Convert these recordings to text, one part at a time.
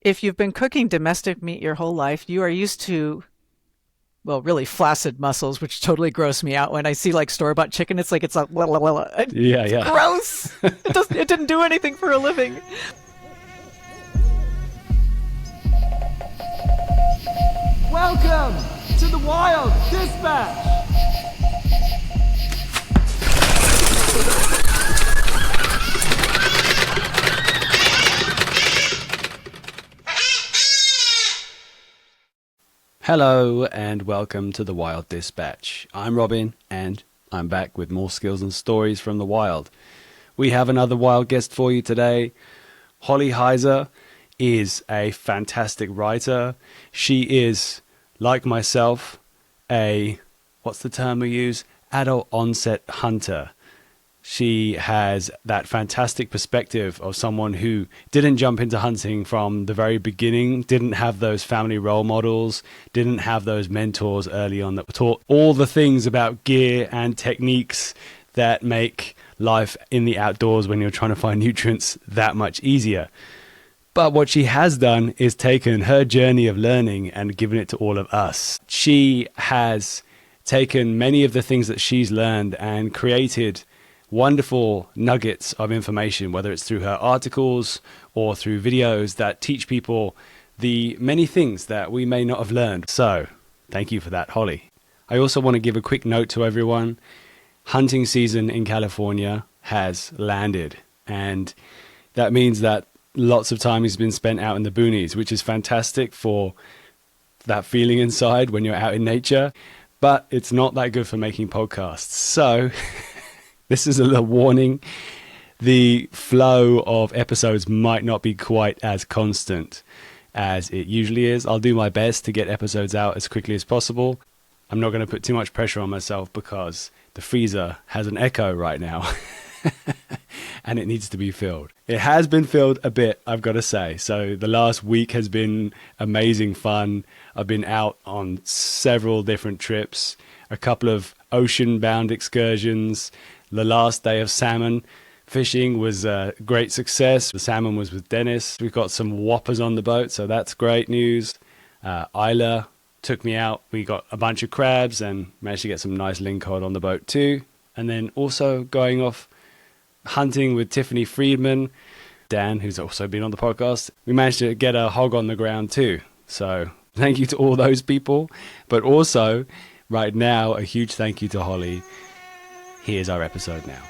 If you've been cooking domestic meat your whole life, you are used to, well, really flaccid muscles, which totally gross me out when I see like store-bought chicken. It's like Yeah, it's yeah. gross. It didn't do anything for a living. Welcome to the Wild Dispatch! Hello and welcome to the Wild Dispatch. I'm Robin and I'm back with more skills and stories from the wild. We have another wild guest for you today. Holly Heyser is a fantastic writer. She is, like myself, what's the term we use? Adult-onset hunter. She has that fantastic perspective of someone who didn't jump into hunting from the very beginning, didn't have those family role models, didn't have those mentors early on that taught all the things about gear and techniques that make life in the outdoors when you're trying to find nutrients that much easier. But what she has done is taken her journey of learning and given it to all of us. She has taken many of the things that she's learned and created wonderful nuggets of information, whether it's through her articles or through videos that teach people the many things that we may not have learned. So thank you for that, Holly. I also want to give a quick note to everyone. Hunting season in California has landed, and that means that lots of time has been spent out in the boonies, which is fantastic for that feeling inside when you're out in nature, but it's not that good for making podcasts. So this is a little warning. The flow of episodes might not be quite as constant as it usually is. I'll do my best to get episodes out as quickly as possible. I'm not going to put too much pressure on myself because the freezer has an echo right now and it needs to be filled. It has been filled a bit, I've got to say. So the last week has been amazing fun. I've been out on several different trips, a couple of ocean-bound excursions. The last day of salmon fishing was a great success. The salmon was with Dennis. We've got some whoppers on the boat, so that's great news. Isla took me out. We got a bunch of crabs and managed to get some nice lingcod on the boat too. And then also going off hunting with Tiffany Friedman, Dan, who's also been on the podcast. We managed to get a hog on the ground too. So thank you to all those people. But also, right now, a huge thank you to Holly. Here's our episode now.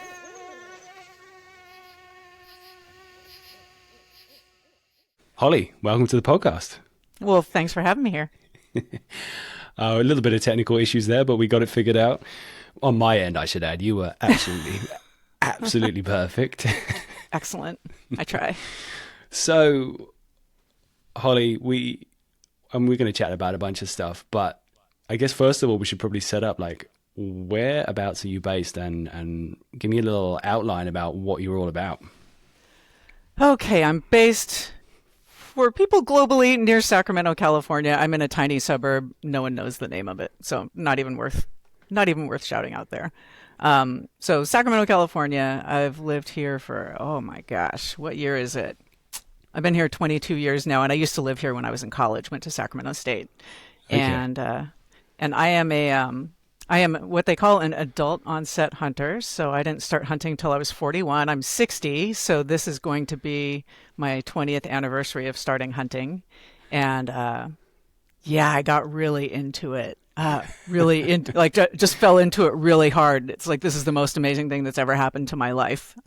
Holly, welcome to the podcast. Well, thanks for having me here. A little bit of technical issues there, but we got it figured out. On my end, I should add, you were absolutely perfect. Excellent. I try. So, Holly, we're going to chat about a bunch of stuff, but I guess first of all, we should probably set up like, whereabouts are you based, and give me a little outline about what you're all about. Okay, I'm based for people globally near Sacramento, California. I'm in a tiny suburb. No one knows the name of it, so not even worth shouting out there. So Sacramento, California. I've lived here for, oh my gosh, what year is it? I've been here 22 years now, and I used to live here when I was in college. Went to Sacramento State, Okay. And I am what they call an adult-onset hunter. So I didn't start hunting till I was 41. I'm 60, so this is going to be my 20th anniversary of starting hunting. And yeah, I got really into it. Just fell into it really hard. It's like, this is the most amazing thing that's ever happened to my life.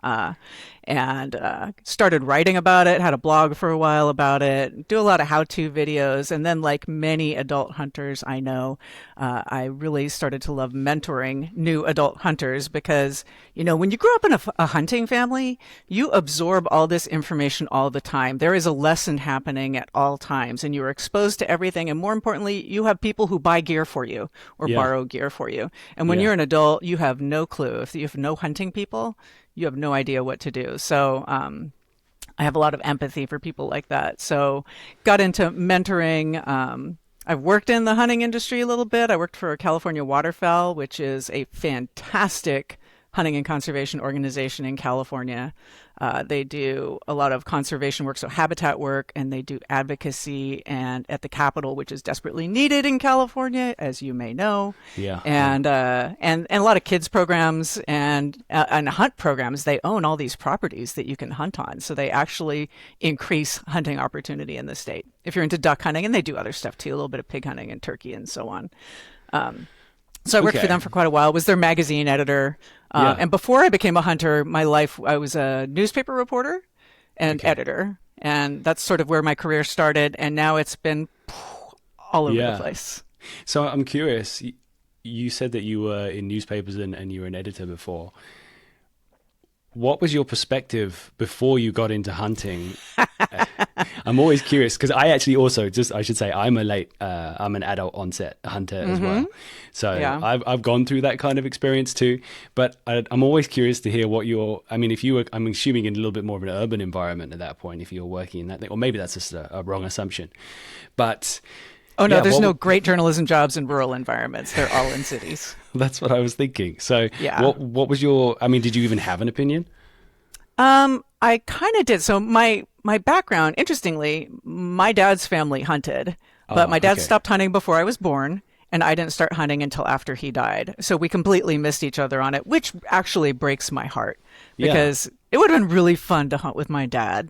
And started writing about it, had a blog for a while about it, do a lot of how-to videos. And then, like many adult hunters I know, I really started to love mentoring new adult hunters because, you know, when you grow up in a hunting family, you absorb all this information all the time. There is a lesson happening at all times, and you're exposed to everything. And more importantly, you have people who buy gear for you or Yeah. borrow gear for you. And when Yeah. you're an adult, you have no clue. If you have no hunting people, you have no idea what to do. So I have a lot of empathy for people like that. So got into mentoring. I've worked in the hunting industry a little bit. I worked for California Waterfowl, which is a fantastic hunting and conservation organization in California. They do a lot of conservation work, so habitat work, and they do advocacy and at the Capitol, which is desperately needed in California, as you may know. Yeah. And a lot of kids programs and hunt programs. They own all these properties that you can hunt on, so they actually increase hunting opportunity in the state. If you're into duck hunting, and they do other stuff too, a little bit of pig hunting and turkey and so on. So I worked for them for quite a while, was their magazine editor. And before I became a hunter, I was a newspaper reporter and editor. And that's sort of where my career started. And now it's been all over the place. So I'm curious, you said that you were in newspapers and you were an editor before. What was your perspective before you got into hunting? I'm always curious because I actually also I should say I'm an adult onset hunter as well. So I've gone through that kind of experience too, but I'm always curious to hear I'm assuming in a little bit more of an urban environment at that point, if you're working in that thing, or maybe that's just a wrong assumption, but oh no, there's no great journalism jobs in rural environments. They're all in cities. That's what I was thinking. So what was did you even have an opinion? I kind of did. So my background, interestingly, my dad's family hunted, but my dad stopped hunting before I was born, and I didn't start hunting until after he died. So we completely missed each other on it, which actually breaks my heart because it would have been really fun to hunt with my dad.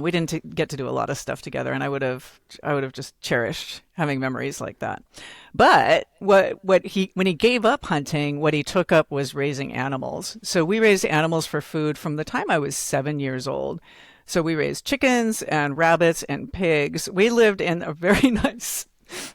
We didn't get to do a lot of stuff together, and I would have just cherished having memories like that. But when he gave up hunting, what he took up was raising animals. So we raised animals for food from the time I was 7 years old. So we raised chickens and rabbits and pigs. We lived in a very nice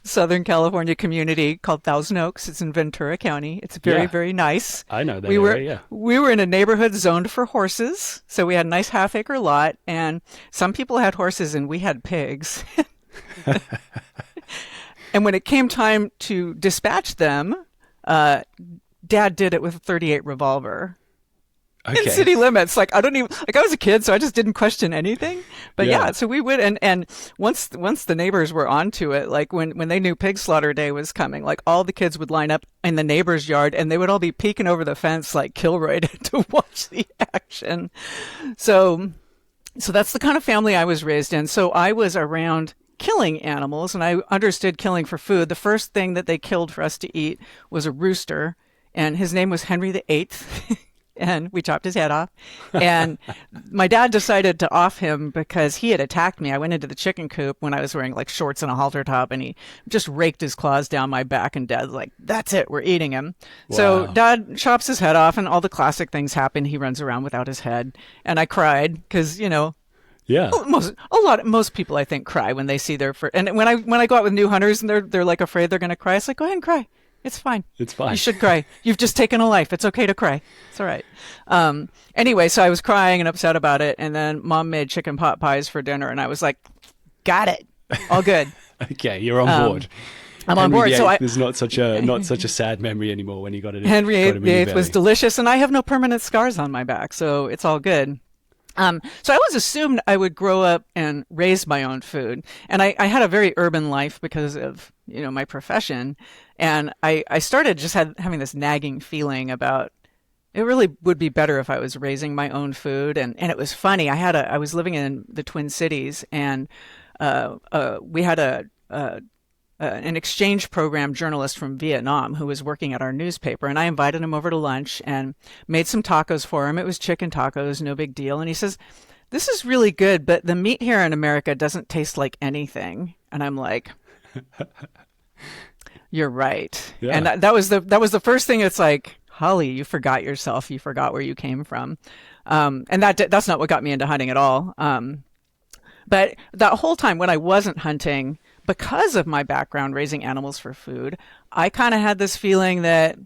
Southern California community called Thousand Oaks. It's in Ventura County. It's very, very nice. I know that area. We were in a neighborhood zoned for horses. So we had a nice half-acre lot, and some people had horses and we had pigs. And when it came time to dispatch them, Dad did it with a .38 revolver. In city limits. I was a kid, so I just didn't question anything. But so we would, and once the neighbors were onto it, when they knew pig slaughter day was coming, all the kids would line up in the neighbor's yard, and they would all be peeking over the fence like Kilroy to watch the action. So that's the kind of family I was raised in. So I was around killing animals, and I understood killing for food. The first thing that they killed for us to eat was a rooster, and his name was Henry VIII. And we chopped his head off. And my dad decided to off him because he had attacked me. I went into the chicken coop when I was wearing shorts and a halter top, and he just raked his claws down my back, and Dad's like, "That's it, we're eating him." Wow. So Dad chops his head off, and all the classic things happen. He runs around without his head. And I cried because, most people I think cry when they see their first. And when I go out with new hunters and they're afraid they're going to cry, it's like, go ahead and cry. It's fine. It's fine. You should cry. You've just taken a life. It's okay to cry. It's all right. Anyway, so I was crying and upset about it. And then Mom made chicken pot pies for dinner. And I was like, got it. All good. Okay, you're on board. I'm on board. So there's not such a sad memory anymore when you got it. Henry VIII was delicious. And I have no permanent scars on my back. So it's all good. So I always assumed I would grow up and raise my own food. And I had a very urban life because of, my profession. And I started just having this nagging feeling about it really would be better if I was raising my own food. And it was funny. I was living in the Twin Cities, and we had an exchange program journalist from Vietnam who was working at our newspaper, and I invited him over to lunch and made some tacos for him. It was chicken tacos, no big deal. And he says, "This is really good, but the meat here in America doesn't taste like anything." And I'm like, "You're right." Yeah. And that was the first thing. It's like, Holly, you forgot yourself. You forgot where you came from. And that's not what got me into hunting at all. But that whole time when I wasn't hunting, because of my background raising animals for food, I kind of had this feeling that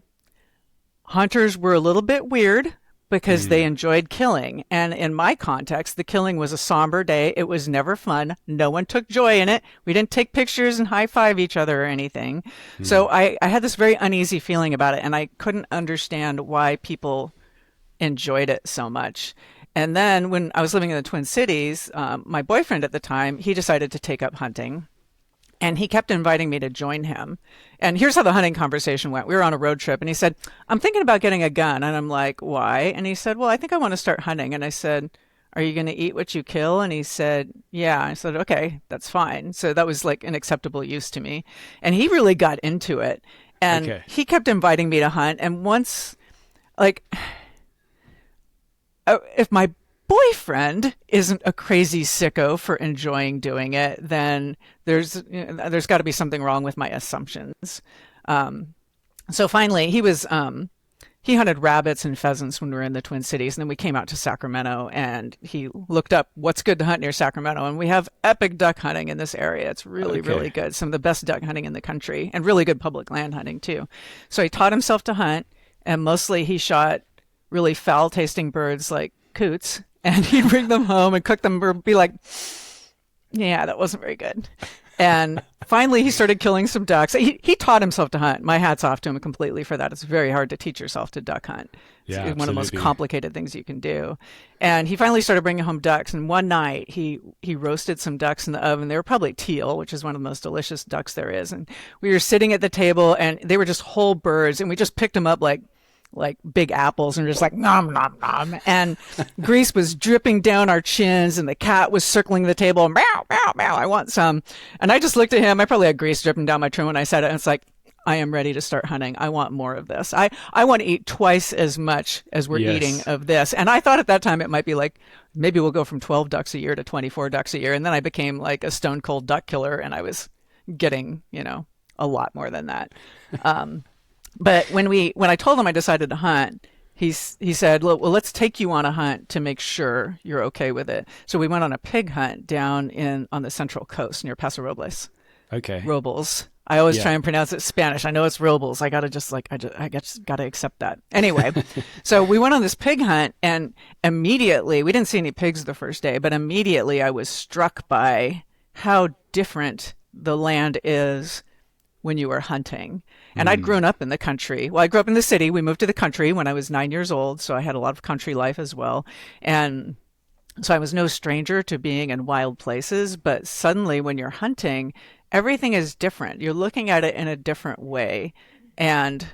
hunters were a little bit weird because they enjoyed killing. And in my context, the killing was a somber day. It was never fun. No one took joy in it. We didn't take pictures and high-five each other or anything. So I had this very uneasy feeling about it, and I couldn't understand why people enjoyed it so much. And then when I was living in the Twin Cities, my boyfriend at the time, he decided to take up hunting. And he kept inviting me to join him. And here's how the hunting conversation went. We were on a road trip, and he said, "I'm thinking about getting a gun." And I'm like, "Why?" And he said, "Well, I think I want to start hunting." And I said, are you going to eat what you kill? And he said, yeah. I said, okay, that's fine. So that was like an acceptable use to me. And he really got into it. And Okay. he kept inviting me to hunt. And once, like, if my boyfriend isn't a crazy sicko for enjoying doing it, then there's got to be something wrong with my assumptions. So finally, he hunted rabbits and pheasants when we were in the Twin Cities, and then we came out to Sacramento, and he looked up what's good to hunt near Sacramento, and we have epic duck hunting in this area. It's really, Okay. really good. Some of the best duck hunting in the country, and really good public land hunting too. So he taught himself to hunt, and mostly he shot really foul-tasting birds like coots, and he'd bring them home and cook them, or be like, yeah, that wasn't very good. And finally, he started killing some ducks. He taught himself to hunt. My hat's off to him completely for that. It's very hard to teach yourself to duck hunt. It's Yeah, one of the most absolutely. complicated things you can do. And he finally started bringing home ducks. And one night, he roasted some ducks in the oven. They were probably teal, which is one of the most delicious ducks there is. And we were sitting at the table, and they were just whole birds. And we just picked them up like big apples, and just like nom nom nom, and grease was dripping down our chins, and the cat was circling the table, meow meow meow, I want some. And I just looked at him. I probably had grease dripping down my chin when I said it, and it's like, I am ready to start hunting. I want more of this. I want to eat twice as much as we're Yes. eating of this. And I thought at that time it might be like, maybe we'll go from 12 ducks a year to 24 ducks a year. And then I became like a stone cold duck killer, and I was getting, a lot more than that. But when I told him I decided to hunt, he said, well, let's take you on a hunt to make sure you're okay with it. So we went on a pig hunt down on the Central Coast near Paso Robles. Okay. Robles. I always Yeah. try and pronounce it Spanish. I know it's Robles. I gotta I just gotta accept that. Anyway, so we went on this pig hunt, and immediately, we didn't see any pigs the first day, but immediately I was struck by how different the land is when you were hunting. And I'd grown up in the country. Well, I grew up in the city. We moved to the country when I was 9 years old, so I had a lot of country life as well. And so I was no stranger to being in wild places, but suddenly when you're hunting, everything is different. You're looking at it in a different way. And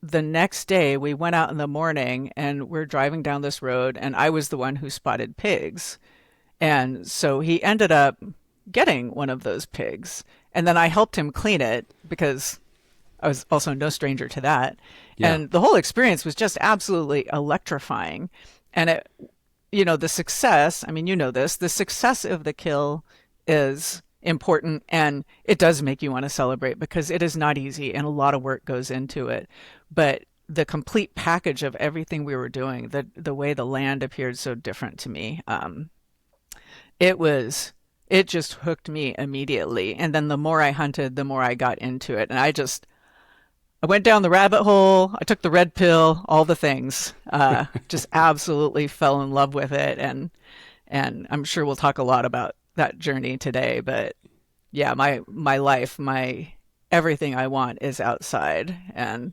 the next day we went out in the morning, and we're driving down this road, and I was the one who spotted pigs. And so he ended up getting one of those pigs. And then I helped him clean it because I was also no stranger to that. Yeah. And the whole experience was just absolutely electrifying. And the success, I mean, the success of the kill is important, and it does make you want to celebrate because it is not easy and a lot of work goes into it. But the complete package of everything we were doing, the way the land appeared so different to me, it just hooked me immediately. And then the more I hunted, the more I got into it. And I went down the rabbit hole. I took the red pill, all the things, just absolutely fell in love with it. And I'm sure we'll talk a lot about that journey today, but yeah, my life, everything I want is outside, and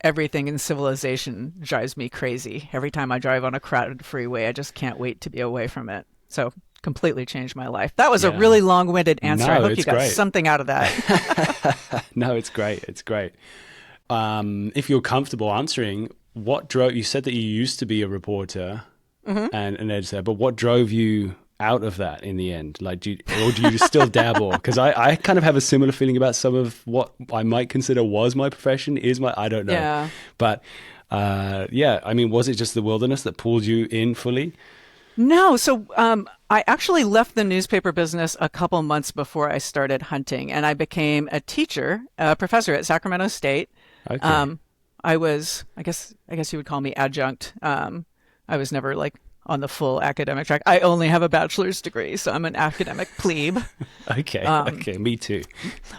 everything in civilization drives me crazy. Every time I drive on a crowded freeway, I just can't wait to be away from it. So completely changed my life. That was a Yeah. really long-winded answer. No, I hope you it's got great. something out of that. No, it's great. It's great. If you're comfortable answering, what drove you? Said that you used to be a reporter and an editor, but what drove you out of that in the end? Like, do you still dabble? Because I kind of have a similar feeling about some of what I might consider was my profession. I don't know. Yeah. But yeah, I mean, was it just the wilderness that pulled you in fully? No, so I actually left the newspaper business a couple months before I started hunting, and I became a professor at Sacramento State. Okay. I guess you would call me adjunct. I was never like on the full academic track. I only have a bachelor's degree, so I'm an academic plebe. Okay. Okay. Me too.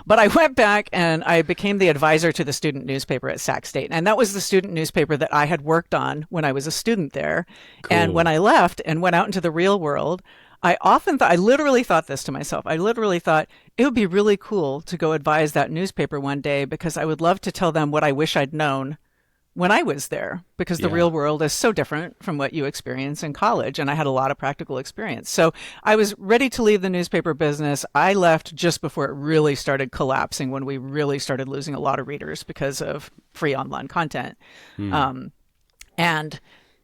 But I went back and I became the advisor to the student newspaper at Sac State. And that was the student newspaper that I had worked on when I was a student there. Cool. And when I left and went out into the real world, I literally thought this to myself. I literally thought it would be really cool to go advise that newspaper one day, because I would love to tell them what I wish I'd known when I was there, because the Yeah. real world is so different from what you experience in college. And I had a lot of practical experience. So I was ready to leave the newspaper business. I left just before it really started collapsing, when we really started losing a lot of readers because of free online content. And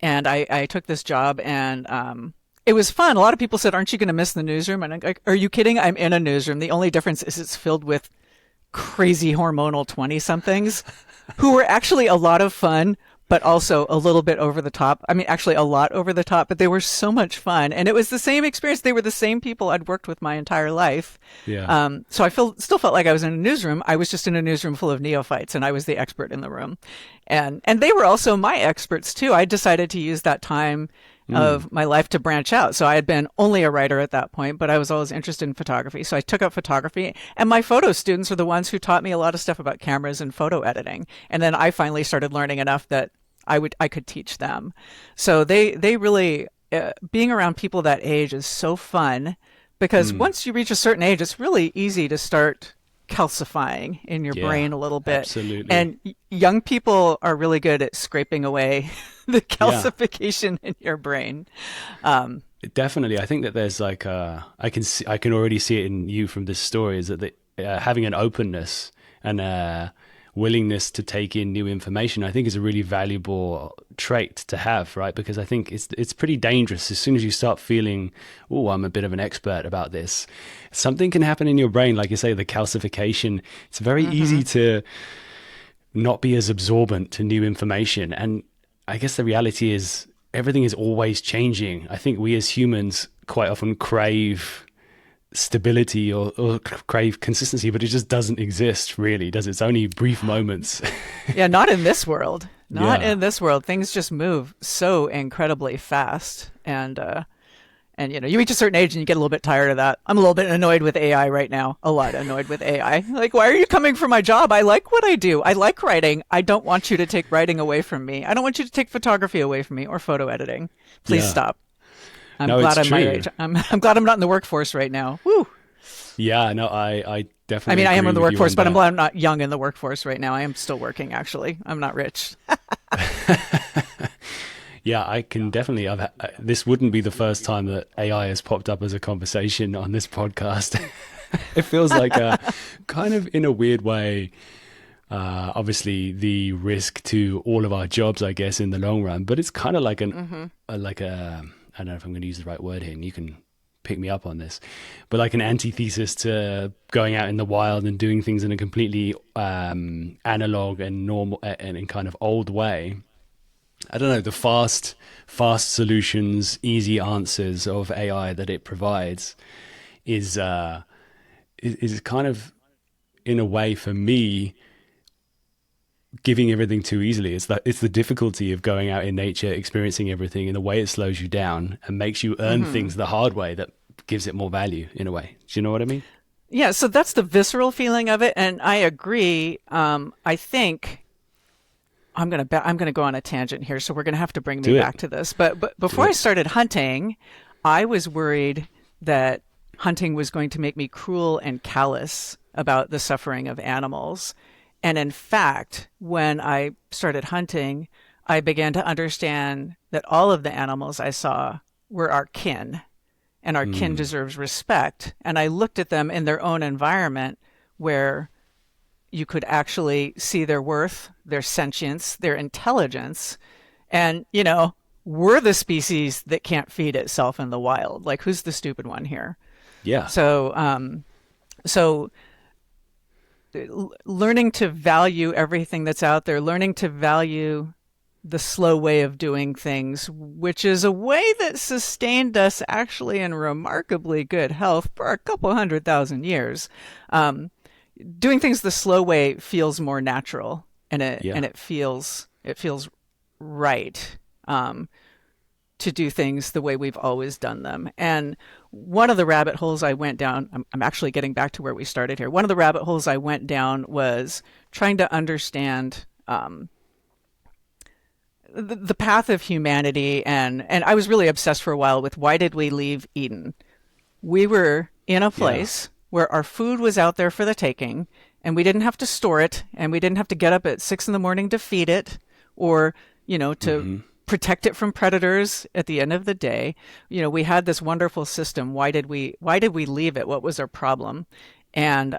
I took this job, and It was fun. A lot of people said, "Aren't you going to miss the newsroom?" And I'm like, "Are you kidding? I'm in a newsroom. The only difference is it's filled with crazy hormonal 20-somethings who were actually a lot of fun, but also a little bit over the top. I mean, actually a lot over the top, but they were so much fun. And it was the same experience. They were the same people I'd worked with my entire life. Yeah. So I still felt like I was in a newsroom. I was just in a newsroom full of neophytes, and I was the expert in the room. And they were also my experts too. I decided to use that time of my life to branch out. So I had been only a writer at that point, but I was always interested in photography. So I took up photography, and my photo students were the ones who taught me a lot of stuff about cameras and photo editing. And then I finally started learning enough that I could teach them. So they really, being around people that age is so fun, because once you reach a certain age, it's really easy to start calcifying in your brain a little bit. Absolutely. And young people are really good at scraping away the calcification in your brain. Definitely. I think that there's like I can already see it in you from this story, is that having an openness and willingness to take in new information, I think, is a really valuable trait to have, right? Because I think it's pretty dangerous. As soon as you start feeling, oh, I'm a bit of an expert about this, something can happen in your brain, like you say, the calcification. It's very easy to not be as absorbent to new information. And I guess the reality is everything is always changing. I think we as humans quite often crave stability or crave consistency, but it just doesn't exist, really, does it? It's only brief moments. Yeah, not in this world. Not in this world. Things just move so incredibly fast. And you reach a certain age and you get a little bit tired of that. I'm a little bit annoyed with AI right now. A lot annoyed with AI. Like, why are you coming for my job? I like what I do. I like writing. I don't want you to take writing away from me. I don't want you to take photography away from me or photo editing. Please stop. I'm glad I'm my age. I'm glad I'm not in the workforce right now. Woo. Yeah, no, I definitely. I mean, I am in the workforce, but I'm glad glad I'm not young in the workforce right now. I am still working, actually. I'm not rich. Yeah, I can definitely. This wouldn't be the first time that AI has popped up as a conversation on this podcast. It feels like kind of in a weird way. Obviously, the risk to all of our jobs, I guess, in the long run. But it's kind of like I don't know if I'm going to use the right word here, and you can pick me up on this, but like an antithesis to going out in the wild and doing things in a completely analog and normal and kind of old way. I don't know, the fast solutions, easy answers of AI that it provides is kind of, in a way, for me, giving everything too easily. It's the difficulty of going out in nature, experiencing everything in a way it slows you down and makes you earn things the hard way that gives it more value, in a way. Do you know what I mean? Yeah, so that's the visceral feeling of it, and I agree. I think I'm gonna go on a tangent here, so we're gonna have to bring me back to this. But before I started hunting, I was worried that hunting was going to make me cruel and callous about the suffering of animals. And in fact, when I started hunting, I began to understand that all of the animals I saw were our kin, and our kin deserves respect. And I looked at them in their own environment where you could actually see their worth, their sentience, their intelligence. And, we're the species that can't feed itself in the wild. Like, who's the stupid one here? Yeah. So learning to value everything that's out there, learning to value the slow way of doing things, which is a way that sustained us actually in remarkably good health for a couple 100,000 years. Doing things the slow way feels more natural, and it feels right. To do things the way we've always done them. And one of the rabbit holes I went down, I'm actually getting back to where we started here. One of the rabbit holes I went down was trying to understand the path of humanity. And I was really obsessed for a while with, why did we leave Eden? We were in a place where our food was out there for the taking, and we didn't have to store it, and we didn't have to get up at 6 a.m. to feed it, or, to protect it from predators at the end of the day. We had this wonderful system. Why did we leave it? What was our problem? And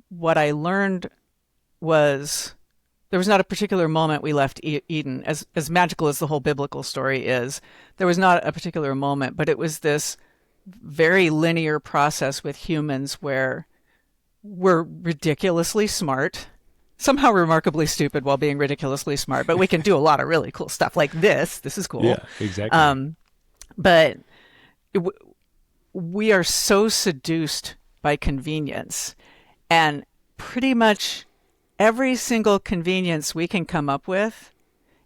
what I learned was there was not a particular moment we left Eden, as magical as the whole biblical story is. There was not a particular moment, but it was this very linear process with humans where we're ridiculously smart, somehow remarkably stupid while being ridiculously smart, but we can do a lot of really cool stuff like this. This is cool. Yeah, exactly. But we are so seduced by convenience, and pretty much every single convenience we can come up with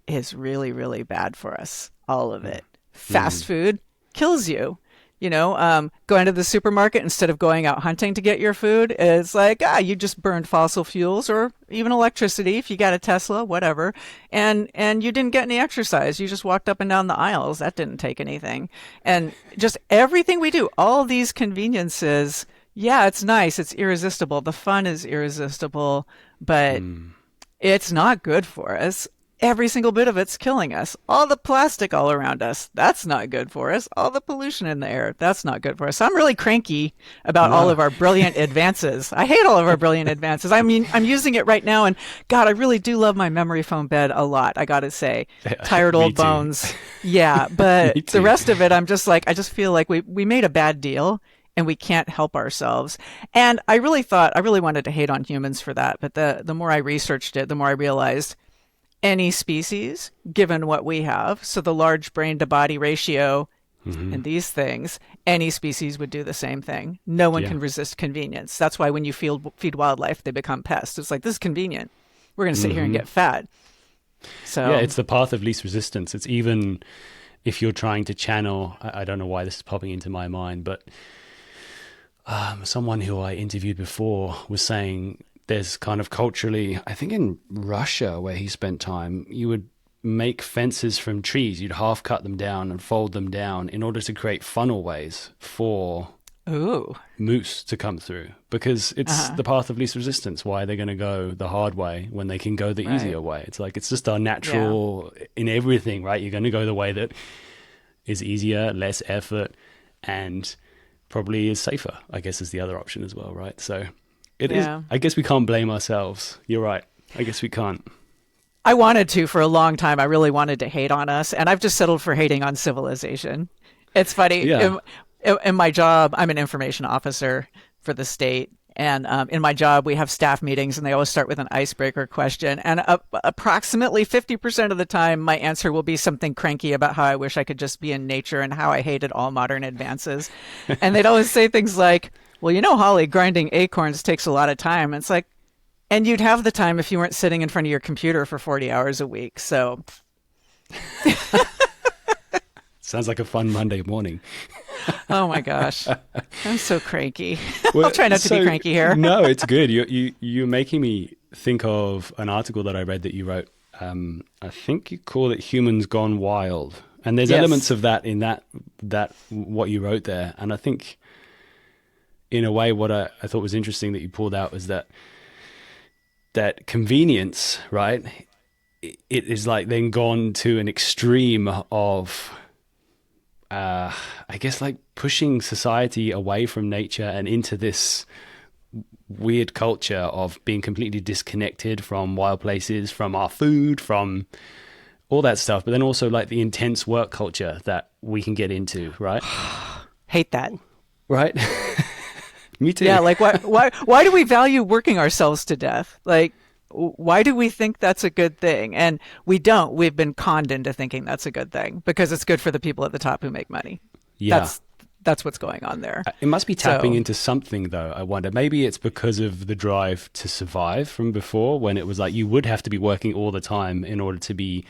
is really, really bad for us. All of it. Fast food kills you. Going to the supermarket instead of going out hunting to get your food, it's like, you just burned fossil fuels or even electricity if you got a Tesla, whatever. And you didn't get any exercise. You just walked up and down the aisles. That didn't take anything. And just everything we do, all these conveniences, yeah, it's nice. It's irresistible. The fun is irresistible, but it's not good for us. Every single bit of it's killing us. All the plastic all around us, that's not good for us. All the pollution in the air, that's not good for us. I'm really cranky about all of our brilliant advances. I hate all of our brilliant advances. I mean, I'm using it right now, and God, I really do love my memory foam bed a lot, I gotta say. Tired old bones. Yeah, but the rest of it, I'm just like, I just feel like we made a bad deal, and we can't help ourselves. And I really wanted to hate on humans for that, but the more I researched it, the more I realized any species, given what we have, so the large brain to body ratio and these things, any species would do the same thing. No one can resist convenience. That's why when you feed wildlife, they become pests. It's like, this is convenient. We're going to sit here and get fat. So yeah, it's the path of least resistance. It's even if you're trying to channel, I don't know why this is popping into my mind, but someone who I interviewed before was saying there's kind of culturally, I think in Russia where he spent time, you would make fences from trees. You'd half cut them down and fold them down in order to create funnel ways for moose to come through, because it's the path of least resistance. Why they're going to go the hard way when they can go the easier way? It's like, it's just our natural in everything, right? You're going to go the way that is easier, less effort, and probably is safer, I guess, is the other option as well, right? So it is. I guess we can't blame ourselves. You're right. I guess we can't. I wanted to for a long time. I really wanted to hate on us, and I've just settled for hating on civilization. It's funny. Yeah. In my job, I'm an information officer for the state, and in my job, we have staff meetings, and they always start with an icebreaker question. And approximately 50% of the time, my answer will be something cranky about how I wish I could just be in nature and how I hated all modern advances. And they'd always say things like, well, Holly, grinding acorns takes a lot of time. And it's like, and you'd have the time if you weren't sitting in front of your computer for 40 hours a week. So sounds like a fun Monday morning. Oh my gosh, I'm so cranky. I'll try not to be cranky here. No, it's good. You're making me think of an article that I read that you wrote. I think you call it "Humans Gone Wild," and there's elements of that in that what you wrote there. And I think, in a way, what I thought was interesting that you pulled out was that convenience, right? It is like then gone to an extreme of, I guess, like pushing society away from nature and into this weird culture of being completely disconnected from wild places, from our food, from all that stuff. But then also like the intense work culture that we can get into, right? Hate that. Right? Me too. Yeah, like why do we value working ourselves to death? Like, why do we think that's a good thing? And we don't. We've been conned into thinking that's a good thing because it's good for the people at the top who make money. Yeah. That's what's going on there. It must be tapping into something, though, I wonder. Maybe it's because of the drive to survive from before, when it was like you would have to be working all the time in order to be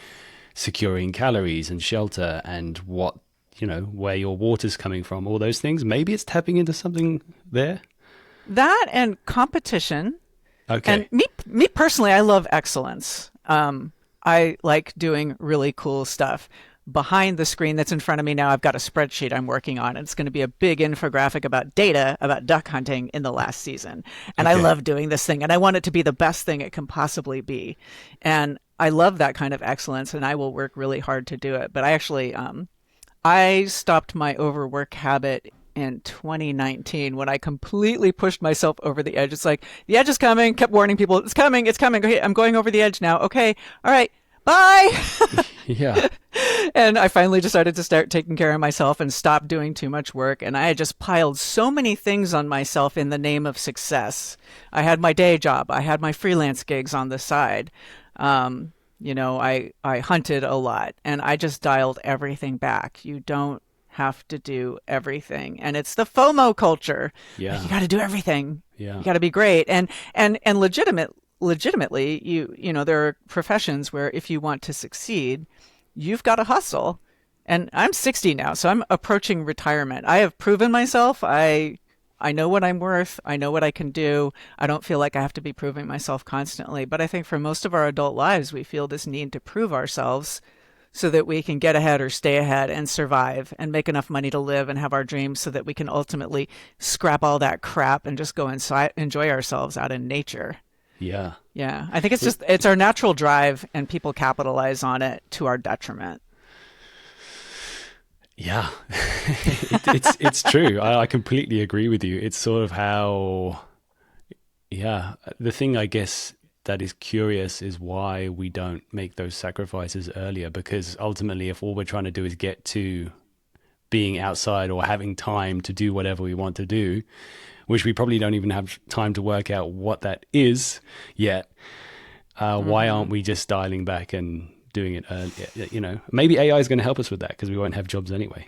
securing calories and shelter and where your water's coming from, all those things. Maybe it's tapping into something there. That and competition. Okay. And me personally, I love excellence. I like doing really cool stuff. Behind the screen that's in front of me now, I've got a spreadsheet I'm working on. It's going to be a big infographic about data about duck hunting in the last season. And I love doing this thing, and I want it to be the best thing it can possibly be. And I love that kind of excellence, and I will work really hard to do it. But I actually, I stopped my overwork habit in 2019 when I completely pushed myself over the edge. It's like, the edge is coming, kept warning people, it's coming, it's coming. Okay, I'm going over the edge now. Okay, all right, bye. Yeah. And I finally decided to start taking care of myself and stop doing too much work. And I had just piled so many things on myself in the name of success. I had my day job. I had my freelance gigs on the side. I hunted a lot, and I just dialed everything back. You don't have to do everything. And it's the FOMO culture. Yeah. Like, you got to do everything. Yeah. You got to be great. And legitimately, there are professions where if you want to succeed, you've got to hustle. And I'm 60 now, so I'm approaching retirement. I have proven myself. I know what I'm worth. I know what I can do. I don't feel like I have to be proving myself constantly. But I think for most of our adult lives, we feel this need to prove ourselves so that we can get ahead or stay ahead and survive and make enough money to live and have our dreams so that we can ultimately scrap all that crap and just go inside, enjoy ourselves out in nature. Yeah. Yeah. I think it's our natural drive, and people capitalize on it to our detriment. Yeah, it's true. I completely agree with you. It's sort of how, the thing I guess that is curious is why we don't make those sacrifices earlier, because ultimately if all we're trying to do is get to being outside or having time to do whatever we want to do, which we probably don't even have time to work out what that is yet, why aren't we just dialing back and doing it? Maybe AI is going to help us with that because we won't have jobs anyway.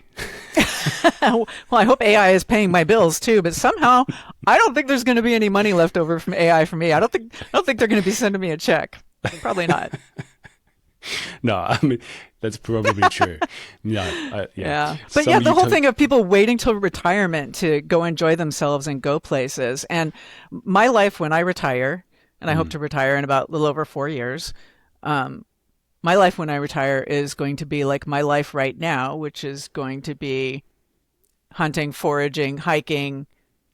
Well, I hope AI is paying my bills too, but somehow I don't think there's going to be any money left over from AI for me. I don't think they're going to be sending me a check. Probably not. No, I mean, that's probably true. No, yeah. But the whole thing of people waiting till retirement to go enjoy themselves and go places. And my life when I retire, and I hope to retire in about a little over 4 years, my life when I retire is going to be like my life right now, which is going to be hunting, foraging, hiking,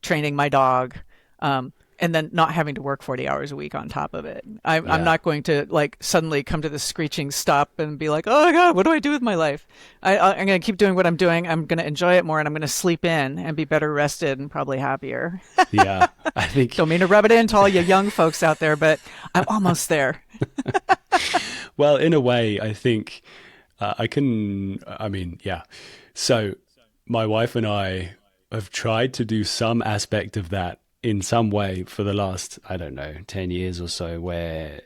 training my dog, and then not having to work 40 hours a week on top of it. I'm not going to like suddenly come to the screeching stop and be like, oh my God, what do I do with my life? I'm going to keep doing what I'm doing. I'm going to enjoy it more, and I'm going to sleep in and be better rested and probably happier. Yeah, I think. Don't mean to rub it into all you young folks out there, but I'm almost there. Well, in a way, I think So my wife and I have tried to do some aspect of that in some way for the last, 10 years or so, where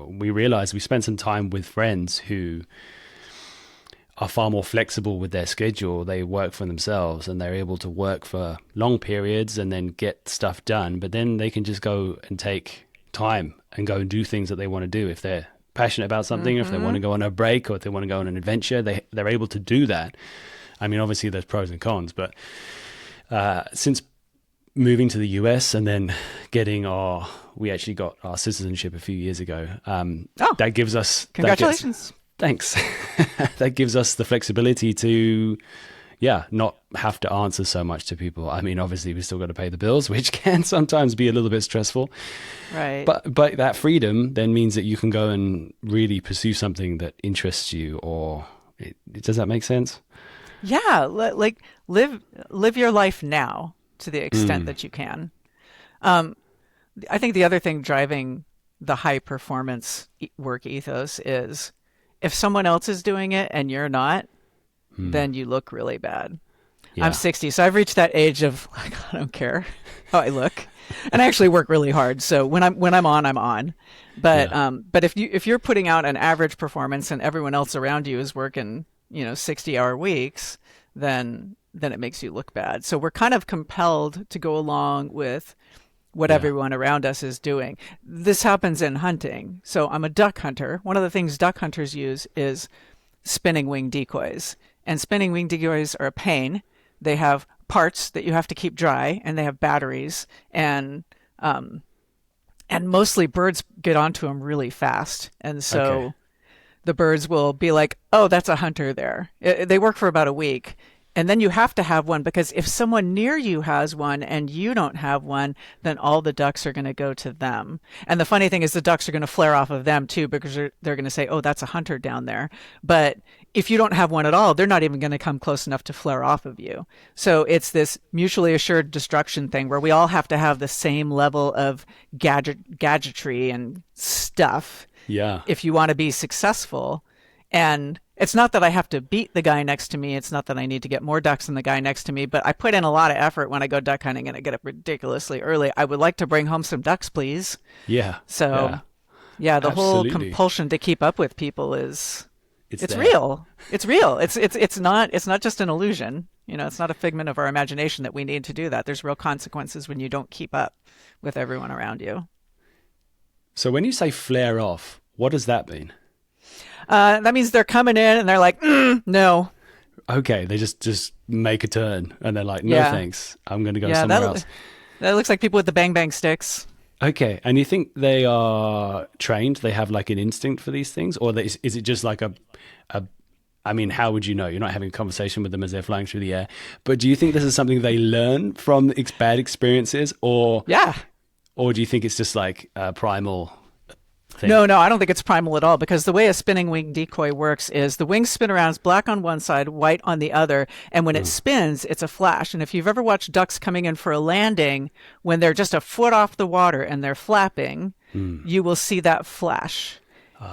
we realized we spent some time with friends who are far more flexible with their schedule. They work for themselves and they're able to work for long periods and then get stuff done. But then they can just go and take time and go and do things that they want to do. If they're passionate about something, if they want to go on a break or if they want to go on an adventure, they're able to do that. I mean, obviously there's pros and cons, but since moving to the US and then we actually got our citizenship a few years ago. That gives us... Congratulations. Thanks. That gives us the flexibility to, not have to answer so much to people. I mean, obviously we still got to pay the bills, which can sometimes be a little bit stressful. Right. But that freedom then means that you can go and really pursue something that interests you, does that make sense? Yeah. Like live your life now to the extent that you can. I think the other thing driving the high performance work ethos is if someone else is doing it and you're not, then you look really bad. Yeah. I'm 60, so I've reached that age of like, I don't care how I look, and I actually work really hard. So when I'm on, I'm on. But but if you're putting out an average performance and everyone else around you is working 60-hour weeks, then it makes you look bad. So we're kind of compelled to go along with what everyone around us is doing. This happens in hunting. So I'm a duck hunter. One of the things duck hunters use is spinning wing decoys. And spinning wing decoys are a pain. They have parts that you have to keep dry, and they have batteries. And mostly birds get onto them really fast. And so the birds will be like, oh, that's a hunter there. They work for about a week. And then you have to have one because if someone near you has one and you don't have one, then all the ducks are going to go to them. And the funny thing is the ducks are going to flare off of them too because they're going to say, oh, that's a hunter down there. But if you don't have one at all, they're not even going to come close enough to flare off of you. So it's this mutually assured destruction thing where we all have to have the same level of gadgetry and stuff. Yeah. If you want to be successful. And it's not that I have to beat the guy next to me. It's not that I need to get more ducks than the guy next to me, but I put in a lot of effort when I go duck hunting and I get up ridiculously early. I would like to bring home some ducks, please. Yeah. So, yeah, the Absolutely. whole compulsion to keep up with people is it's there. real. It's real. It's not just an illusion. You know, it's not a figment of our imagination that we need to do that. There's real consequences when you don't keep up with everyone around you. So when you say flare off, what does that mean? That means they're coming in and they're like, no. Okay, they just make a turn and they're like, no Yeah. thanks, I'm going to go somewhere else. That looks like people with the bang bang sticks. Okay, and you think they are trained? They have like an instinct for these things? Or is it just like I mean, how would you know? You're not having a conversation with them as they're flying through the air. But do you think this is something they learn from bad experiences? Or do you think it's just like a primal thing? No, I don't think it's primal at all because the way a spinning wing decoy works is the wings spin around, it's black on one side, white on the other, and when it spins, it's a flash. And if you've ever watched ducks coming in for a landing, when they're just a foot off the water and they're flapping, you will see that flash.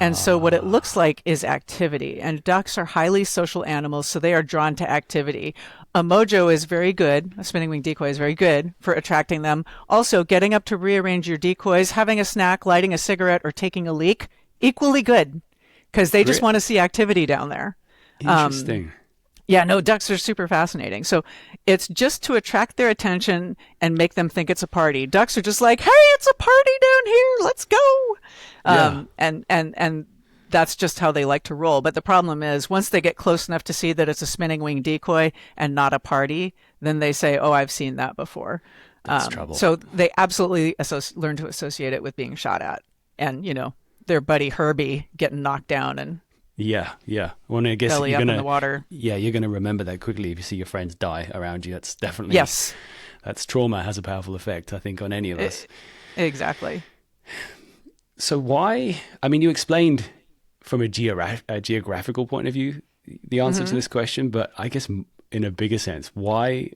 And so what it looks like is activity. And ducks are highly social animals, so they are drawn to activity. A mojo is very good, a spinning wing decoy is very good for attracting them. Also, getting up to rearrange your decoys, having a snack, lighting a cigarette, or taking a leak, equally good, because they just want to see activity down there. Interesting. Yeah, no, ducks are super fascinating. So it's just to attract their attention and make them think it's a party. Ducks are just like, hey, it's a party down here, let's go. And that's just how they like to roll. But the problem is once they get close enough to see that it's a spinning wing decoy and not a party, then they say, oh, I've seen that before. That's trouble. So they absolutely learn to associate it with being shot at. And, you know, their buddy Herbie getting knocked down and Yeah. Well, I guess belly you're up gonna in the water. Yeah, you're gonna remember that quickly if you see your friends die around you. That's definitely That's trauma has a powerful effect, I think, on any of us. Exactly. So why? I mean, you explained from a geographical point of view the answer to this question, but I guess in a bigger sense, why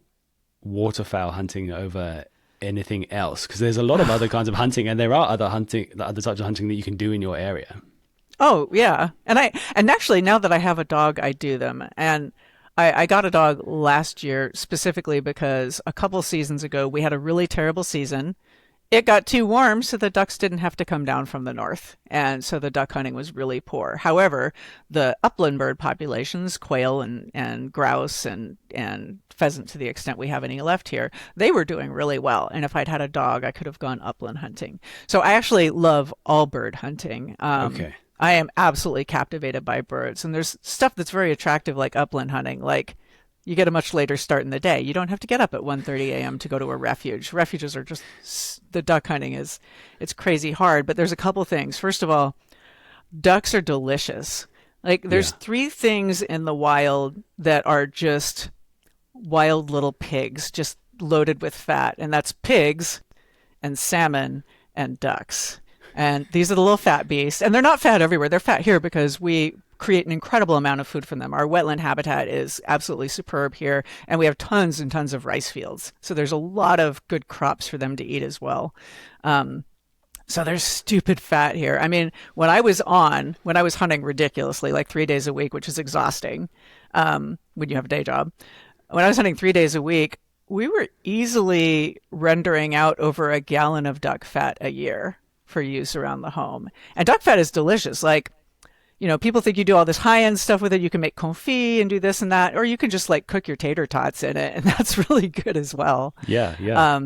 waterfowl hunting over anything else? Because there's a lot of other kinds of hunting, and there are other types of hunting that you can do in your area. Oh, yeah. And actually, now that I have a dog, I do them. And I got a dog last year specifically because a couple seasons ago, we had a really terrible season. It got too warm, so the ducks didn't have to come down from the north. And so the duck hunting was really poor. However, the upland bird populations, quail and grouse and pheasant, to the extent we have any left here, they were doing really well. And if I'd had a dog, I could have gone upland hunting. So I actually love all bird hunting. Okay. I am absolutely captivated by birds. And there's stuff that's very attractive, like upland hunting. Like, you get a much later start in the day. You don't have to get up at 1:30 a.m. to go to a refuge. Refuges are just, the duck hunting it's crazy hard. But there's a couple things. First of all, ducks are delicious. Like, there's 3 things in the wild that are just wild little pigs, just loaded with fat. And that's pigs and salmon and ducks. And these are the little fat beasts. And they're not fat everywhere. They're fat here because we create an incredible amount of food from them. Our wetland habitat is absolutely superb here. And we have tons and tons of rice fields. So there's a lot of good crops for them to eat as well. So there's stupid fat here. I mean, when I was hunting ridiculously, like 3 days a week, which is exhausting when you have a day job. When I was hunting 3 days a week, we were easily rendering out over a gallon of duck fat a year for use around the home. And duck fat is delicious. Like, you know, people think you do all this high-end stuff with it. You can make confit and do this and that, or you can just like cook your tater tots in it, and that's really good as well. Yeah.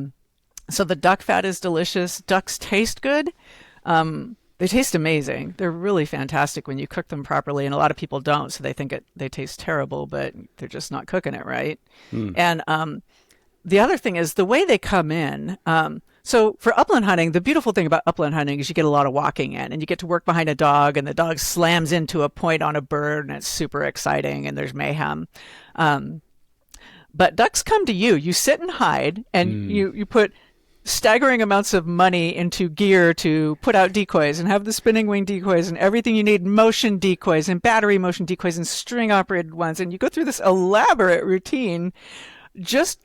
So the duck fat is delicious. Ducks taste good. They taste amazing. They're really fantastic when you cook them properly, and a lot of people don't, so they think they taste terrible, but they're just not cooking it right. And the other thing is the way they come in. So for upland hunting, the beautiful thing about upland hunting is you get a lot of walking in, and you get to work behind a dog, and the dog slams into a point on a bird, and it's super exciting, and there's mayhem. But ducks come to you. You sit and hide, and you put staggering amounts of money into gear to put out decoys and have the spinning wing decoys and everything you need, motion decoys and battery motion decoys and string operated ones. And you go through this elaborate routine just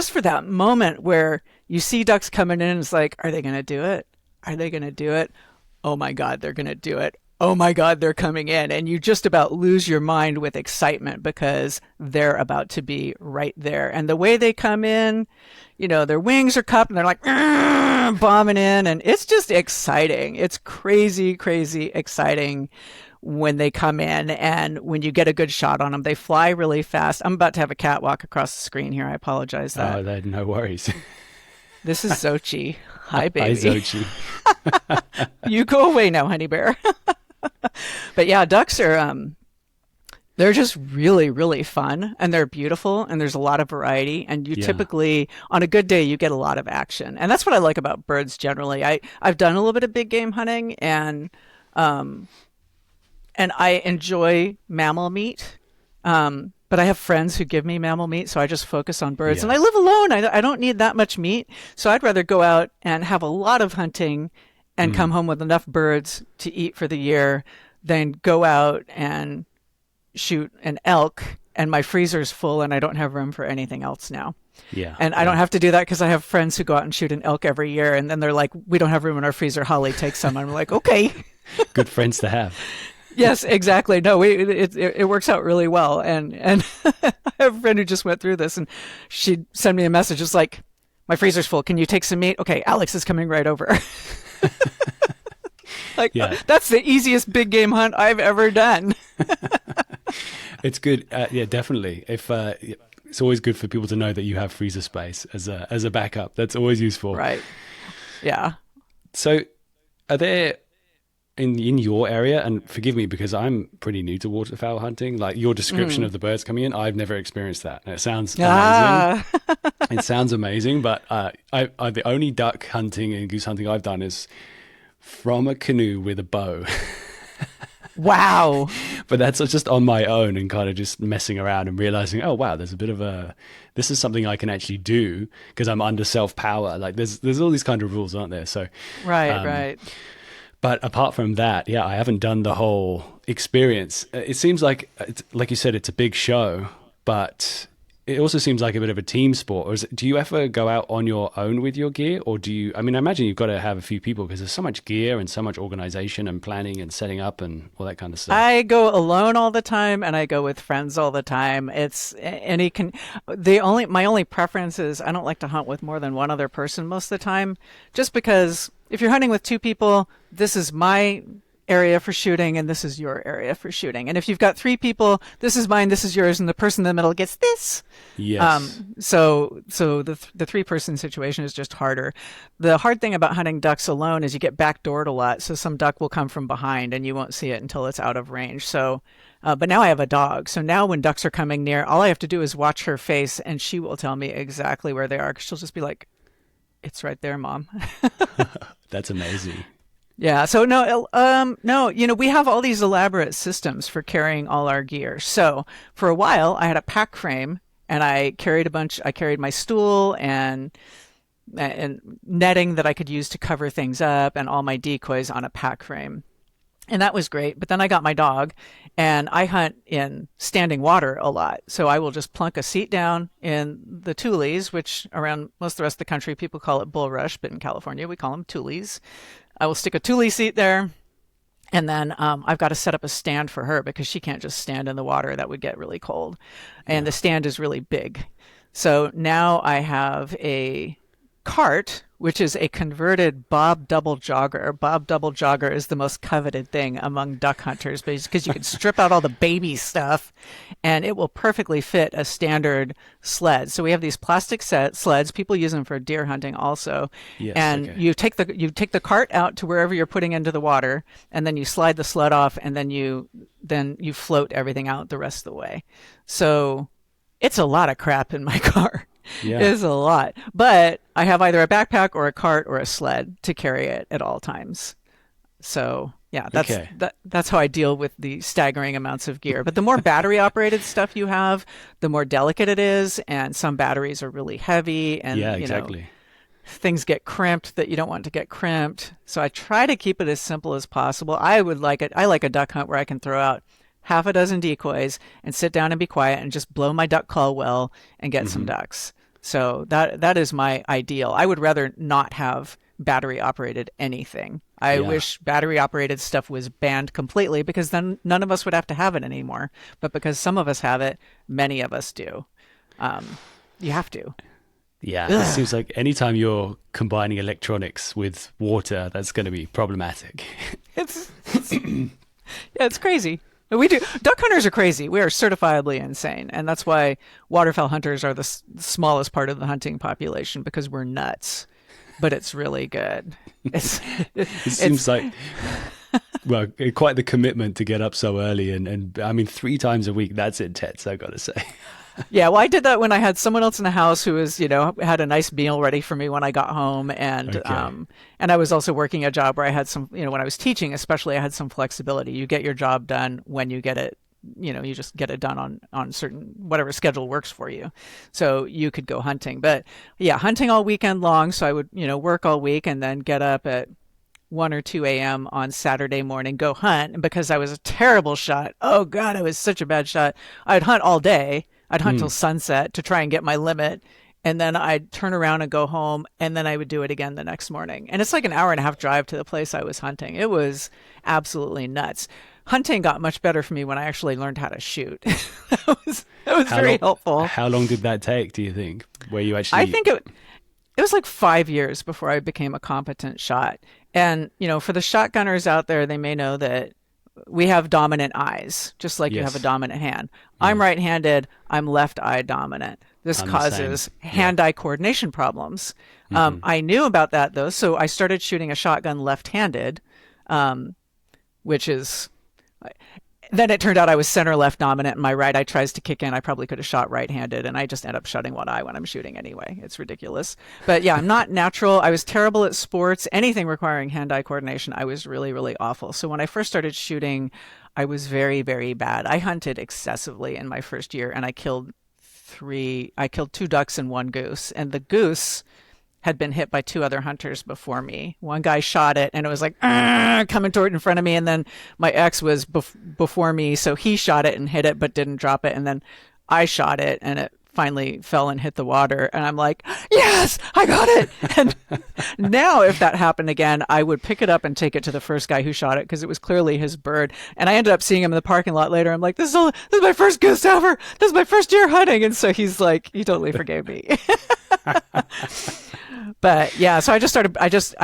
for that moment where you see ducks coming in and it's like, are they going to do it? Are they going to do it? Oh my God, they're going to do it. Oh my God, they're coming in. And you just about lose your mind with excitement because they're about to be right there. And the way they come in, their wings are cupped and they're like bombing in. And it's just exciting. It's crazy, crazy exciting when they come in. And when you get a good shot on them, they fly really fast. I'm about to have a cat walk across the screen here. I apologize. Oh, no worries. This is Xochi. Hi, baby. Hi, Xochi. You go away now, honey bear. But yeah, ducks are, they're just really, really fun, and they're beautiful, and there's a lot of variety, and you typically, on a good day, you get a lot of action. And that's what I like about birds generally. I've done a little bit of big game hunting, and I enjoy mammal meat. But I have friends who give me mammal meat, so I just focus on birds. Yeah. And I live alone. I don't need that much meat. So I'd rather go out and have a lot of hunting and come home with enough birds to eat for the year than go out and shoot an elk and my freezer's full and I don't have room for anything else now. Yeah. And I don't have to do that because I have friends who go out and shoot an elk every year. And then they're like, we don't have room in our freezer. Holly, take some. I'm like, okay. Good friends to have. Yes, exactly. No, it works out really well. And I have a friend who just went through this, and she'd send me a message. It's like, my freezer's full. Can you take some meat? Okay, Alex is coming right over. That's the easiest big game hunt I've ever done. It's good. Yeah, definitely. If it's always good for people to know that you have freezer space as a backup. That's always useful. Right. Yeah. So, are there in your area, and forgive me because I'm pretty new to waterfowl hunting, like your description of the birds coming in, I've never experienced that. And it sounds amazing. It sounds amazing, but I the only duck hunting and goose hunting I've done is from a canoe with a bow. Wow. But that's just on my own and kind of just messing around and realizing, oh wow, there's a bit of this is something I can actually do because I'm under self-power. Like there's all these kind of rules, aren't there? So right. But apart from that, yeah, I haven't done the whole experience. It seems like, like you said, it's a big show, but it also seems like a bit of a team sport. Or do you ever go out on your own with your gear? Or I imagine you've got to have a few people because there's so much gear and so much organization and planning and setting up and all that kind of stuff. I go alone all the time and I go with friends all the time. My only preference is I don't like to hunt with more than one other person most of the time, just because if you're hunting with two people, this is my area for shooting and this is your area for shooting. And if you've got three people, this is mine, this is yours, and the person in the middle gets this. Yes. So the three-person situation is just harder. The hard thing about hunting ducks alone is you get backdoored a lot. So some duck will come from behind and you won't see it until it's out of range. So, but now I have a dog. So now when ducks are coming near, all I have to do is watch her face and she will tell me exactly where they are. 'Cause she'll just be like, it's right there, Mom. That's amazing. Yeah. So no, we have all these elaborate systems for carrying all our gear. So for a while I had a pack frame and I carried my stool and netting that I could use to cover things up and all my decoys on a pack frame. And that was great. But then I got my dog and I hunt in standing water a lot. So I will just plunk a seat down in the tules, which around most of the rest of the country, people call it bulrush, but in California, we call them tules. I will stick a tule seat there. And then I've got to set up a stand for her because she can't just stand in the water. That would get really cold. And the stand is really big. So now I have a cart, which is a converted Bob double jogger. Bob double jogger is the most coveted thing among duck hunters because you can strip out all the baby stuff and it will perfectly fit a standard sled. So we have these plastic sleds. People use them for deer hunting also. Yes, and okay. you take the cart out to wherever you're putting into the water and then you slide the sled off and then you float everything out the rest of the way. So it's a lot of crap in my car. Yeah. It is a lot. But I have either a backpack or a cart or a sled to carry it at all times. So Yeah, Okay. that's how I deal with the staggering amounts of gear. But the more battery operated stuff you have, the more delicate it is, and some batteries are really heavy, Yeah, and exactly. things get crimped that you don't want to get crimped. So I try to keep it as simple as possible. I like a duck hunt where I can throw out half a dozen decoys and sit down and be quiet and just blow my duck call well and get some ducks. So that is my ideal. I would rather not have battery operated anything. I Yeah. wish battery operated stuff was banned completely, because then none of us would have to have it anymore. But because some of us have it, many of us do. You have to. Yeah, it seems like anytime you're combining electronics with water, that's going to be problematic. Yeah, it's crazy. Duck hunters are crazy. We are certifiably insane, and that's why waterfowl hunters are the smallest part of the hunting population, because we're nuts. But it's really good. It seems like, well, quite the commitment to get up so early, and I mean, 3 times a week. That's intense, I got to say. Yeah, well, I did that when I had someone else in the house who was, had a nice meal ready for me when I got home, and Okay. and I was also working a job where I had some, when I was teaching, especially, I had some flexibility. You get your job done when you get it, you just get it done on certain whatever schedule works for you. So you could go hunting, but yeah, hunting all weekend long. So I would, work all week and then get up at 1 or 2 a.m. on Saturday morning, go hunt. And because I was a terrible shot, oh God, I was such a bad shot. I'd hunt all day. I'd hunt till sunset to try and get my limit. And then I'd turn around and go home, and then I would do it again the next morning. And it's like an hour and a half drive to the place I was hunting. It was absolutely nuts. Hunting got much better for me when I actually learned how to shoot. That was very helpful. How long did that take, do you think? Where you actually... I think it was like 5 years before I became a competent shot. And, for the shotgunners out there, they may know that we have dominant eyes, just like you have a Yes. dominant hand. I'm right-handed. I'm left eye dominant. This I'm the causes same. hand-eye coordination problems. I knew about that, though, so I started shooting a shotgun left-handed, which is... Then it turned out I was center left dominant, and my right eye tries to kick in. I probably could have shot right-handed, and I just end up shutting one eye when I'm shooting anyway. It's ridiculous. But yeah, I'm not natural. I was terrible at sports. Anything requiring hand-eye coordination, I was really, really awful. So when I first started shooting, I was very, very bad. I hunted excessively in my first year, and I killed 2 ducks and 1 goose. And the goose had been hit by 2 other hunters before me. One guy shot it, and it was like coming toward in front of me, and then my ex was before me, so he shot it and hit it but didn't drop it, and then I shot it, and it finally fell and hit the water, and I'm like, yes, I got it. And now if that happened again, I would pick it up and take it to the first guy who shot it, because it was clearly his bird. And I ended up seeing him in the parking lot later. I'm like, this is my first goose ever. This is my first year hunting. And so he's like, he totally forgave me. But yeah, so I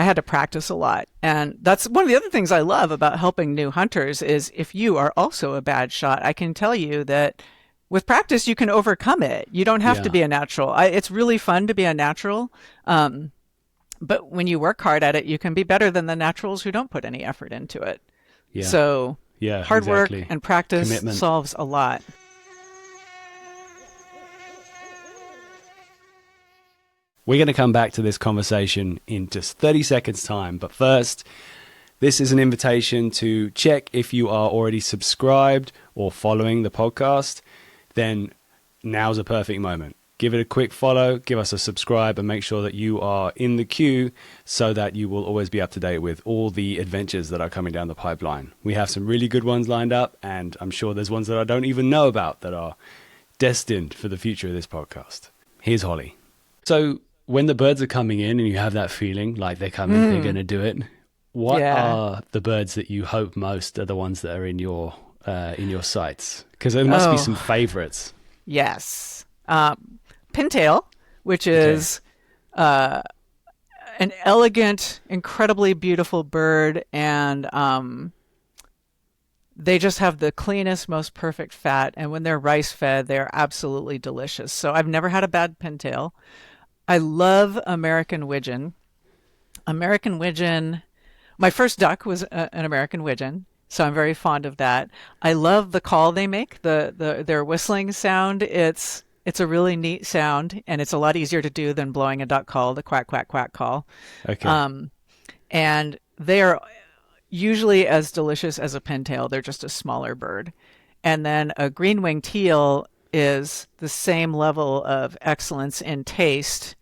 had to practice a lot. And that's one of the other things I love about helping new hunters is, if you are also a bad shot, I can tell you that with practice, you can overcome it. You don't have to Yeah. be a natural. It's really fun to be a natural. But when you work hard at it, you can be better than the naturals who don't put any effort into it. Yeah. So Yeah, hard exactly. work and practice Commitment. solves a lot. We're going to come back to this conversation in just 30 seconds time. But first, this is an invitation to check if you are already subscribed or following the podcast. Then now's a perfect moment. Give it a quick follow, give us a subscribe, and make sure that you are in the queue so that you will always be up to date with all the adventures that are coming down the pipeline. We have some really good ones lined up, and I'm sure there's ones that I don't even know about that are destined for the future of this podcast. Here's Holly. So when the birds are coming in and you have that feeling like they're coming, they're going to do it, what are the birds that you hope most are the ones that are in your sights? Because there must be some favorites. Yes. Pintail, which is an elegant, incredibly beautiful bird, and they just have the cleanest, most perfect fat. And when they're rice fed, they're absolutely delicious. So I've never had a bad pintail. I love American widgeon. American widgeon. My first duck was an American widgeon, so I'm very fond of that. I love the call they make, their whistling sound. It's a really neat sound, and it's a lot easier to do than blowing a duck call, the quack, quack, quack call. Okay. And usually as delicious as a pintail. They're just a smaller bird. And then a green-winged teal is the same level of excellence in taste,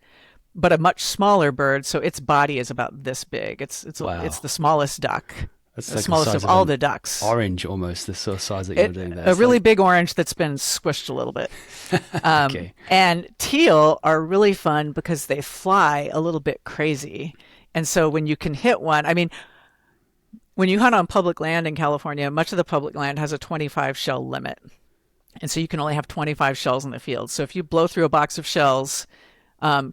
but a much smaller bird. So its body is about this big. Wow. It's the smallest duck. That's The like smallest size of all an the ducks. Orange almost, the sort of size that you're doing there. A It's really like- big orange that's been squished a little bit. Okay. And teal are really fun because they fly a little bit crazy. And so when you can hit one, I mean, when you hunt on public land in California, much of the public land has a 25 shell limit. And so you can only have 25 shells in the field. So if you blow through a box of shells,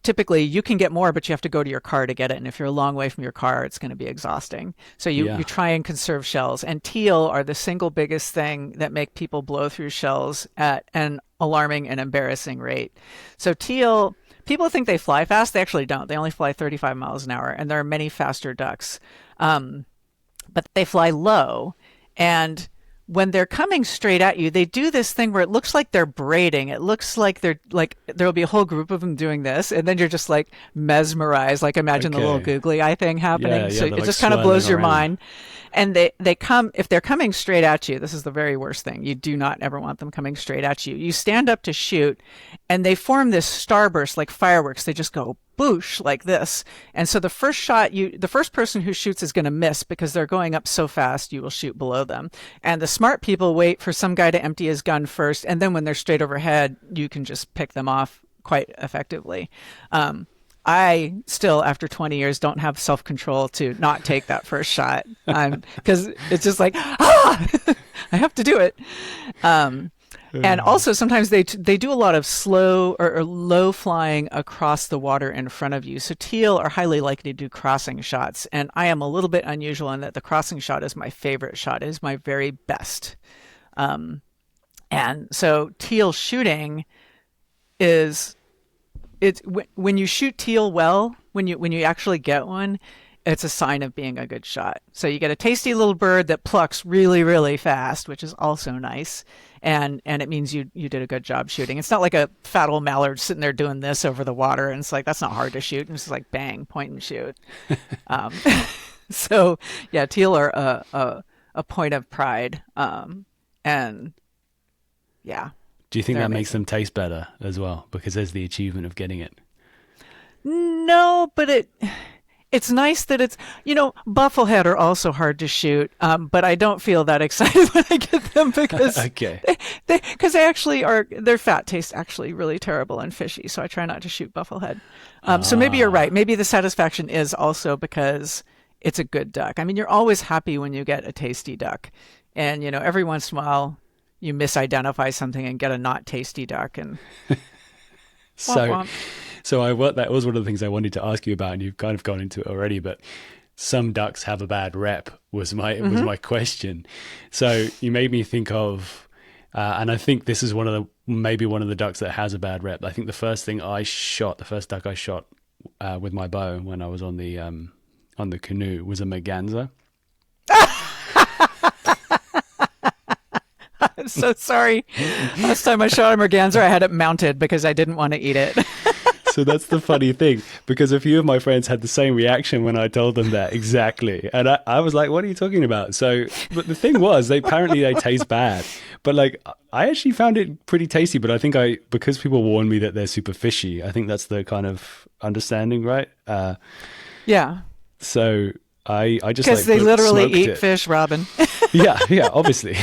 typically you can get more, but you have to go to your car to get it. And if you're a long way from your car, it's going to be exhausting. So you try and conserve shells. And teal are the single biggest thing that make people blow through shells at an alarming and embarrassing rate. So teal, people think they fly fast. They actually don't. They only fly 35 miles an hour. And there are many faster ducks. But they fly low. And when they're coming straight at you, they do this thing where it looks like they're braiding. It looks like they're like there'll be a whole group of them doing this, and then you're just like mesmerized. Like imagine the little googly eye thing happening. Yeah, So they're it like just kind of blows your swirling around. mind. And they come if they're coming straight at you. This is the very worst thing. You do not ever want them coming straight at you. You stand up to shoot, and they form this starburst like fireworks. They just go boosh like this. And so the first person who shoots is going to miss because they're going up so fast, you will shoot below them. And the smart people wait for some guy to empty his gun first. And then when they're straight overhead, you can just pick them off quite effectively. I still, after 20 years, don't have self-control to not take that first shot. Because it's just like, I have to do it. And also sometimes they do a lot of slow or low flying across the water in front of you. So teal are highly likely to do crossing shots. And I am a little bit unusual in that the crossing shot is my favorite shot. It is my very best. And so teal shooting when you shoot teal well, when you actually get one, it's a sign of being a good shot. So you get a tasty little bird that plucks really, really fast, which is also nice. And it means you did a good job shooting. It's not like a fat old mallard sitting there doing this over the water. And it's like, that's not hard to shoot. And it's like, bang, point and shoot. So yeah, teal are a point of pride. And yeah. Do you think They're that makes amazing. them taste better as well? Because there's the achievement of getting it. No, but it's nice that it's, bufflehead are also hard to shoot, but I don't feel that excited when I get them because Okay. because they actually their fat tastes actually really terrible and fishy, so I try not to shoot bufflehead. So maybe you're right. Maybe the satisfaction is also because it's a good duck. I mean, you're always happy when you get a tasty duck, and every once in a while you misidentify something and get a not tasty duck, and So, womp womp. that was one of the things I wanted to ask you about, and you've kind of gone into it already. But some ducks have a bad rep. Was my question. So you made me think of, and I think this is maybe one of the ducks that has a bad rep. I think the first duck I shot with my bow when I was on the canoe was a merganser. I'm so sorry. Last time I shot a merganser, I had it mounted because I didn't want to eat it. So that's the funny thing, because a few of my friends had the same reaction when I told them that exactly. And I was like, what are you talking about? But the thing was, apparently they taste bad. But like, I actually found it pretty tasty, but I think because people warn me that they're super fishy, I think that's the kind of understanding, right? Yeah, So I just because they literally smoked eat it. fish, Robin. Yeah, obviously.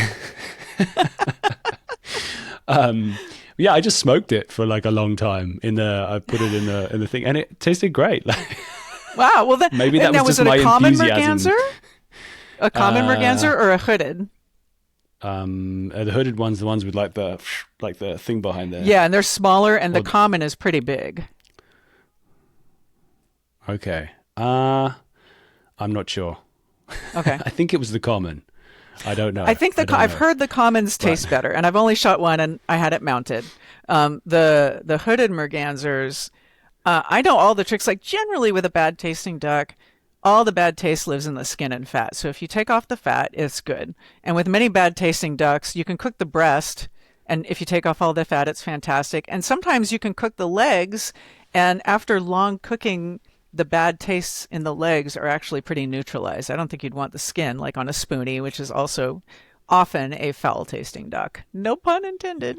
Yeah, I just smoked it for like a long time. I put it in the thing, and it tasted great. Wow. Well, Maybe that now, was was just it a my common enthusiasm. merganser? A common merganser or a hooded? The hooded ones, the ones with like the thing behind there. Yeah, and they're smaller, and the Well, common is pretty big. Okay. I'm not sure. Okay. I think it was the common. I don't know. I think I've heard the commons taste better, and I've only shot one, and I had it mounted. The hooded mergansers, I know all the tricks. Like generally with a bad tasting duck, all the bad taste lives in the skin and fat. So if you take off the fat, it's good. And with many bad tasting ducks, you can cook the breast, and if you take off all the fat, it's fantastic. And sometimes you can cook the legs, and after long cooking, the bad tastes in the legs are actually pretty neutralized. I don't think you'd want the skin like on a spoonie, which is also often a foul tasting duck. No pun intended.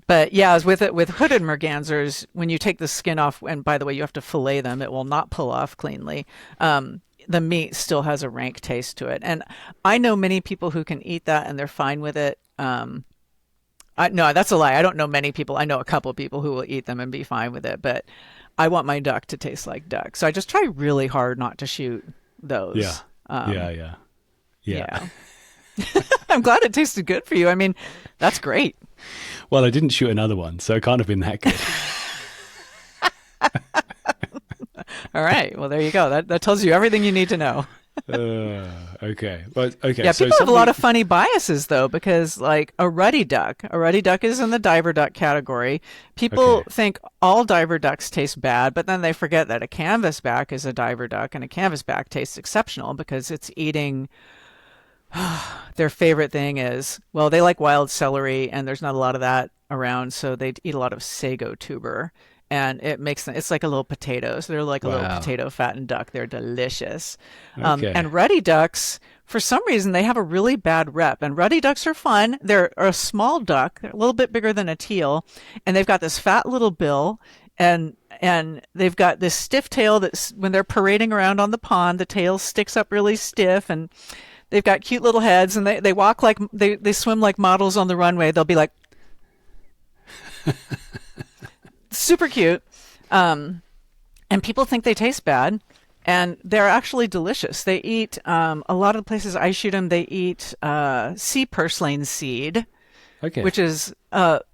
But yeah, as with hooded mergansers, when you take the skin off, and by the way, you have to fillet them, it will not pull off cleanly. The meat still has a rank taste to it. And I know many people who can eat that and they're fine with it. No, that's a lie. I don't know many people. I know a couple of people who will eat them and be fine with it, but I want my duck to taste like duck. So I just try really hard not to shoot those. Yeah. I'm glad it tasted good for you. I mean, that's great. Well, I didn't shoot another one, so it can't have been that good. All right. Well, there you go. That tells you everything you need to know. Okay. Well, okay. Yeah, so people have a lot of funny biases, though, because like a ruddy duck is in the diver duck category. People think all diver ducks taste bad, but then they forget that a canvasback is a diver duck, and a canvasback tastes exceptional because it's eating... Their favorite thing is, well, they like wild celery, and there's not a lot of that around, so they eat a lot of sago tuber, and it makes them, it's like a little potato. So they're like a little potato fattened duck. They're delicious. And ruddy ducks, for some reason, they have a really bad rep. And ruddy ducks are fun. They're a small duck, they're a little bit bigger than a teal, and they've got this fat little bill, and they've got this stiff tail that when they're parading around on the pond, the tail sticks up really stiff, and they've got cute little heads, and they walk like they swim like models on the runway. They'll be like super cute. And people think they taste bad, and they're actually delicious. They eat a lot of the places I shoot them. They eat sea purslane seed, which is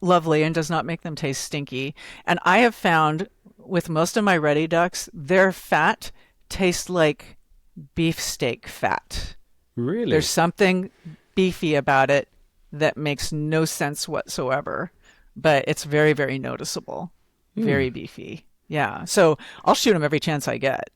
lovely and does not make them taste stinky. And I have found with most of my ruddy ducks, their fat tastes like beefsteak fat. Really? There's something beefy about it that makes no sense whatsoever, but it's very, very noticeable. Very beefy. Yeah. So I'll shoot them every chance I get.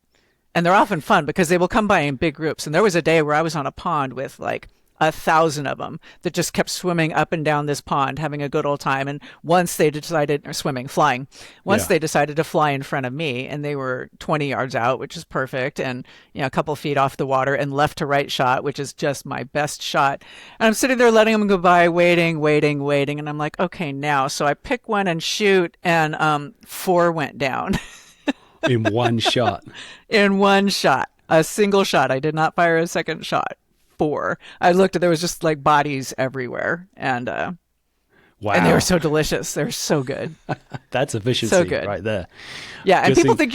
And they're often fun because they will come by in big groups. And there was a day where I was on a pond with like 1,000 of them that just kept swimming up and down this pond, having a good old time. And once they decided, or flying, they decided to fly in front of me, and they were 20 yards out, which is perfect, and a couple feet off the water, and left to right shot, which is just my best shot. And I'm sitting there letting them go by, waiting, and I'm like, okay, now. So I pick one and shoot, and 4 went down. In one shot. In one shot. A single shot. I did not fire a second shot. 4. I looked at, there was just like bodies everywhere, and wow, and they were so delicious. They're so good. That's efficiency, so good. right there. Yeah, and people think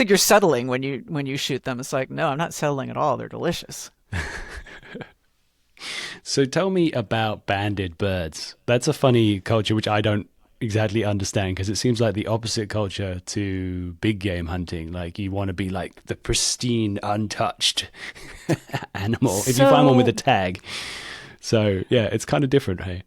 you're settling when you shoot them. It's like, no, I'm not settling at all. They're delicious. So tell me about banded birds. That's a funny culture which I don't exactly understand, because it seems like the opposite culture to big game hunting. Like, you want to be like the pristine, untouched animal if you find one with a tag. So yeah, it's kind of different. Hey,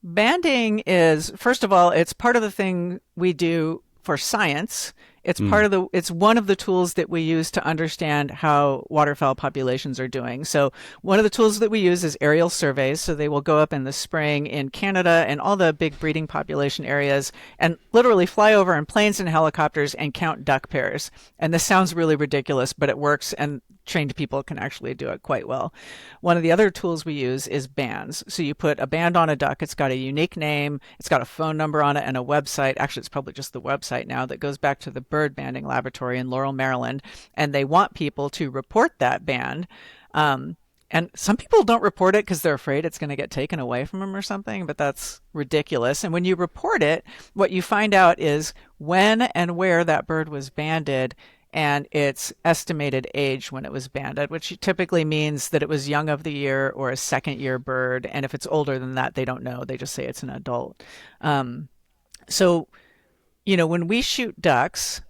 banding is, first of all, it's part of the thing we do for science. It's it's one of the tools that we use to understand how waterfowl populations are doing. So one of the tools that we use is aerial surveys. So they will go up in the spring in Canada and all the big breeding population areas and literally fly over in planes and helicopters and count duck pairs. And this sounds really ridiculous, but it works, and trained people can actually do it quite well. One of the other tools we use is bands. So you put a band on a duck. It's got a unique name. It's got a phone number on it and a website. Actually, it's probably just the website now that goes back to the bird banding laboratory in Laurel, Maryland. And they want people to report that band. And some people don't report it because they're afraid it's going to get taken away from them or something, but that's ridiculous. And when you report it, what you find out is when and where that bird was banded and its estimated age when it was banded, which typically means that it was young of the year or a second year bird. And if it's older than that, they don't know. They just say it's an adult. So, when we shoot ducks,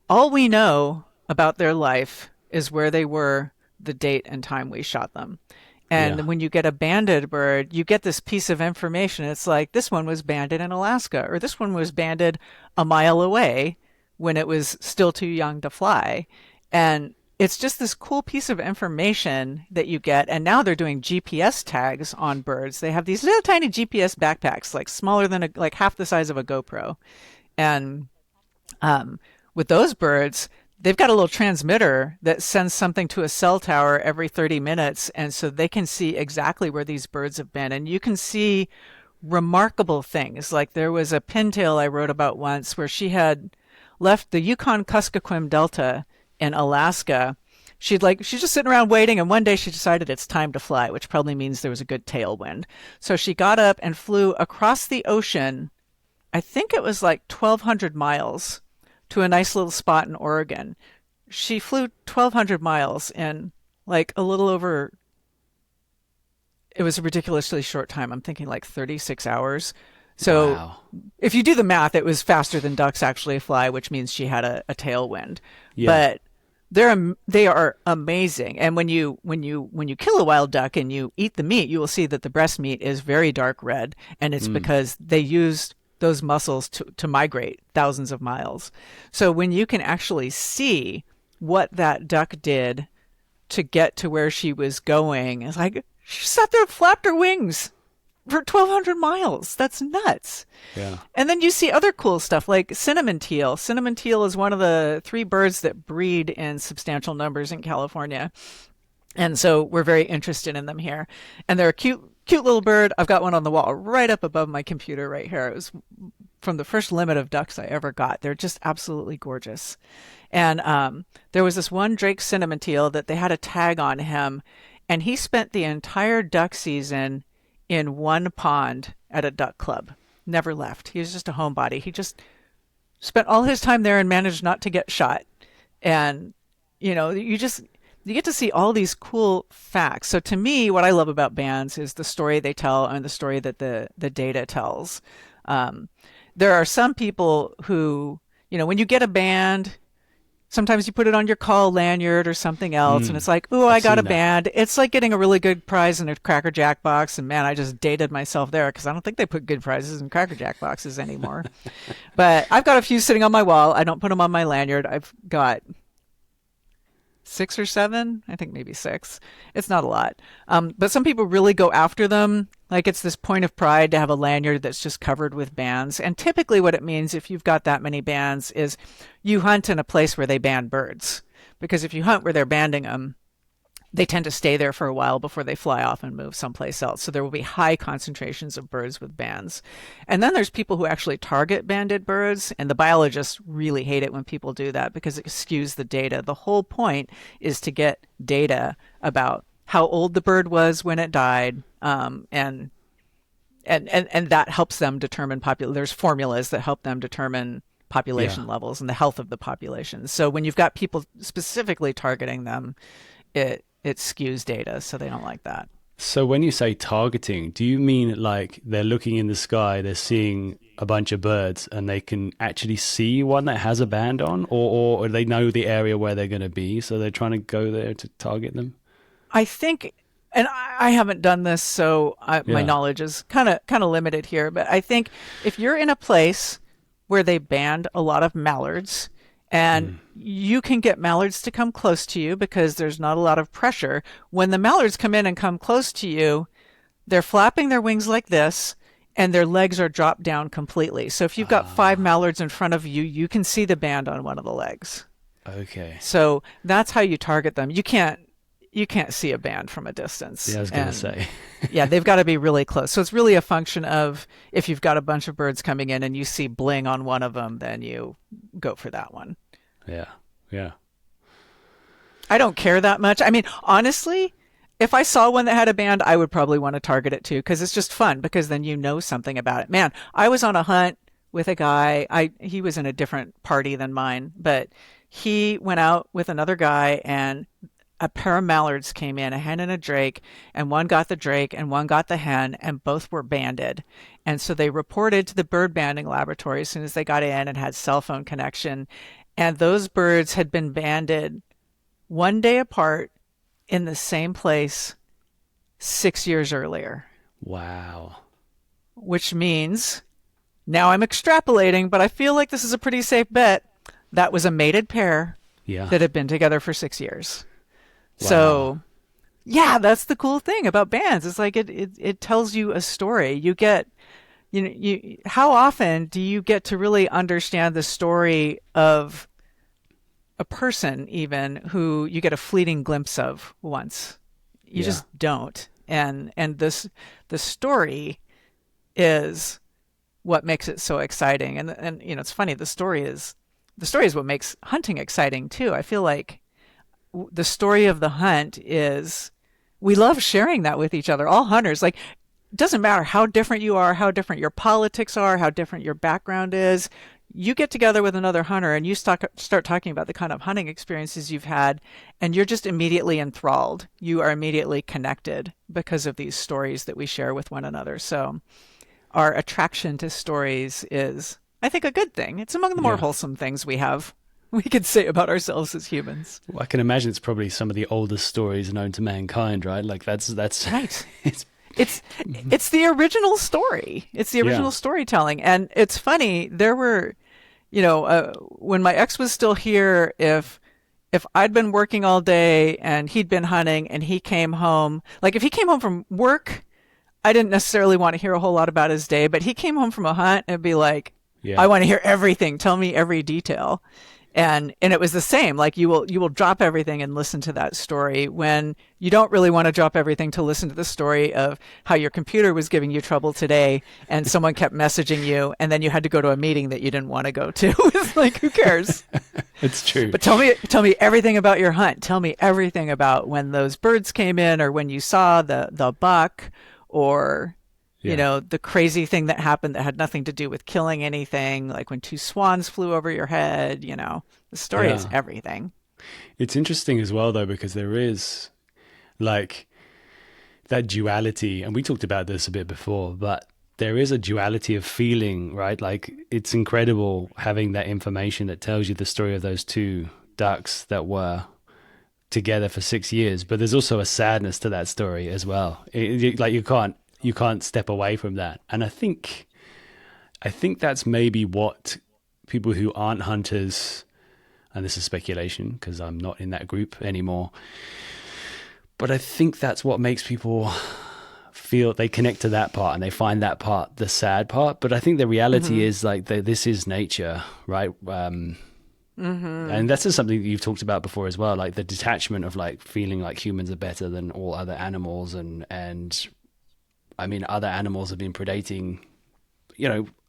all we know about their life is where they were, the date and time we shot them. And when you get a banded bird, you get this piece of information. It's like, this one was banded in Alaska, or this one was banded a mile away when it was still too young to fly. And it's just this cool piece of information that you get. And now they're doing GPS tags on birds. They have these little tiny GPS backpacks, like smaller than like half the size of a GoPro. And With those birds, they've got a little transmitter that sends something to a cell tower every 30 minutes. And so they can see exactly where these birds have been. And you can see remarkable things. Like there was a pintail I wrote about once where she had left the Yukon-Kuskokwim Delta in Alaska. She's just sitting around waiting, and one day she decided it's time to fly, which probably means there was a good tailwind. So she got up and flew across the ocean. I think it was like 1,200 miles to a nice little spot in Oregon. She flew 1,200 miles in like a little over, it was a ridiculously short time. I'm thinking like 36 hours. So Wow. if you do the math, it was faster than ducks actually fly, which means she had a tailwind. Yeah. But they are amazing. And when you kill a wild duck and you eat the meat, you will see that the breast meat is very dark red, and it's because they used those muscles to migrate thousands of miles. So when you can actually see what that duck did to get to where she was going, it's like she sat there and flapped her wings for 1,200 miles. That's nuts. Yeah. And then you see other cool stuff like cinnamon teal. Cinnamon teal is one of the 3 birds that breed in substantial numbers in California. And so we're very interested in them here. And they're a cute little bird. I've got one on the wall right up above my computer right here. It was from the first limit of ducks I ever got. They're just absolutely gorgeous. And there was this one Drake cinnamon teal that they had a tag on him, and he spent the entire duck season in one pond at a duck club. Never left. He was just a homebody. He just spent all his time there and managed not to get shot. And, you get to see all these cool facts. So to me, what I love about bands is the story they tell and the story that the data tells. There are some people who, when you get a band, sometimes you put it on your call lanyard or something else, and it's like, oh, I got a band. It's like getting a really good prize in a Cracker Jack box, and man, I just dated myself there because I don't think they put good prizes in Cracker Jack boxes anymore. But I've got a few sitting on my wall. I don't put them on my lanyard. I've got 6 or 7, I think maybe 6. It's not a lot. But some people really go after them. Like it's this point of pride to have a lanyard that's just covered with bands. And typically what it means if you've got that many bands is you hunt in a place where they ban birds. Because if you hunt where they're banding them, they tend to stay there for a while before they fly off and move someplace else. So there will be high concentrations of birds with bands. And then there's people who actually target banded birds, and the biologists really hate it when people do that because it skews the data. The whole point is to get data about how old the bird was when it died, and that helps them determine there's formulas that help them determine population levels and the health of the population. So when you've got people specifically targeting them, it skews data, so they don't like that. So when you say targeting, do you mean like they're looking in the sky, they're seeing a bunch of birds, and they can actually see one that has a band on, or they know the area where they're going to be, so they're trying to go there to target them? I think, and I haven't done this, so my knowledge is kind of limited here, but I think if you're in a place where they band a lot of mallards, and you can get mallards to come close to you because there's not a lot of pressure. When the mallards come in and come close to you, they're flapping their wings like this, and their legs are dropped down completely. So if you've got 5 mallards in front of you, you can see the band on one of the legs. Okay. So that's how you target them. You can't see a band from a distance. Yeah, I was going to say. Yeah, they've got to be really close. So it's really a function of if you've got a bunch of birds coming in and you see bling on one of them, then you go for that one. Yeah. I don't care that much. I mean, honestly, if I saw one that had a band, I would probably want to target it too, because it's just fun, because then you know something about it. Man, I was on a hunt with a guy. He was in a different party than mine, but he went out with another guy, and a pair of mallards came in, a hen and a drake, and one got the drake and one got the hen, and both were banded. And so they reported to the bird banding laboratory as soon as they got in and had cell phone connection. And those birds had been banded one day apart in the same place 6 years earlier. Wow. Which means, now I'm extrapolating, but I feel like this is a pretty safe bet, that was a mated pair that had been together for 6 years. Wow. So, yeah, that's the cool thing about bands. It's like it tells you a story. You get how often do you get to really understand the story of a person even who you get a fleeting glimpse of once? You Yeah. just don't. And the story is what makes it so exciting. And it's funny, the story is what makes hunting exciting too. I feel like the story of the hunt is we love sharing that with each other. All hunters, like, it doesn't matter how different you are, how different your politics are, how different your background is. You get together with another hunter and you start talking about the kind of hunting experiences you've had, and you're just immediately enthralled. You are immediately connected because of these stories that we share with one another. So our attraction to stories is, I think, a good thing. It's among the more Yeah. wholesome things we could say about ourselves as humans. Well, I can imagine it's probably some of the oldest stories known to mankind, right? Like that's Right. it's It's the original story. It's the original Yeah. storytelling. And it's funny, there were, when my ex was still here, if I'd been working all day and he'd been hunting and he came home, like if he came home from work, I didn't necessarily want to hear a whole lot about his day, but he came home from a hunt and it'd be like, Yeah. I want to hear everything. Tell me every detail. And it was the same. Like you will drop everything and listen to that story when you don't really want to drop everything to listen to the story of how your computer was giving you trouble today and someone kept messaging you and then you had to go to a meeting that you didn't want to go to. It's like, who cares? It's true. But tell me everything about your hunt. Tell me everything about when those birds came in or when you saw the buck or Yeah. the crazy thing that happened that had nothing to do with killing anything, like when two swans flew over your head. The story is Yeah. everything. It's interesting as well though because there is like that duality, and we talked about this a bit before, but there is a duality of feeling, right? Like it's incredible having that information that tells you the story of those two ducks that were together for 6 years, but there's also a sadness to that story as well. Like you can't step away from that. And I think that's maybe what people who aren't hunters, and this is speculation because I'm not in that group anymore, but I think that's what makes people feel they connect to that part and they find that part the sad part. But I think the reality is like this is nature, right? And that's just something that you've talked about before as well, like the detachment of like feeling like humans are better than all other animals, and I mean, other animals have been predating,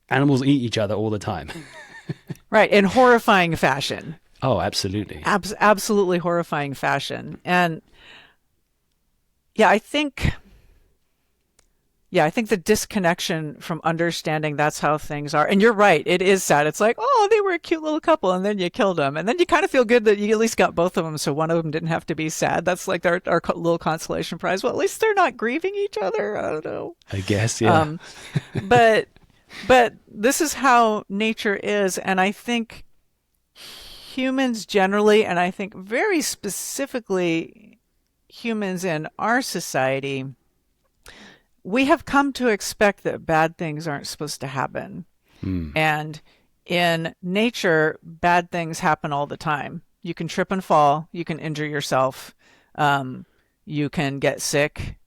animals eat each other all the time. Right. In horrifying fashion. Oh, absolutely. Absolutely horrifying fashion. And yeah, I think the disconnection from understanding that's how things are. And you're right. It is sad. It's like, oh, they were a cute little couple and then you killed them. And then you kind of feel good that you at least got both of them. So one of them didn't have to be sad. That's like our little consolation prize. Well, at least they're not grieving each other. I don't know. I guess, yeah. But this is how nature is. And I think humans generally, and I think very specifically humans in our society, we have come to expect that bad things aren't supposed to happen. And in nature, bad things happen all the time. You can trip and fall. You can injure yourself. You can get sick.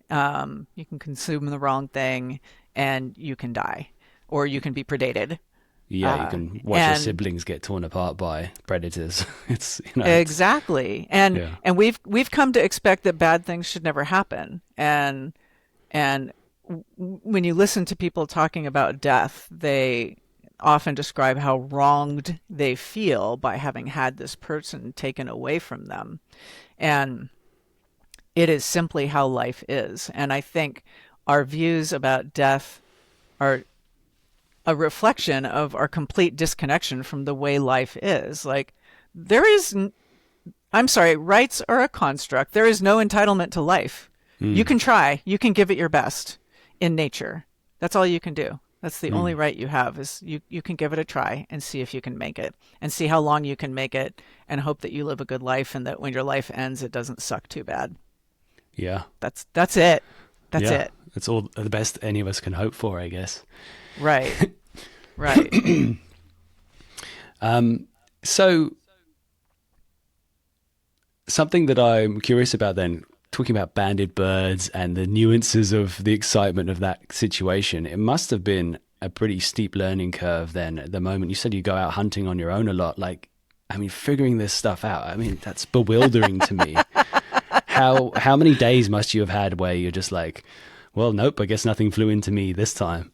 You can consume the wrong thing and you can die, or you can be predated. Yeah, you can watch your and siblings get torn apart by predators. It's exactly. And Yeah. and we've come to expect that bad things should never happen. And when you listen to people talking about death, they often describe how wronged they feel by having had this person taken away from them. And it is simply how life is. And I think our views about death are a reflection of our complete disconnection from the way life is. Like, I'm sorry, rights are a construct. There is no entitlement to life. You can try, you can give it your best in nature. That's all you can do. That's the only right you have, is you can give it a try and see if you can make it and see how long you can make it and hope that you live a good life and that when your life ends, it doesn't suck too bad. Yeah. That's it. That's Yeah. it. It's all the best any of us can hope for, I guess. Right. Right. So something that I'm curious about then, talking about banded birds and the nuances of the excitement of that situation, it must have been a pretty steep learning curve then at the moment. You said you go out hunting on your own a lot. Like, I mean, figuring this stuff out, I mean, that's bewildering to me. How many days must you have had where you're just like, well, nope, I guess nothing flew into me this time?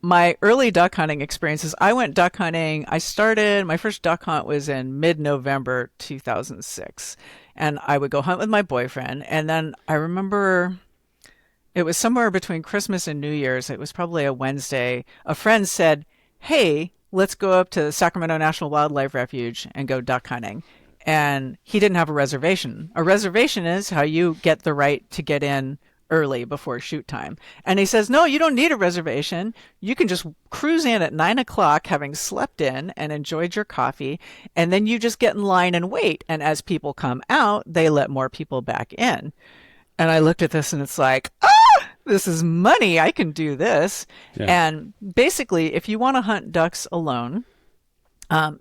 My early duck hunting experiences, I went duck hunting. My first duck hunt was in mid-November 2006. And I would go hunt with my boyfriend. And then I remember it was somewhere between Christmas and New Year's. It was probably a Wednesday. A friend said, hey, let's go up to the Sacramento National Wildlife Refuge and go duck hunting. And he didn't have a reservation. A reservation is how you get the right to get in early before shoot time. And he says, no, you don't need a reservation. You can just cruise in at 9 o'clock, having slept in and enjoyed your coffee. And then you just get in line and wait. And as people come out, they let more people back in. And I looked at this and it's like, this is money. I can do this. Yeah. And basically, if you want to hunt ducks alone,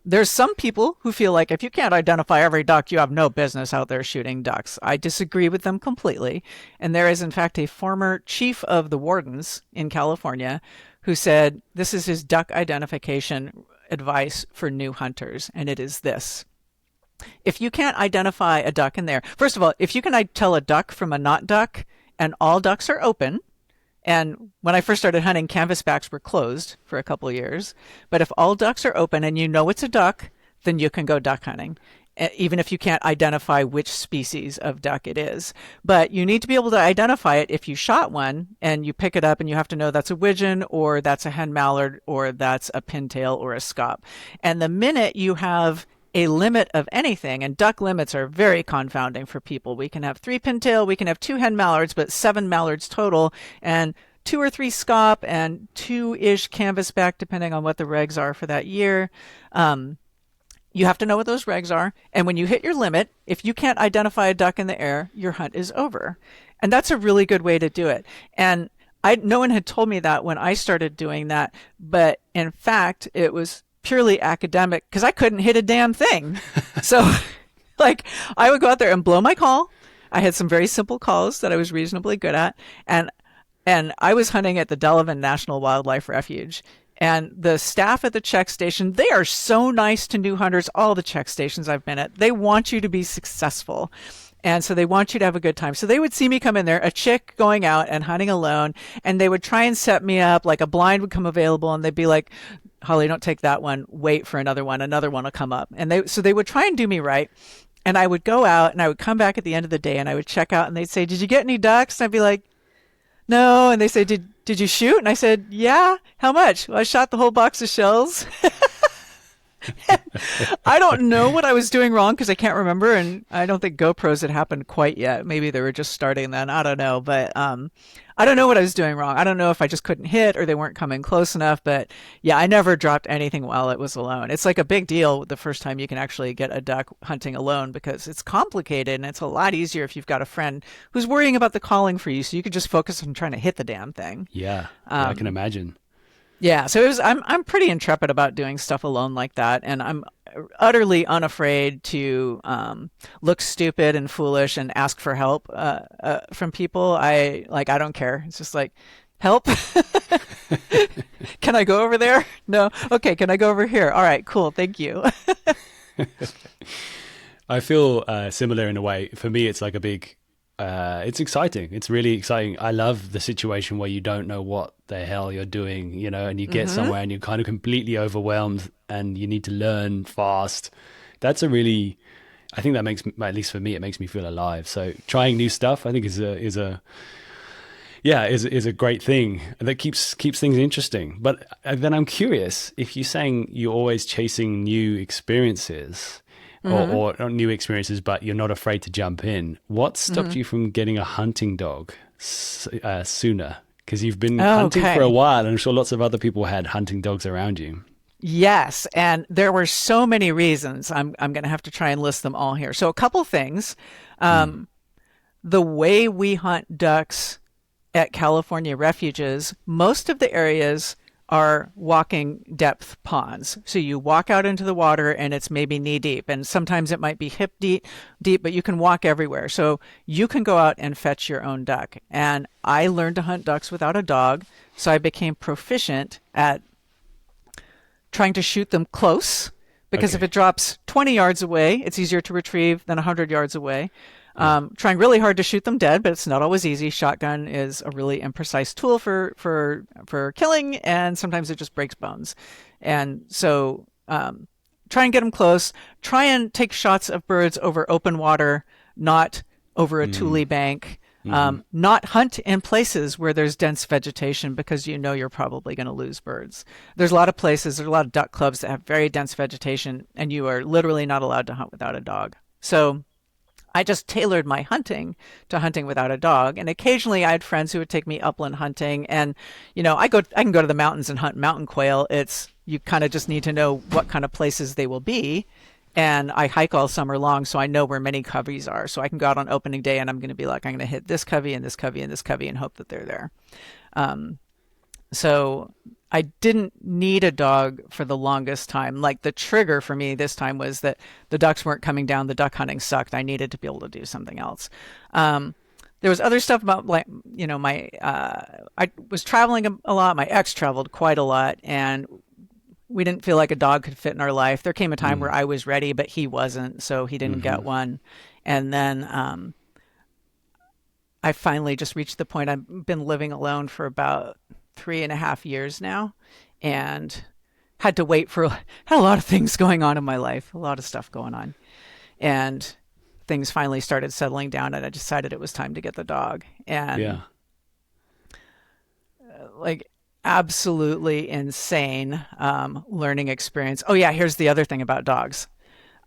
there's some people who feel like if you can't identify every duck, you have no business out there shooting ducks. I disagree with them completely. And there is, in fact, a former chief of the wardens in California who said this is his duck identification advice for new hunters. And it is this. If you can't identify a duck in there, first of all, if you can tell a duck from a not duck and all ducks are open, and when I first started hunting, canvasbacks were closed for a couple of years. But if all ducks are open and you know it's a duck, then you can go duck hunting, even if you can't identify which species of duck it is. But you need to be able to identify it if you shot one and you pick it up and you have to know that's a widgeon or that's a hen mallard or that's a pintail or a scaup. And the minute you have a limit of anything, and duck limits are very confounding for people. We can have 3 pintail, we can have 2 hen mallards, but 7 mallards total, and 2 or 3 scaup, and 2-ish canvasback, depending on what the regs are for that year. You have to know what those regs are. And when you hit your limit, if you can't identify a duck in the air, your hunt is over. And that's a really good way to do it. And no one had told me that when I started doing that, but in fact, it was purely academic because I couldn't hit a damn thing. So like I would go out there and blow my call. I had some very simple calls that I was reasonably good at. And I was hunting at the Delavan National Wildlife Refuge. And the staff at the check station, they are so nice to new hunters. All the check stations I've been at, they want you to be successful. And so they want you to have a good time. So they would see me come in there, a chick going out and hunting alone, and they would try and set me up, like a blind would come available, and they'd be like, Holly, don't take that one. Wait for another one. Another one will come up. And they would try and do me right. And I would go out and I would come back at the end of the day and I would check out and they'd say, did you get any ducks? And I'd be like, no. And they say, did you shoot? And I said, yeah. How much? Well, I shot the whole box of shells. I don't know what I was doing wrong because I can't remember, and I don't think GoPros had happened quite yet. Maybe they were just starting then. I don't know, but I don't know what I was doing wrong. I don't know if I just couldn't hit or they weren't coming close enough, but yeah, I never dropped anything while it was alone. It's like a big deal the first time you can actually get a duck hunting alone because it's complicated and it's a lot easier if you've got a friend who's worrying about the calling for you, so you could just focus on trying to hit the damn thing. Yeah, I can imagine. Yeah, so I'm pretty intrepid about doing stuff alone like that, and I'm utterly unafraid to look stupid and foolish and ask for help from people. I don't care. It's just like, help. Can I go over there? No. Okay. Can I go over here? All right. Cool. Thank you. I feel similar in a way. For me, it's like a big. It's exciting. It's really exciting. I love the situation where you don't know what the hell you're doing, and you get somewhere and you're kind of completely overwhelmed and you need to learn fast. That's I think that makes, at least for me, it makes me feel alive. So trying new stuff, I think is a great thing that keeps things interesting. But then I'm curious, if you're saying you're always chasing new experiences, or new experiences, but you're not afraid to jump in. What stopped you from getting a hunting dog sooner? Because you've been hunting for a while, and I'm sure lots of other people had hunting dogs around you. Yes, and there were so many reasons. I'm going to have to try and list them all here. So a couple things. The way we hunt ducks at California refuges, most of the areas are walking depth ponds. So you walk out into the water and it's maybe knee deep, and sometimes it might be hip deep, but you can walk everywhere. So you can go out and fetch your own duck. And I learned to hunt ducks without a dog, so I became proficient at trying to shoot them close, because if it drops 20 yards away, it's easier to retrieve than 100 yards away. Trying really hard to shoot them dead, but it's not always easy. Shotgun is a really imprecise tool for killing, and sometimes it just breaks bones. And so try and get them close. Try and take shots of birds over open water, not over a tule bank. Not hunt in places where there's dense vegetation, because you know you're probably going to lose birds. There's a lot of places, there's a lot of duck clubs that have very dense vegetation, and you are literally not allowed to hunt without a dog. So I just tailored my hunting to hunting without a dog. And occasionally I had friends who would take me upland hunting. And, you know, I can go to the mountains and hunt mountain quail. You kind of just need to know what kind of places they will be. And I hike all summer long, so I know where many coveys are. So I can go out on opening day and I'm going to be like, I'm going to hit this covey and this covey and this covey and hope that they're there. So I didn't need a dog for the longest time. Like, the trigger for me this time was that the ducks weren't coming down. The duck hunting sucked. I needed to be able to do something else. There was other stuff about, like, you know, I was traveling a lot. My ex traveled quite a lot, and we didn't feel like a dog could fit in our life. There came a time where I was ready, but he wasn't, so he didn't get one. And then I finally just reached the point. I've been living alone for about 3.5 years now, and had to wait had a lot of things going on in my life, a lot of stuff going on. And things finally started settling down, and I decided it was time to get the dog. And like, absolutely insane learning experience. Oh yeah, here's the other thing about dogs.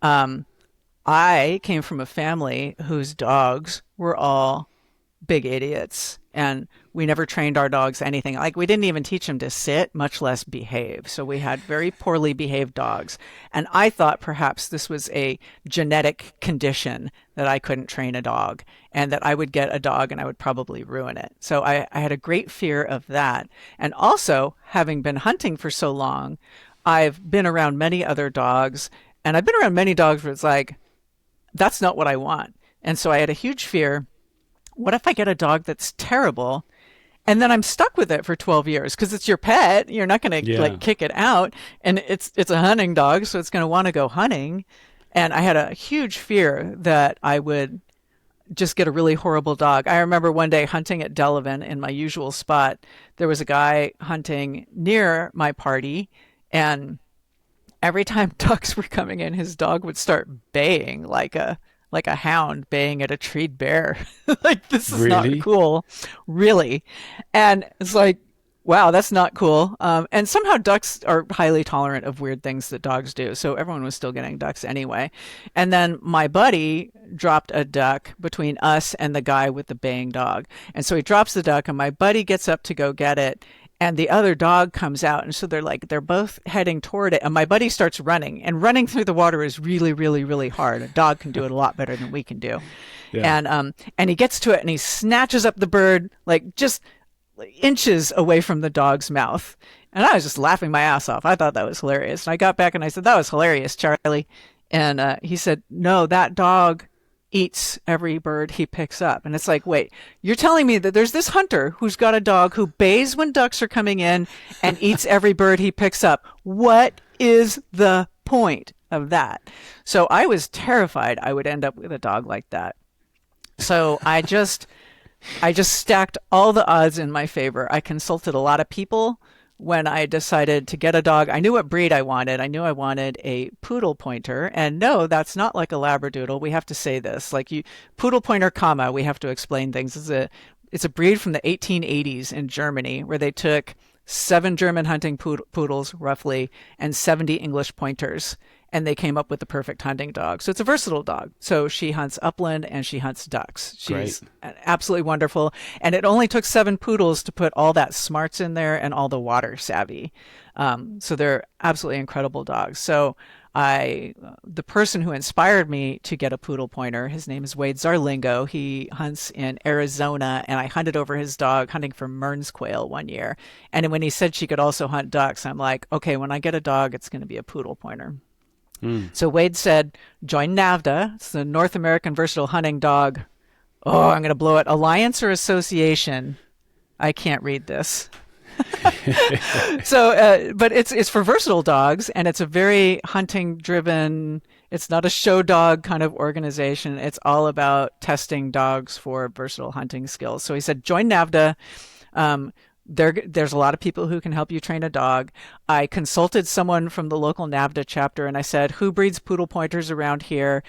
I came from a family whose dogs were all big idiots, and we never trained our dogs anything. Like, we didn't even teach them to sit, much less behave. So we had very poorly behaved dogs. And I thought perhaps this was a genetic condition, that I couldn't train a dog, and that I would get a dog and I would probably ruin it. So I had a great fear of that. And also, having been hunting for so long, I've been around many other dogs, and I've been around many dogs where it's like, that's not what I want. And so I had a huge fear. What if I get a dog that's terrible, and then I'm stuck with it for 12 years? Because it's your pet. You're not going to like kick it out. And it's a hunting dog, so it's going to want to go hunting. And I had a huge fear that I would just get a really horrible dog. I remember one day hunting at Delavan in my usual spot. There was a guy hunting near my party, and every time ducks were coming in, his dog would start baying like a hound baying at a treed bear. Like, this is not cool, really. And it's like, wow, that's not cool. And somehow ducks are highly tolerant of weird things that dogs do. So everyone was still getting ducks anyway. And then my buddy dropped a duck between us and the guy with the baying dog. And so he drops the duck, and my buddy gets up to go get it, and the other dog comes out. And so they're both heading toward it. And my buddy starts running, and running through the water is really, really, really hard. A dog can do it a lot better than we can do. Yeah. And he gets to it, and he snatches up the bird, like, just inches away from the dog's mouth. And I was just laughing my ass off. I thought that was hilarious. And I got back and I said, "That was hilarious, Charlie." And he said, "No, that dog eats every bird he picks up." And it's like, wait, you're telling me that there's this hunter who's got a dog who bays when ducks are coming in and eats every bird he picks up. What is the point of that? So I was terrified I would end up with a dog like that. So I just stacked all the odds in my favor. I consulted a lot of people when I decided to get a dog. I knew what breed I wanted. I knew I wanted a poodle pointer. And no, that's not like a labradoodle. We have to say this. Like, poodle pointer, comma, we have to explain things. It's a breed from the 1880s in Germany, where they took 7 German hunting poodles, roughly, and 70 English pointers, and they came up with the perfect hunting dog. So it's a versatile dog. So she hunts upland and she hunts ducks. She's absolutely wonderful. And it only took 7 poodles to put all that smarts in there and all the water savvy. So they're absolutely incredible dogs. So the person who inspired me to get a poodle pointer, his name is Wade Zarlingo. He hunts in Arizona, and I hunted over his dog hunting for Mearns quail one year. And when he said she could also hunt ducks, I'm like, okay, when I get a dog, it's going to be a poodle pointer. So Wade said, join NAVDA. It's the North American Versatile Hunting Dog. Oh, I'm going to blow it. Alliance or Association? I can't read this. So, but it's for versatile dogs, and it's a very hunting driven. It's not a show dog kind of organization. It's all about testing dogs for versatile hunting skills. So he said, join NAVDA. There's a lot of people who can help you train a dog. I consulted someone from the local NAVDA chapter, and I said, who breeds poodle pointers around here?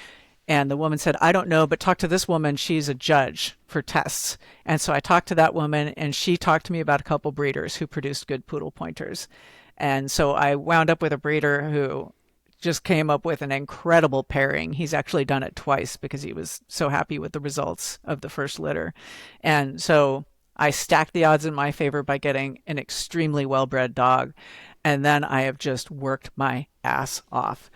And the woman said, I don't know, but talk to this woman. She's a judge for tests. And so I talked to that woman, and she talked to me about a couple breeders who produced good poodle pointers. And so I wound up with a breeder who just came up with an incredible pairing. He's actually done it twice because he was so happy with the results of the first litter. And so I stacked the odds in my favor by getting an extremely well-bred dog. And then I have just worked my ass off.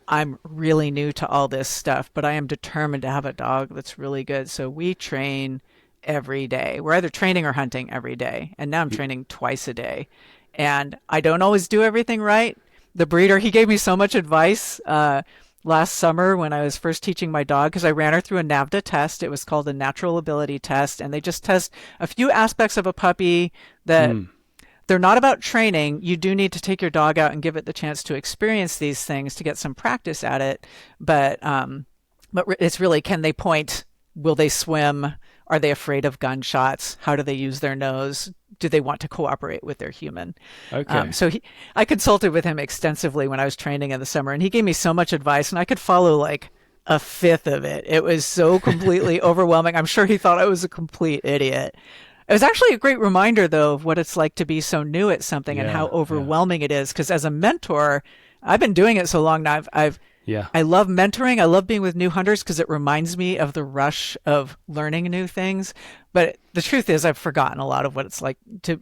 I'm really new to all this stuff, but I am determined to have a dog that's really good. So we train every day. We're either training or hunting every day. And now I'm training twice a day. And I don't always do everything right. The breeder, he gave me so much advice last summer when I was first teaching my dog, because I ran her through a NAVDA test. It was called a natural ability test. And they just test a few aspects of a puppy that they're not about training. You do need to take your dog out and give it the chance to experience these things to get some practice at it. But it's really, can they point? Will they swim? Are they afraid of gunshots? How do they use their nose? Do they want to cooperate with their human? Okay. So I consulted with him extensively when I was training in the summer, and he gave me so much advice, and I could follow like a fifth of it. It was so completely overwhelming. I'm sure he thought I was a complete idiot. It was actually a great reminder, though, of what it's like to be so new at something and how overwhelming it is. Because as a mentor, I've been doing it so long now. I love mentoring. I love being with new hunters because it reminds me of the rush of learning new things. But the truth is, I've forgotten a lot of what it's like to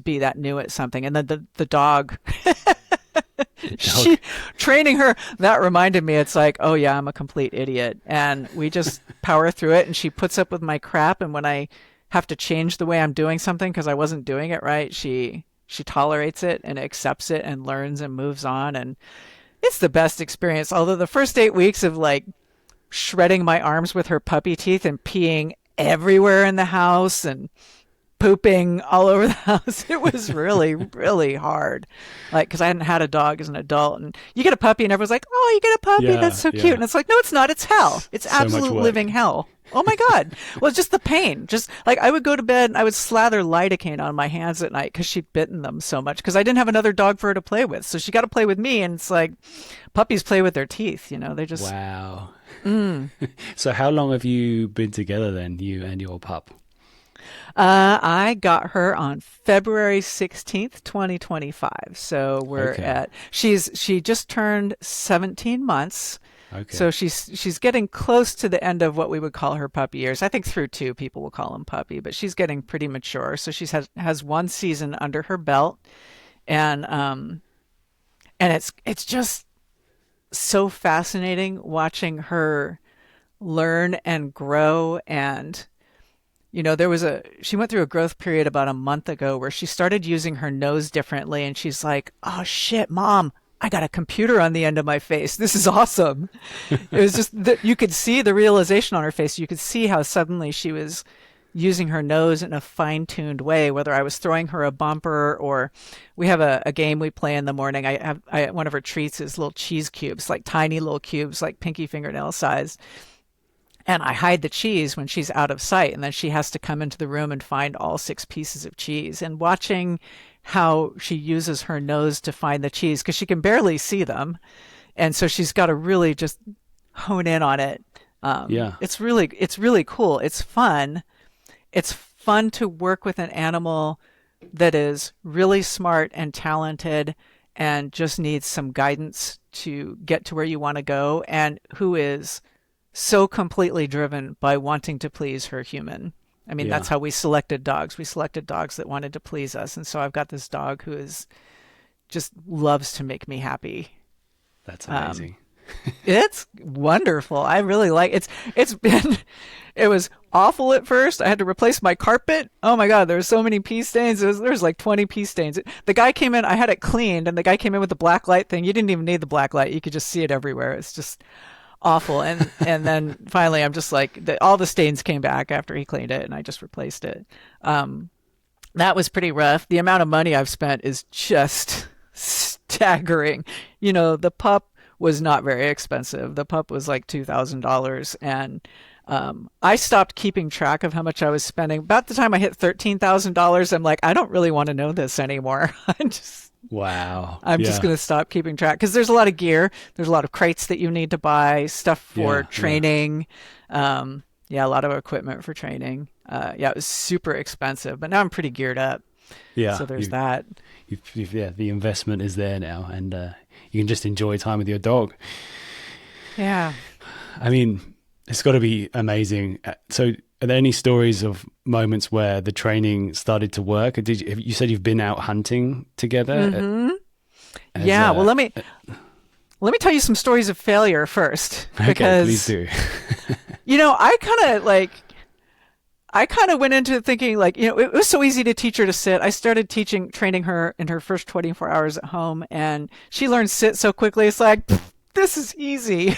be that new at something. And then the dog, training her, that reminded me. It's like, oh yeah, I'm a complete idiot, and we just power through it. And she puts up with my crap. And when I have to change the way I'm doing something because I wasn't doing it right, she tolerates it and accepts it and learns and moves on. And it's the best experience. Although the first 8 weeks of like shredding my arms with her puppy teeth and peeing everywhere in the house and pooping all over the house, it was really, really hard. Like, because I hadn't had a dog as an adult, and you get a puppy and everyone's like, oh, you get a puppy, that's so cute. And it's like, no, it's not. It's hell. It's absolute living hell. Oh my God. Well, it's just the pain. Just like I would go to bed and I would slather lidocaine on my hands at night because she'd bitten them so much because I didn't have another dog for her to play with. So she got to play with me. And it's like puppies play with their teeth, they just. Wow. So how long have you been together then, you and your pup? I got her on February 16th, 2025. So she just turned 17 months. Okay. So she's getting close to the end of what we would call her puppy years. I think through 2 people will call them puppy, but she's getting pretty mature. So she has 1 season under her belt, and it's just so fascinating watching her learn and grow. And she went through a growth period about a month ago where she started using her nose differently, and she's like, oh shit, Mom, I got a computer on the end of my face. This is awesome. It was just that you could see the realization on her face. You could see how suddenly she was using her nose in a fine-tuned way, whether I was throwing her a bumper or we have a game we play in the morning. One of her treats is little cheese cubes, like tiny little cubes, like pinky fingernail size. And I hide the cheese when she's out of sight. And then she has to come into the room and find all 6 pieces of cheese. And watching how she uses her nose to find the cheese, because she can barely see them. And so she's got to really just hone in on it. It's really cool. It's fun. It's fun to work with an animal that is really smart and talented and just needs some guidance to get to where you want to go, and who is so completely driven by wanting to please her human. I mean, that's how we selected dogs. We selected dogs that wanted to please us. And so I've got this dog who just loves to make me happy. That's amazing. It's wonderful. I really like it's been it was awful at first. I had to replace my carpet. Oh my God, there were so many pee stains. There was like 20 pee stains. The guy came in, I had it cleaned, and the guy came in with the black light thing. You didn't even need the black light. You could just see it everywhere. It's just awful. And then finally I'm just like all the stains came back after he cleaned it and I just replaced it. That was pretty rough. The amount of money I've spent is just staggering. You know, the pup was not very expensive. The pup was like $2,000. And I stopped keeping track of how much I was spending. About the time I hit $13,000, I'm like, I don't really want to know this anymore. Wow. I'm just going to stop keeping track because there's a lot of gear. There's a lot of crates that you need to buy, stuff for training. Yeah, a lot of equipment for training. Yeah, it was super expensive, but now I'm pretty geared up. Yeah. So there's that. Yeah, the investment is there now, and you can just enjoy time with your dog. Yeah. I mean, it's got to be amazing. So are there any stories of moments where the training started to work? You said you've been out hunting together? Mm-hmm. Yeah, well, let me tell you some stories of failure first. Okay, because, please do. You know, I kind of went into thinking like, you know, it was so easy to teach her to sit. I started training her in her first 24 hours at home, and she learned sit so quickly. It's like, this is easy.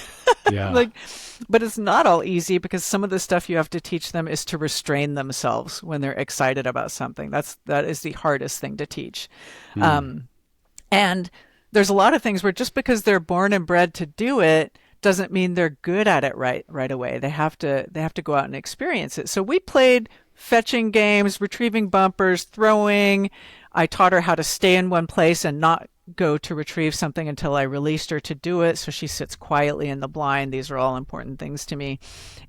Yeah. But it's not all easy because some of the stuff you have to teach them is to restrain themselves when they're excited about something. That is the hardest thing to teach. And there's a lot of things where just because they're born and bred to do it doesn't mean they're good at it right away. They have to go out and experience it. So we played fetching games, retrieving bumpers, throwing. I taught her how to stay in one place and not go to retrieve something until I released her to do it. So she sits quietly in the blind. These are all important things to me.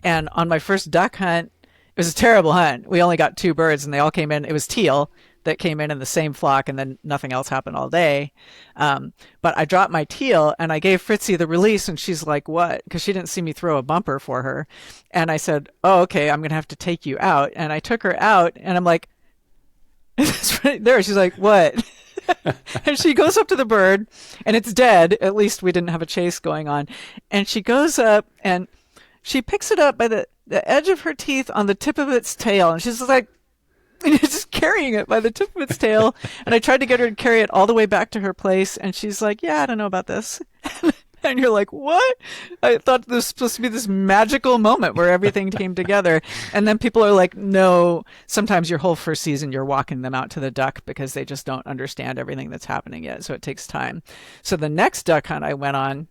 And on my first duck hunt, it was a terrible hunt. We only got 2 birds and they all came in. It was teal that came in the same flock, and then nothing else happened all day. But I dropped my teal and I gave Fritzy the release, and she's like, what? Because she didn't see me throw a bumper for her. And I said, oh, okay, I'm going to have to take you out. And I took her out and I'm like, it's right there. She's like, what? And she goes up to the bird and it's dead. At least we didn't have a chase going on. And she goes up and she picks it up by the edge of her teeth on the tip of its tail. And she's like, just carrying it by the tip of its tail. And I tried to get her to carry it all the way back to her place. And she's like, yeah, I don't know about this. And you're like, what? I thought this was supposed to be this magical moment where everything came together. And then people are like, no, sometimes your whole first season, you're walking them out to the duck because they just don't understand everything that's happening yet. So it takes time. So the next duck hunt I went on,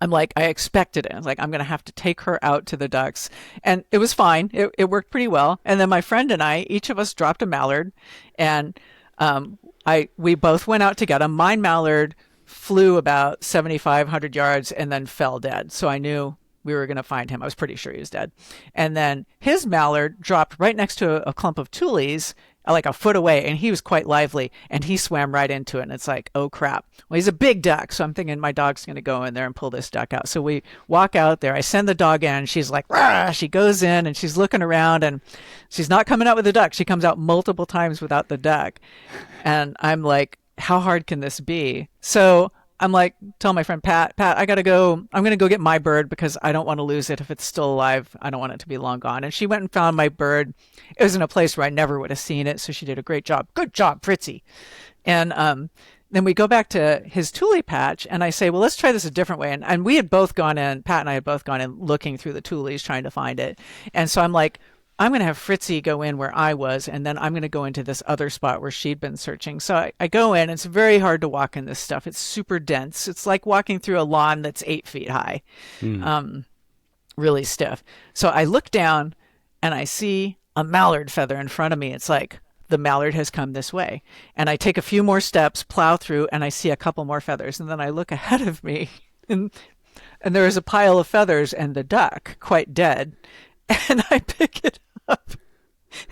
I'm like, I expected it. I was like, I'm going to have to take her out to the ducks. And it was fine. It worked pretty well. And then my friend and I, each of us dropped a mallard. And we both went out to get him. Mine mallard flew about 7,500 yards and then fell dead. So I knew we were going to find him. I was pretty sure he was dead. And then his mallard dropped right next to a clump of tules, like a foot away, and he was quite lively, and he swam right into it. And it's like, oh crap. Well, he's a big duck, so I'm thinking my dog's going to go in there and pull this duck out. So we walk out there. I send the dog in, and she's like, rah! She goes in and she's looking around, and she's not coming out with the duck. She comes out multiple times without the duck. And I'm like, how hard can this be? So I'm like, tell my friend Pat, I gotta go. I'm gonna go get my bird because I don't want to lose it. If it's still alive, I don't want it to be long gone. And she went and found my bird. It was in a place where I never would have seen it, so she did a great job. Good job, Fritzy. And then we go back to his tule patch, and I say, well, let's try this a different way. And we had both gone in. Pat and I had both gone in looking through the tules trying to find it. And so I'm like, I'm going to have Fritzy go in where I was, and then I'm going to go into this other spot where she'd been searching. So I go in. It's very hard to walk in this stuff. It's super dense. It's like walking through a lawn that's 8 feet high, really stiff. So I look down, and I see a mallard feather in front of me. It's like the mallard has come this way. And I take a few more steps, plow through, and I see a couple more feathers. And then I look ahead of me, and there is a pile of feathers and the duck, quite dead. And I pick it up,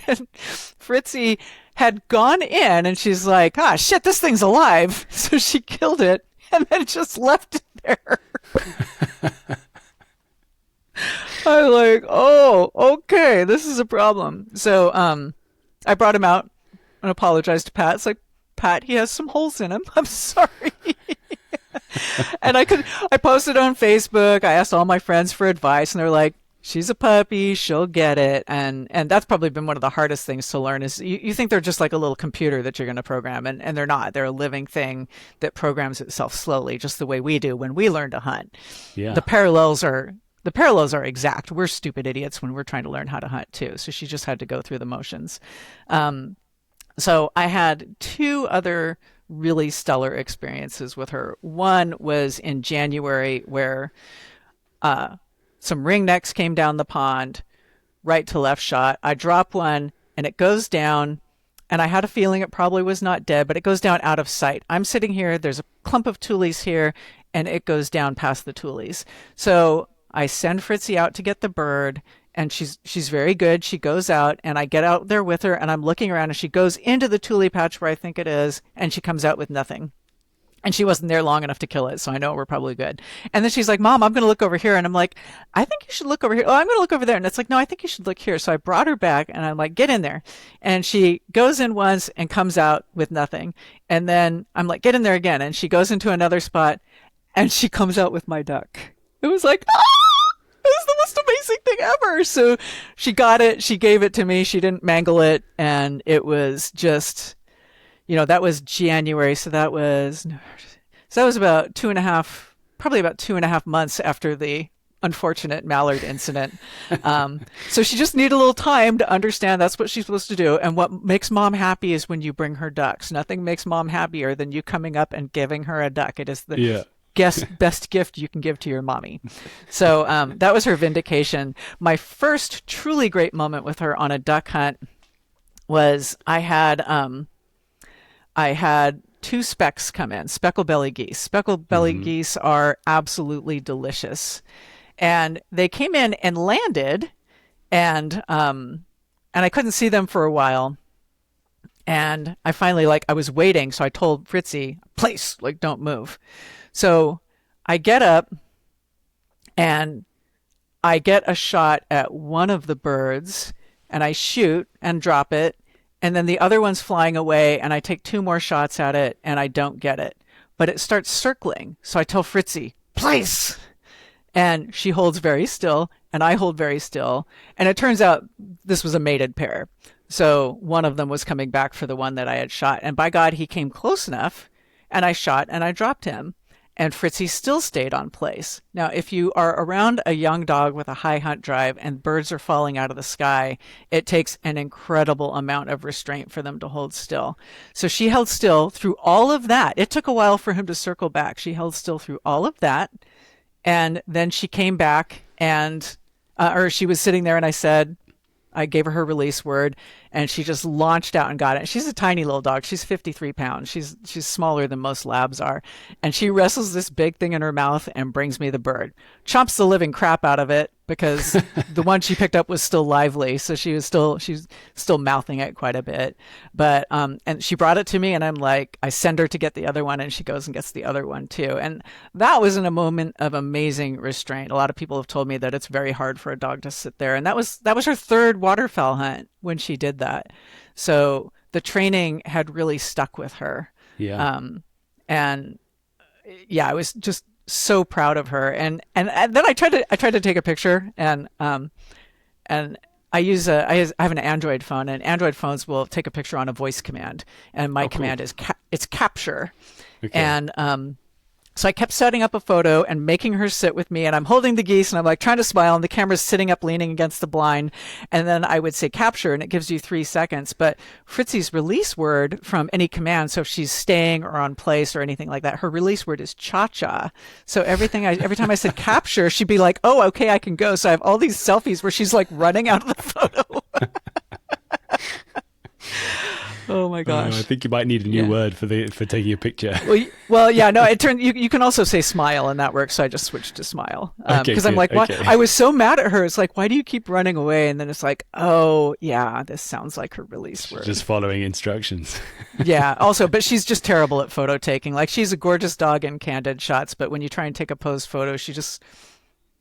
and Fritzy had gone in, and she's like, ah, shit, this thing's alive. So she killed it and then just left it there. I'm like, oh, okay, this is a problem. So I brought him out and apologized to Pat. It's like, Pat, he has some holes in him. I'm sorry. And I posted on Facebook. I asked all my friends for advice, and they're like, she's a puppy, she'll get it. And that's probably been one of the hardest things to learn is you think they're just like a little computer that you're going to program, and they're not. They're a living thing that programs itself slowly, just the way we do when we learn to hunt. Yeah. The parallels are exact. We're stupid idiots when we're trying to learn how to hunt too. So she just had to go through the motions. So I had two other really stellar experiences with her. One was in January where some ringnecks came down the pond, right to left shot. I drop one and it goes down, and I had a feeling it probably was not dead, but it goes down out of sight. I'm sitting here, there's a clump of tules here, and it goes down past the tules. So I send Fritzy out to get the bird, and she's very good. She goes out, and I get out there with her, and I'm looking around, and she goes into the tule patch where I think it is, and she comes out with nothing. And she wasn't there long enough to kill it, so I know we're probably good. And then she's like, Mom, I'm going to look over here. And I'm like, I think you should look over here. Oh, I'm going to look over there. And it's like, no, I think you should look here. So I brought her back, and I'm like, get in there. And she goes in once and comes out with nothing. And then I'm like, get in there again. And she goes into another spot, and she comes out with my duck. It was like, this is the most amazing thing ever. So she got it. She gave it to me. She didn't mangle it. And it was just... that was January, so that was about probably about 2.5 months after the unfortunate mallard incident. So she just needed a little time to understand that's what she's supposed to do. And what makes Mom happy is when you bring her ducks. Nothing makes Mom happier than you coming up and giving her a duck. It is the best gift you can give to your mommy. So that was her vindication. My first truly great moment with her on a duck hunt was I had two specks come in, speckled belly geese. Speckled belly geese are absolutely delicious. And they came in and landed, and I couldn't see them for a while. And I finally, I was waiting, so I told Fritzy, place, don't move. So I get up, and I get a shot at one of the birds, and I shoot and drop it. And then the other one's flying away, and I take 2 more shots at it, and I don't get it. But it starts circling. So I tell Fritzy, place! And she holds very still, and I hold very still. And it turns out this was a mated pair. So one of them was coming back for the one that I had shot. And by God, he came close enough, and I shot, and I dropped him. And Fritzy still stayed on place. Now, if you are around a young dog with a high hunt drive and birds are falling out of the sky, it takes an incredible amount of restraint for them to hold still. So she held still through all of that. It took a while for him to circle back. She held still through all of that. And then she came back or she was sitting there, and I gave her release word, and she just launched out and got it. She's a tiny little dog. She's 53 pounds. She's smaller than most labs are. And she wrestles this big thing in her mouth and brings me the bird. Chomps the living crap out of it because the one she picked up was still lively. So she's still mouthing it quite a bit. But, and she brought it to me, and I'm like, I send her to get the other one, and she goes and gets the other one too. And that was in a moment of amazing restraint. A lot of people have told me that it's very hard for a dog to sit there. And that was her third waterfowl hunt when she did that. So the training had really stuck with her. Yeah. And yeah, I was just so proud of her. And then I tried to take a picture, and I have an Android phone, and Android phones will take a picture on a voice command. And my command is it's capture. Okay. And so I kept setting up a photo and making her sit with me, and I'm holding the geese, and I'm trying to smile, and the camera's sitting up leaning against the blind. And then I would say capture, and it gives you 3 seconds. But Fritzy's release word from any command, so if she's staying or on place or anything like that, her release word is cha-cha. So every time I said capture, she'd be like, oh, okay, I can go. So I have all these selfies where she's running out of the photo. Oh my gosh! I think you might need a new word for taking a picture. Well, yeah, no. It turned. You can also say smile, and that works. So I just switched to smile because I'm like, what? I was so mad at her. It's like, why do you keep running away? And then it's like, oh yeah, this sounds like her release word. Just following instructions. Yeah. Also, but she's just terrible at photo taking. She's a gorgeous dog in candid shots, but when you try and take a posed photo, she just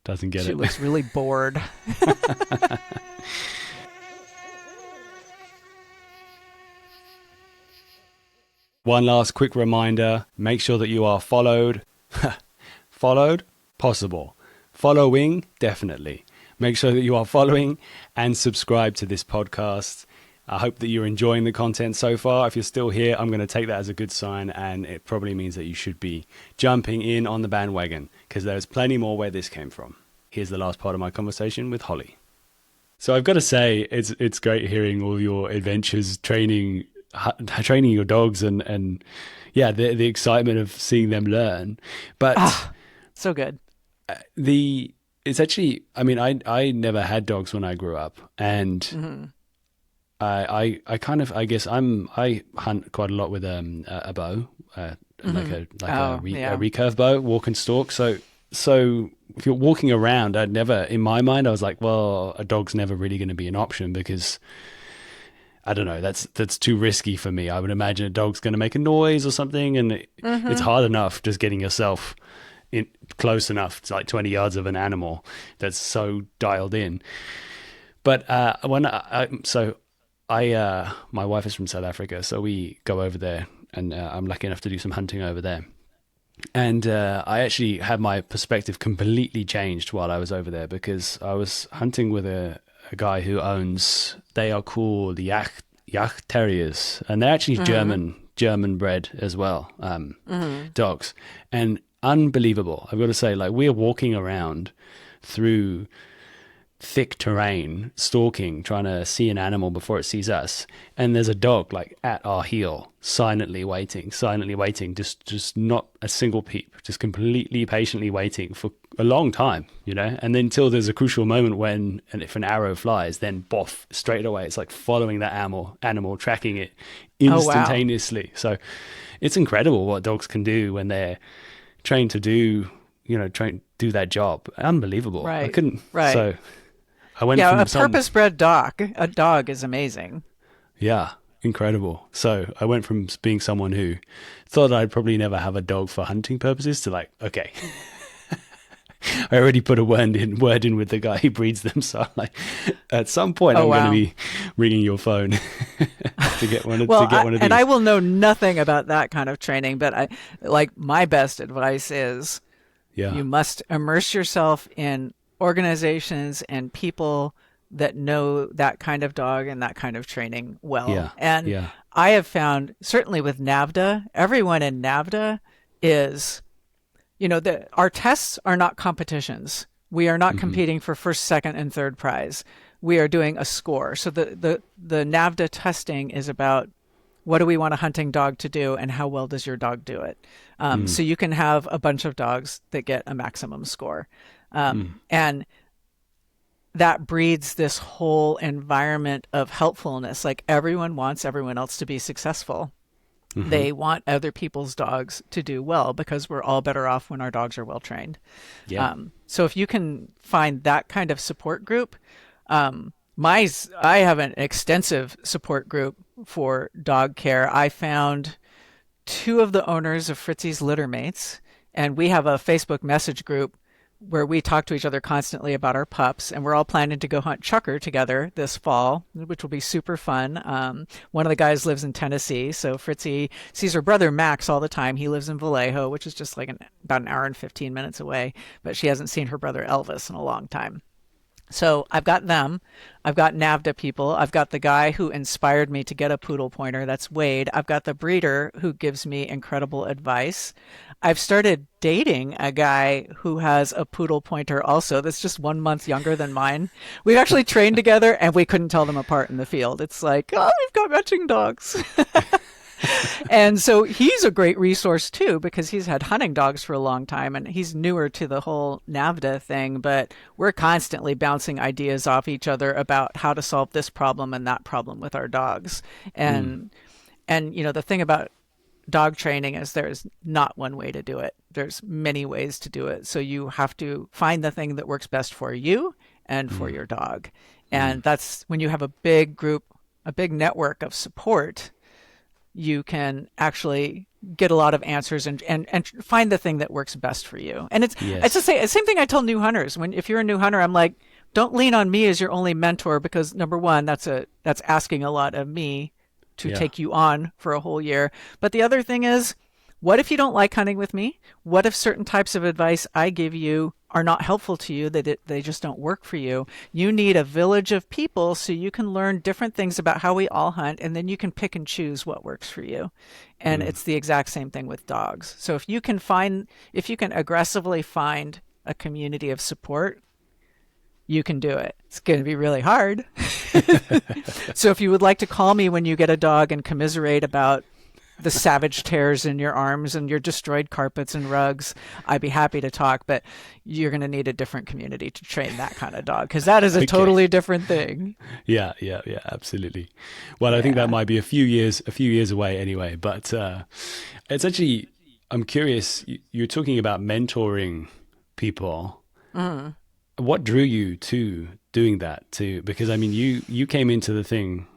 doesn't get it. She looks really bored. One last quick reminder, make sure that you are followed, Followed? Possible. Following? Definitely. Make sure that you are following and subscribe to this podcast. I hope that you're enjoying the content so far. If you're still here, I'm going to take that as a good sign, and it probably means that you should be jumping in on the bandwagon, because there's plenty more where this came from. Here's the last part of my conversation with Holly. So I've got to say, it's great hearing all your adventures training your dogs, and yeah, the excitement of seeing them learn. But so good. It's actually, I mean, I never had dogs when I grew up, and I hunt quite a lot with a bow, like a recurve bow, walk and stalk. So if you're walking around, in my mind, I was like, well, a dog's never really going to be an option, because I don't know, that's too risky for me. I would imagine a dog's going to make a noise or something, and it's hard enough just getting yourself in close enough to like 20 yards of an animal that's so dialed in. But my wife is from South Africa, so we go over there, and I'm lucky enough to do some hunting over there. And I actually had my perspective completely changed while I was over there, because I was hunting with a guy who owns, they are called Yak Terriers, and they're actually German bred as well, dogs. And unbelievable, I've got to say, like, we're walking around through thick terrain, stalking, trying to see an animal before it sees us, and there's a dog like at our heel, silently waiting, just not a single peep, just completely patiently waiting for a long time, and then until there's a crucial moment when, and if an arrow flies, then boff, straight away it's like following that animal, tracking it instantaneously. Oh, wow. So it's incredible what dogs can do when they're trained to do that job. Unbelievable. Right. I couldn't. Right. So I went from a purpose-bred dog. A dog is amazing. Yeah, incredible. So I went from being someone who thought I'd probably never have a dog for hunting purposes to like, okay, I already put a word in with the guy who breeds them. So like, at some point, I'm going to be ringing your phone to get one of these. And I will know nothing about that kind of training, but my best advice is, you must immerse yourself in organizations and people that know that kind of dog and that kind of training well. I have found, certainly with NAVDA, everyone in NAVDA is, our tests are not competitions. We are not competing for first, second, and third prize. We are doing a score. So the NAVDA testing is about, what do we want a hunting dog to do, and how well does your dog do it? So you can have a bunch of dogs that get a maximum score. And that breeds this whole environment of helpfulness. Like, everyone wants everyone else to be successful. They want other people's dogs to do well, because we're all better off when our dogs are well trained. So if you can find that kind of support group, I have an extensive support group for dog care. I found 2 of the owners of Fritzy's litter mates, and we have a Facebook message group where we talk to each other constantly about our pups, and we're all planning to go hunt chukar together this fall, which will be super fun. One of the guys lives in Tennessee, so Fritzy sees her brother Max all the time. He lives in Vallejo, which is just like about an hour and 15 minutes away, but she hasn't seen her brother Elvis in a long time. So I've got them. I've got NAVDA people. I've got the guy who inspired me to get a poodle pointer. That's Wade. I've got the breeder who gives me incredible advice. I've started dating a guy who has a poodle pointer also that's just 1 month younger than mine. We've actually trained together, and we couldn't tell them apart in the field. It's like, oh, we've got matching dogs. And so he's a great resource too, because he's had hunting dogs for a long time, and he's newer to the whole NAVDA thing, but we're constantly bouncing ideas off each other about how to solve this problem and that problem with our dogs. And the thing about dog training is there's not one way to do it. There's many ways to do it. So you have to find the thing that works best for you and for your dog. And that's when you have a big group, a big network of support, you can actually get a lot of answers and find the thing that works best for you. And it's the same thing I tell new hunters. If you're a new hunter, I'm like, don't lean on me as your only mentor, because number one, that's asking a lot of me to take you on for a whole year. But the other thing is, what if you don't like hunting with me? What if certain types of advice I give you are not helpful to you, that they just don't work for you? You need a village of people so you can learn different things about how we all hunt, and then you can pick and choose what works for you. And it's the exact same thing with dogs. So if you can aggressively find a community of support, you can do it. It's going to be really hard. So if you would like to call me when you get a dog and commiserate about the savage tears in your arms and your destroyed carpets and rugs, I'd be happy to talk, but you're going to need a different community to train that kind of dog, because that is a totally different thing. Yeah, absolutely. Well, I think that might be a few years away anyway, but it's actually, I'm curious, you're talking about mentoring people. What drew you to doing that too? Because I mean, you came into the thing,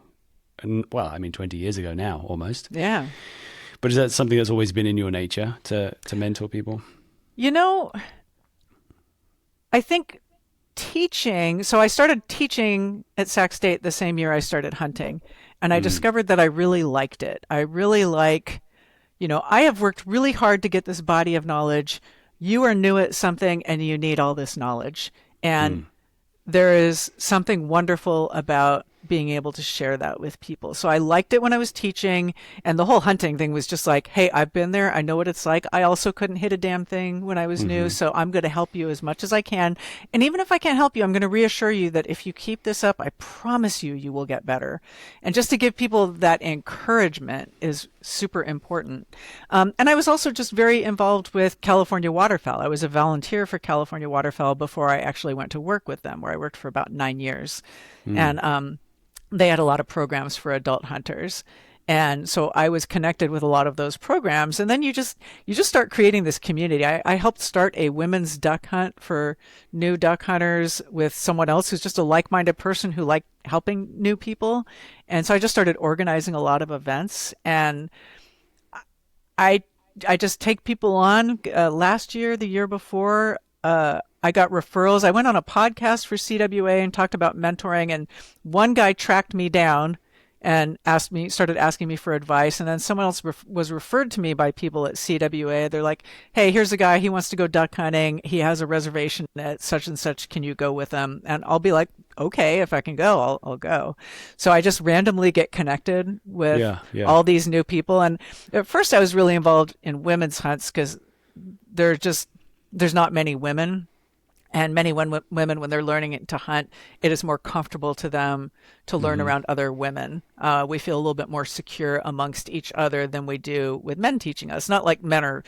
20 years ago now, almost. Yeah. But is that something that's always been in your nature to mentor people? I think teaching. So I started teaching at Sac State the same year I started hunting, and I discovered that I really liked it. I really like, I have worked really hard to get this body of knowledge. You are new at something and you need all this knowledge. And there is something wonderful about being able to share that with people. So I liked it when I was teaching, and the whole hunting thing was just like, hey, I've been there. I know what it's like. I also couldn't hit a damn thing when I was new, so I'm going to help you as much as I can. And even if I can't help you, I'm going to reassure you that if you keep this up, I promise you will get better. And just to give people that encouragement is super important. And I was also just very involved with California waterfowl. I was a volunteer for California waterfowl before I actually went to work with them, where I worked for about 9 years. And they had a lot of programs for adult hunters. And so I was connected with a lot of those programs. And then you just start creating this community. I helped start a women's duck hunt for new duck hunters with someone else who's just a like-minded person who liked helping new people. And so I just started organizing a lot of events. And I just take people on. Last year, the year before, I got referrals. I went on a podcast for CWA and talked about mentoring, and one guy tracked me down and started asking me for advice. And then someone else was referred to me by people at CWA. They're like, hey, here's a guy. He wants to go duck hunting. He has a reservation at such and such. Can you go with him? And I'll be like, okay, if I can go, I'll go. So I just randomly get connected with all these new people. And at first I was really involved in women's hunts because there's not many women. And many women, when they're learning to hunt, it is more comfortable to them to learn around other women. We feel a little bit more secure amongst each other than we do with men teaching us. Not like men are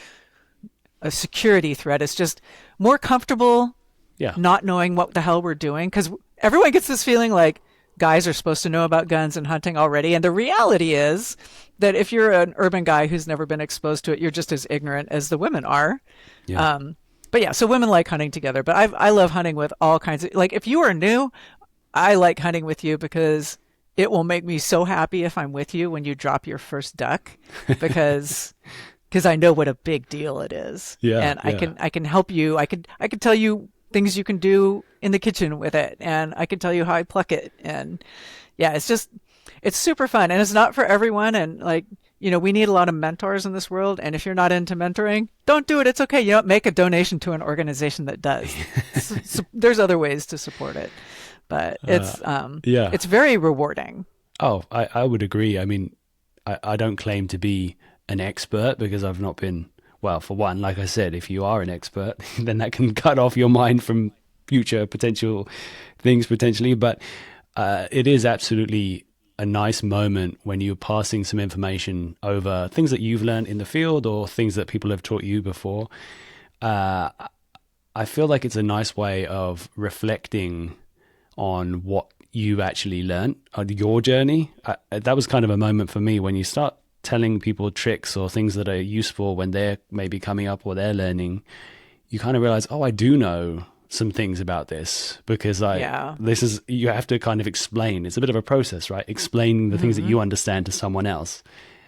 a security threat. It's just more comfortable not knowing what the hell we're doing. Because everyone gets this feeling like guys are supposed to know about guns and hunting already. And the reality is that if you're an urban guy who's never been exposed to it, you're just as ignorant as the women are. Yeah. But yeah, so women like hunting together. But I love hunting with all kinds of, like, if you are new, I like hunting with you because it will make me so happy if I'm with you when you drop your first duck, because I know what a big deal it is. Yeah, and I can help you. I could tell you things you can do in the kitchen with it, and I can tell you how I pluck it. And yeah, it's super fun, and it's not for everyone. And like, we need a lot of mentors in this world. And if you're not into mentoring, don't do it. It's okay. Make a donation to an organization that does. So there's other ways to support it, but it's very rewarding. Oh, I would agree. I mean, I don't claim to be an expert because I've not been, well, for one, like I said, if you are an expert, then that can cut off your mind from future potential things potentially. But it is absolutely a nice moment when you're passing some information over things that you've learned in the field or things that people have taught you before. I feel like it's a nice way of reflecting on what you actually learned on your journey. That was kind of a moment for me when you start telling people tricks or things that are useful when they're maybe coming up or they're learning. You kind of realize, I do know some things about this, because you have to kind of explain. It's a bit of a process, right? Explaining the things that you understand to someone else.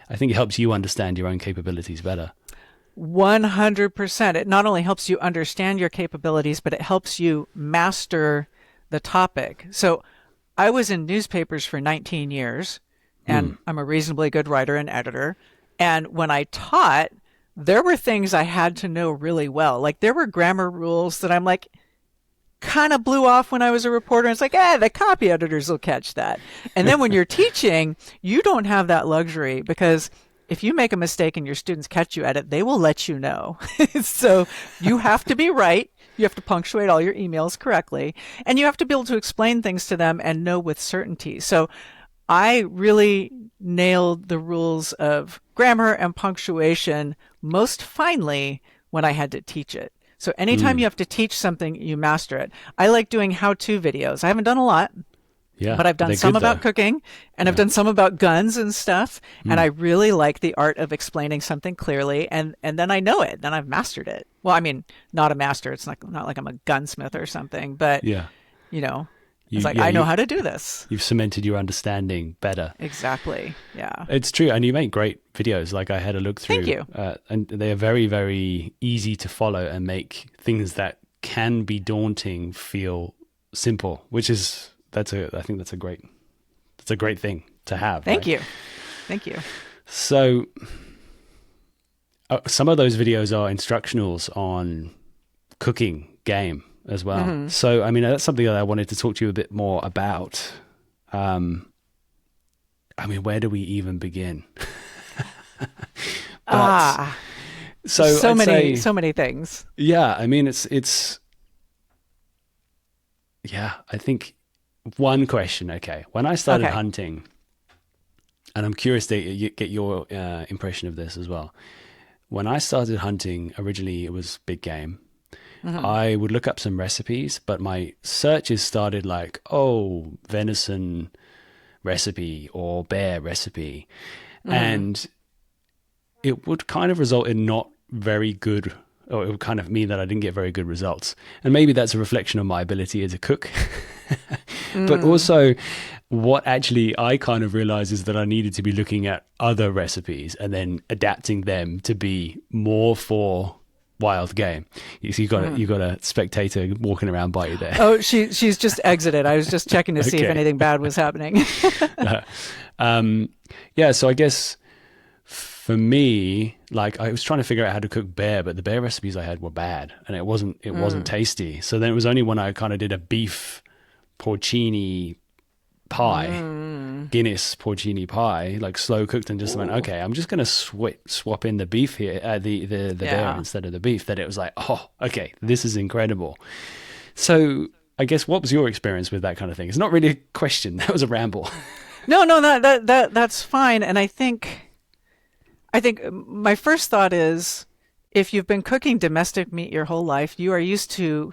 I think it helps you understand your own capabilities better. 100%. It not only helps you understand your capabilities, but it helps you master the topic. So I was in newspapers for 19 years, and I'm a reasonably good writer and editor. And when I taught, there were things I had to know really well. Like there were grammar rules that I'm like, kind of blew off when I was a reporter. It's like, the copy editors will catch that. And then when you're teaching, you don't have that luxury because if you make a mistake and your students catch you at it, they will let you know. So you have to be right. You have to punctuate all your emails correctly. And you have to be able to explain things to them and know with certainty. So I really nailed the rules of grammar and punctuation most finely when I had to teach it. So anytime you have to teach something, you master it. I like doing how-to videos. I haven't done a lot, but I've done some about cooking, and I've done some about guns and stuff. And I really like the art of explaining something clearly, and then I know it. Then I've mastered it. Well, I mean, not a master. It's not like I'm a gunsmith or something, but it's like I know how to do this. You've cemented your understanding better. Exactly. Yeah. It's true. And you make great videos. Like I had a look through. Thank you. And they are very, very easy to follow and make things that can be daunting feel simple, which is, I think that's a great thing to have. Thank you. Thank you. So some of those videos are instructionals on cooking game as well. So, I mean, that's something that I wanted to talk to you a bit more about. I mean, where do we even begin? So many things. Yeah. I mean, it's, I think one question. Okay. When I started hunting, and I'm curious to get your impression of this as well. When I started hunting, originally it was big game. I would look up some recipes, but my searches started like, venison recipe or bear recipe. And it would kind of result in not very good, or it would kind of mean that I didn't get very good results. And maybe that's a reflection of my ability as a cook. But also what actually I kind of realized is that I needed to be looking at other recipes and then adapting them to be more for wild game. You got a spectator walking around by you there. Oh, she's just exited. I was just checking to see if anything bad was happening. So I guess for me, like I was trying to figure out how to cook bear, but the bear recipes I had were bad and it wasn't tasty. So then it was only when I kind of did a beef porcini pie, Guinness porcini pie, like slow cooked, and just went, okay, I'm just going to swap in the beef here, the bear instead of the beef, that it was like, oh, okay, this is incredible. So I guess what was your experience with that kind of thing? It's not really a question. That was a ramble. No, that's fine. And I think my first thought is if you've been cooking domestic meat your whole life, you are used to,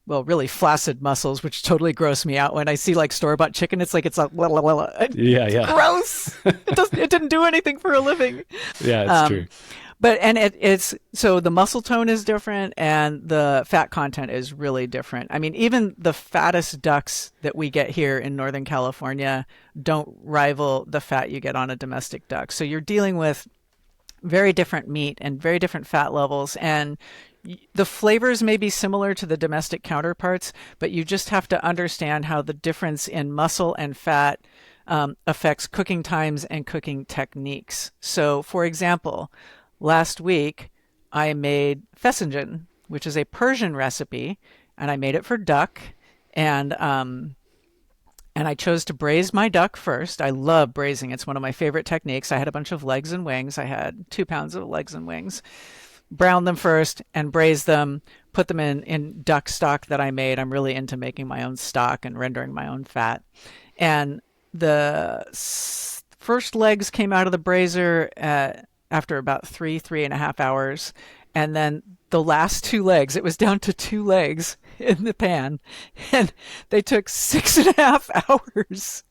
well, really flaccid muscles, which totally gross me out when I see like store-bought chicken. It's like gross. It didn't do anything for a living. Yeah, it's true. But it's so the muscle tone is different and the fat content is really different. I mean, even the fattest ducks that we get here in Northern California don't rival the fat you get on a domestic duck. So you're dealing with very different meat and very different fat levels, and the flavors may be similar to the domestic counterparts, but you just have to understand how the difference in muscle and fat affects cooking times and cooking techniques. So, for example, last week I made fessenjen, which is a Persian recipe, and I made it for duck, and I chose to braise my duck first. I love braising. It's one of my favorite techniques. I had a bunch of legs and wings. I had 2 pounds of legs and wings. Brown them first and braise them, put them in duck stock that I made. I'm really into making my own stock and rendering my own fat. And the first legs came out of the brazier after about 3.5 hours. And then the last 2 legs, it was down to 2 legs in the pan. And they took 6.5 hours.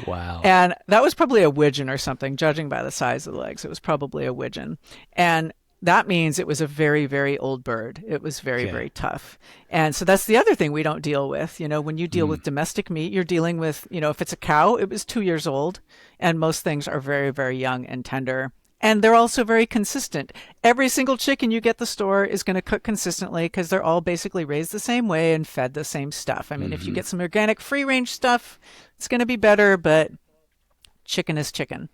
Wow. And that was probably a widgeon or something, judging by the size of the legs. It was probably a widgeon. And that means it was a very, very old bird. It was very, very tough. And so that's the other thing we don't deal with. You know, when you deal with domestic meat, you're dealing with, you know, if it's a cow, it was 2 years old. And most things are very, very young and tender. And they're also very consistent. Every single chicken you get at the store is going to cook consistently because they're all basically raised the same way and fed the same stuff. I mean, if you get some organic free-range stuff, it's going to be better, but chicken is chicken.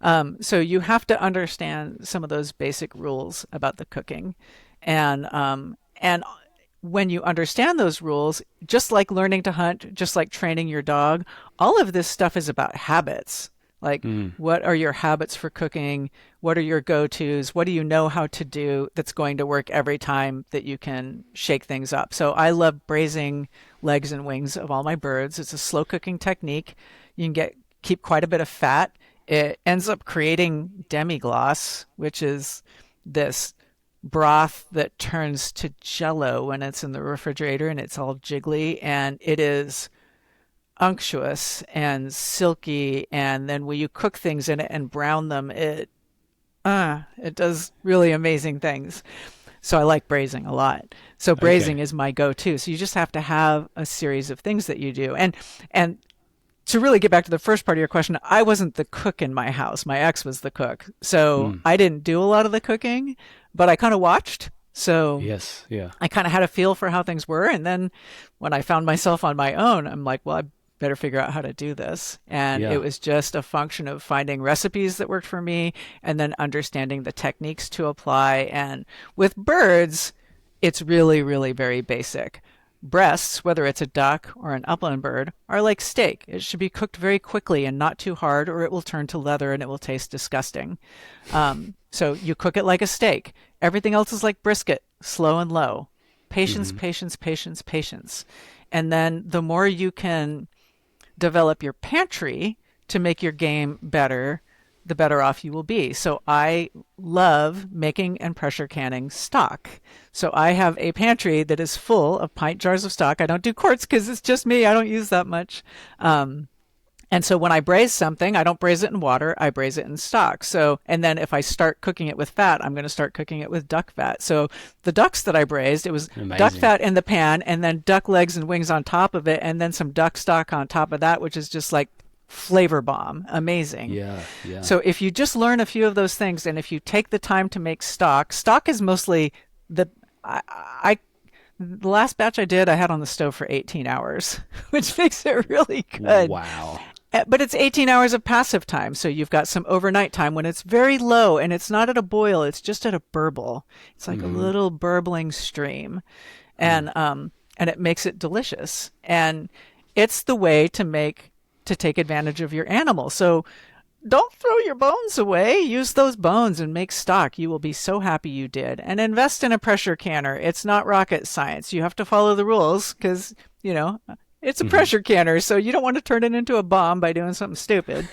So you have to understand some of those basic rules about the cooking. And when you understand those rules, just like learning to hunt, just like training your dog, all of this stuff is about habits. Like, what are your habits for cooking? What are your go-tos? What do you know how to do that's going to work every time that you can shake things up? So I love braising legs and wings of all my birds. It's a slow cooking technique. You can keep quite a bit of fat. It ends up creating demi-glace, which is this broth that turns to jello when it's in the refrigerator and it's all jiggly, and it is unctuous and silky, and then when you cook things in it and brown them, it does really amazing things. So I like braising a lot. So braising is my go-to. So you just have to have a series of things that you do. And to really get back to the first part of your question, I wasn't the cook in my house. My ex was the cook. So I didn't do a lot of the cooking, but I kind of watched. So yes, yeah. I kind of had a feel for how things were. And then when I found myself on my own, I'm like, well, I better figure out how to do this. And it was just a function of finding recipes that worked for me and then understanding the techniques to apply. And with birds, it's really, really very basic. Breasts, whether it's a duck or an upland bird, are like steak. It should be cooked very quickly and not too hard, or it will turn to leather and it will taste disgusting. So you cook it like a steak. Everything else is like brisket, slow and low. Patience, patience, patience, patience. And then the more you can develop your pantry to make your game better, the better off you will be. So I love making and pressure canning stock. So I have a pantry that is full of pint jars of stock. I don't do quarts because it's just me. I don't use that much. And so when I braise something, I don't braise it in water. I braise it in stock. So, and then if I start cooking it with fat, I'm going to start cooking it with duck fat. So the ducks that I braised, it was duck fat in the pan and then duck legs and wings on top of it. And then some duck stock on top of that, which is just like flavor bomb. Amazing. Yeah. So if you just learn a few of those things, and if you take the time to make stock is mostly the last batch I did, I had on the stove for 18 hours, which makes it really good. Wow. But it's 18 hours of passive time. So you've got some overnight time when it's very low and it's not at a boil. It's just at a burble. It's like a little burbling stream. And it makes it delicious. And it's the way to take advantage of your animal. So don't throw your bones away. Use those bones and make stock. You will be so happy you did. And invest in a pressure canner. It's not rocket science. You have to follow the rules because, it's a pressure canner, so you don't want to turn it into a bomb by doing something stupid.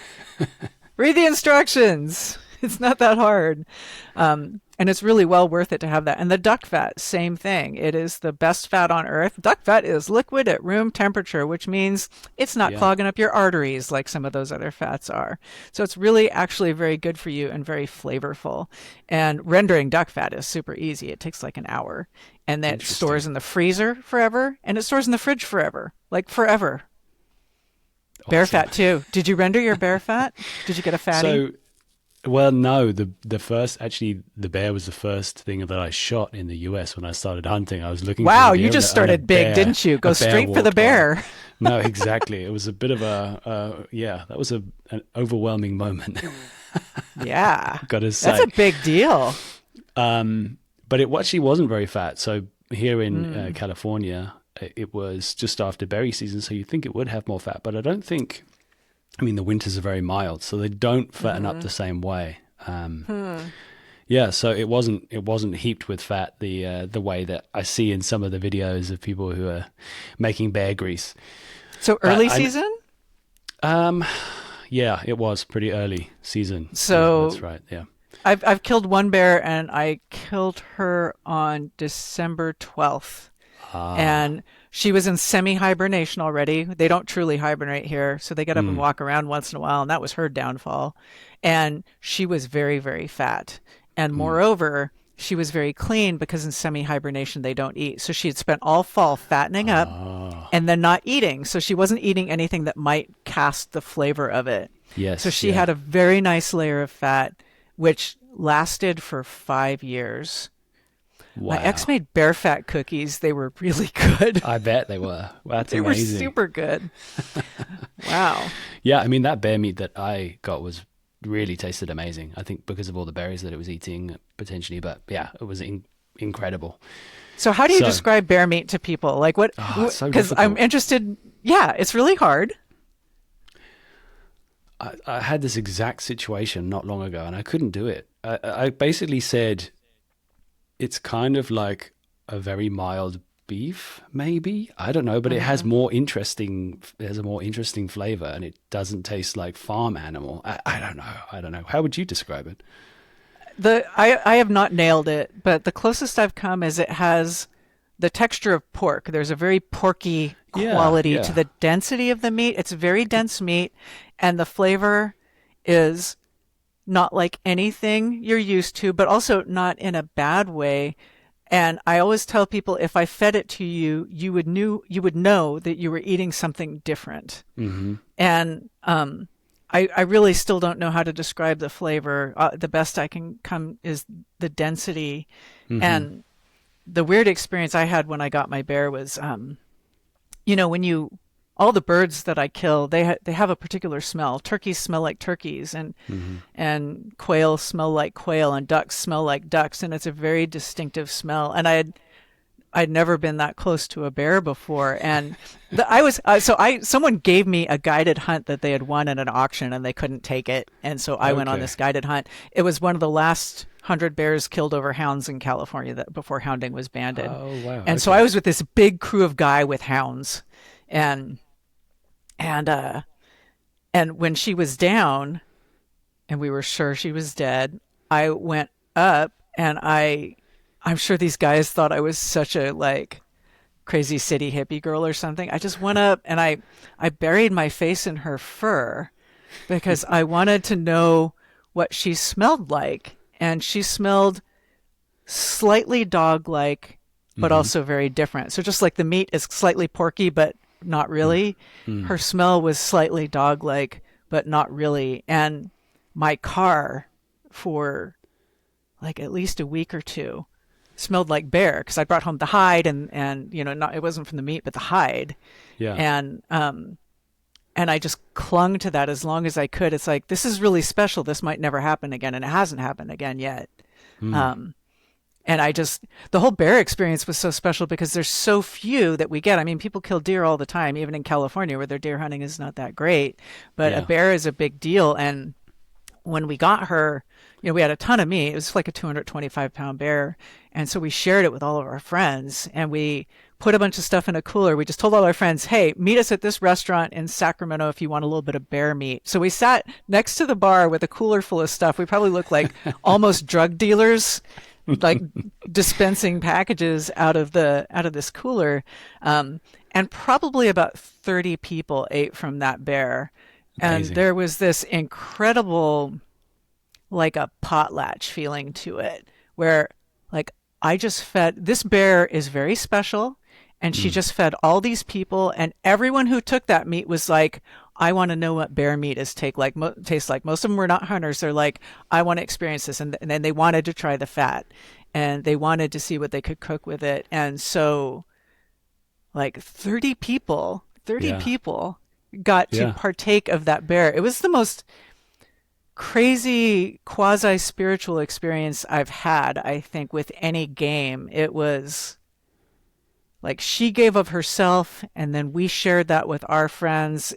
Read the instructions. It's not that hard. And it's really well worth it to have that. And the duck fat, same thing. It is the best fat on earth. Duck fat is liquid at room temperature, which means it's not clogging up your arteries like some of those other fats are. So it's really actually very good for you and very flavorful. And rendering duck fat is super easy. It takes like an hour. And that stores in the freezer forever, and it stores in the fridge forever, like forever. Awesome. Bear fat too. Did you render your bear fat? Did you get a fatty? Well, no. The bear was the first thing that I shot in the US when I started hunting. I was looking. Wow, for you just started big, didn't you? Go straight for the bear. No, exactly. It was a bit of that was an overwhelming moment. Yeah, gotta say that's a big deal. But it actually wasn't very fat. So here in California, it was just after berry season, so you'd think it would have more fat, but I don't think. I mean, the winters are very mild, so they don't fatten up the same way. Yeah, so it wasn't heaped with fat the way that I see in some of the videos of people who are making bear grease. So early season? Yeah, it was pretty early season. So yeah, that's right. Yeah. I've killed one bear, and I killed her on December 12th. And she was in semi-hibernation already. They don't truly hibernate here, so they get up and walk around once in a while, and that was her downfall. And she was very, very fat. And moreover, she was very clean because in semi-hibernation they don't eat. So she had spent all fall fattening up and then not eating. So she wasn't eating anything that might cast the flavor of it. Yes. So she had a very nice layer of fat, which lasted for 5 years. My ex Wow. made bear fat cookies. They were really good. I bet they were. Well, that's They were amazing. super good. Wow. Yeah, I mean, that bear meat that I got was really tasted amazing. I think because of all the berries that it was eating potentially, but yeah, it was incredible. So how do you So, describe bear meat to people? Like what? it's so Because I'm difficult. interested. Yeah, it's really hard. I had this exact situation not long ago and I couldn't do it. I basically said it's kind of like a very mild beef, maybe. I don't know, but it has there's a more interesting flavor and it doesn't taste like farm animal. I don't know. I don't know. How would you describe it? I have not nailed it, but the closest I've come is it has the texture of pork. There's a very porky Yeah, quality to yeah. the density of the meat. It's very dense meat, and the flavor is not like anything you're used to, but also not in a bad way. And I always tell people if I fed it to you, you would know that you were eating something different. Mm-hmm. And I really still don't know how to describe the flavor. The best I can come is the density. Mm-hmm. And the weird experience I had when I got my bear was, when all the birds that I kill, they have a particular smell. Turkeys smell like turkeys, and quail smell like quail, and ducks smell like ducks, and it's a very distinctive smell. And I'd never been that close to a bear before, and someone gave me a guided hunt that they had won at an auction, and they couldn't take it, and so I went on Okay. this guided hunt. It was one of the last 100 bears killed over hounds in California that before hounding was banned. Oh, wow. And so Okay. I was with this big crew of guy with hounds, and and when she was down, and we were sure she was dead, I went up and I'm sure these guys thought I was such a like crazy city hippie girl or something. I just went up and I buried my face in her fur because I wanted to know what she smelled like. And she smelled slightly dog-like, but also very different. So just like the meat is slightly porky, but not really, her smell was slightly dog-like, but not really. And my car for like at least a week or two smelled like bear because I brought home the hide and not it wasn't from the meat but the hide. Yeah. And I just clung to that as long as I could. It's like, this is really special, this might never happen again, and it hasn't happened again yet. And the whole bear experience was so special because there's so few that we get. I mean, people kill deer all the time, even in California where their deer hunting is not that great, but a Yeah. bear is a big deal. And when we got her, we had a ton of meat. It was like a 225-pound bear. And so we shared it with all of our friends and we put a bunch of stuff in a cooler. We just told all our friends, hey, meet us at this restaurant in Sacramento if you want a little bit of bear meat. So we sat next to the bar with a cooler full of stuff. We probably looked like almost drug dealers, like dispensing packages out of this cooler. And probably about 30 people ate from that bear. And Amazing. there was this incredible, like a potlatch feeling to it, where like I just fed, this bear is very special, and she just fed all these people, and everyone who took that meat was like, I want to know what bear meat tastes like. Most of them were not hunters. They're like, I want to experience this. And then they wanted to try the fat, and they wanted to see what they could cook with it. And so like 30 people Yeah. got to Yeah. partake of that bear. It was the most crazy quasi spiritual experience I've had, I think, with any game. It was like she gave of herself and then we shared that with our friends.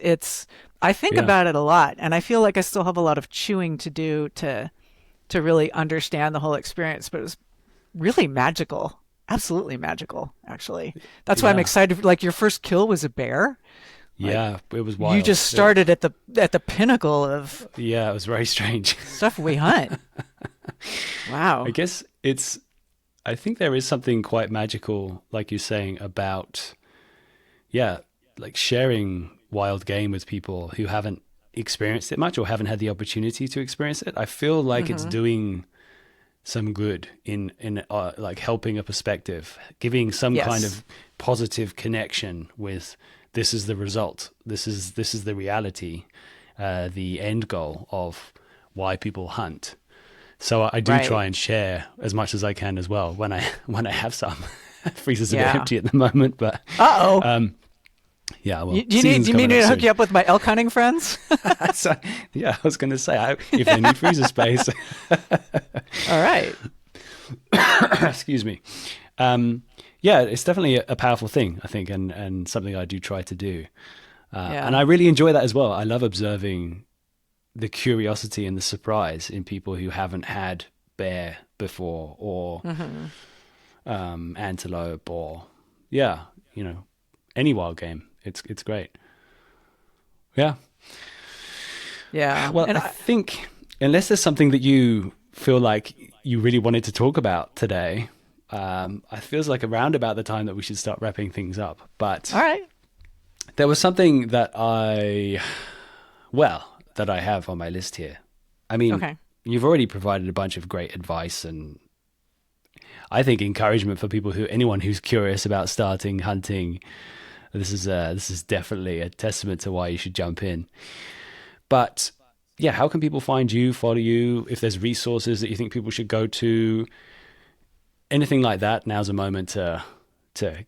I think Yeah. about it a lot, and I feel like I still have a lot of chewing to do to really understand the whole experience, but it was really magical. Absolutely magical, actually. That's why I'm Yeah. excited. Like, your first kill was a bear. Yeah, it was wild. You just started at the pinnacle of Yeah, it was very strange. stuff we hunt. Wow. I guess I think there is something quite magical, like you're saying, about, yeah, like sharing wild game with people who haven't experienced it much or haven't had the opportunity to experience it. I feel like it's doing some good in like helping a perspective, giving some Yes. kind of positive connection with this is the result, this is the reality, the end goal of why people hunt. So I do Right. try and share as much as I can as well when I have some. Freezer's a bit Yeah. empty at the moment, but Uh-oh. yeah. Well, You season's need me coming to up hook you up with my elk hunting friends? So, yeah, I was going to say, if they need freezer space. All right. Excuse me. Yeah, it's definitely a powerful thing, I think, and something I do try to do. Yeah. And I really enjoy that as well. I love observing the curiosity and the surprise in people who haven't had bear before, or antelope, or any wild game. It's great. Yeah. Yeah. Well, And I think unless there's something that you feel like you really wanted to talk about today, it feels like around about the time that we should start wrapping things up. But all right. there was something that I have on my list here. I mean, Okay. you've already provided a bunch of great advice and I think encouragement for anyone who's curious about starting hunting. This is definitely a testament to why you should jump in. But yeah, how can people find you, follow you? If there's resources that you think people should go to, anything like that, now's a moment to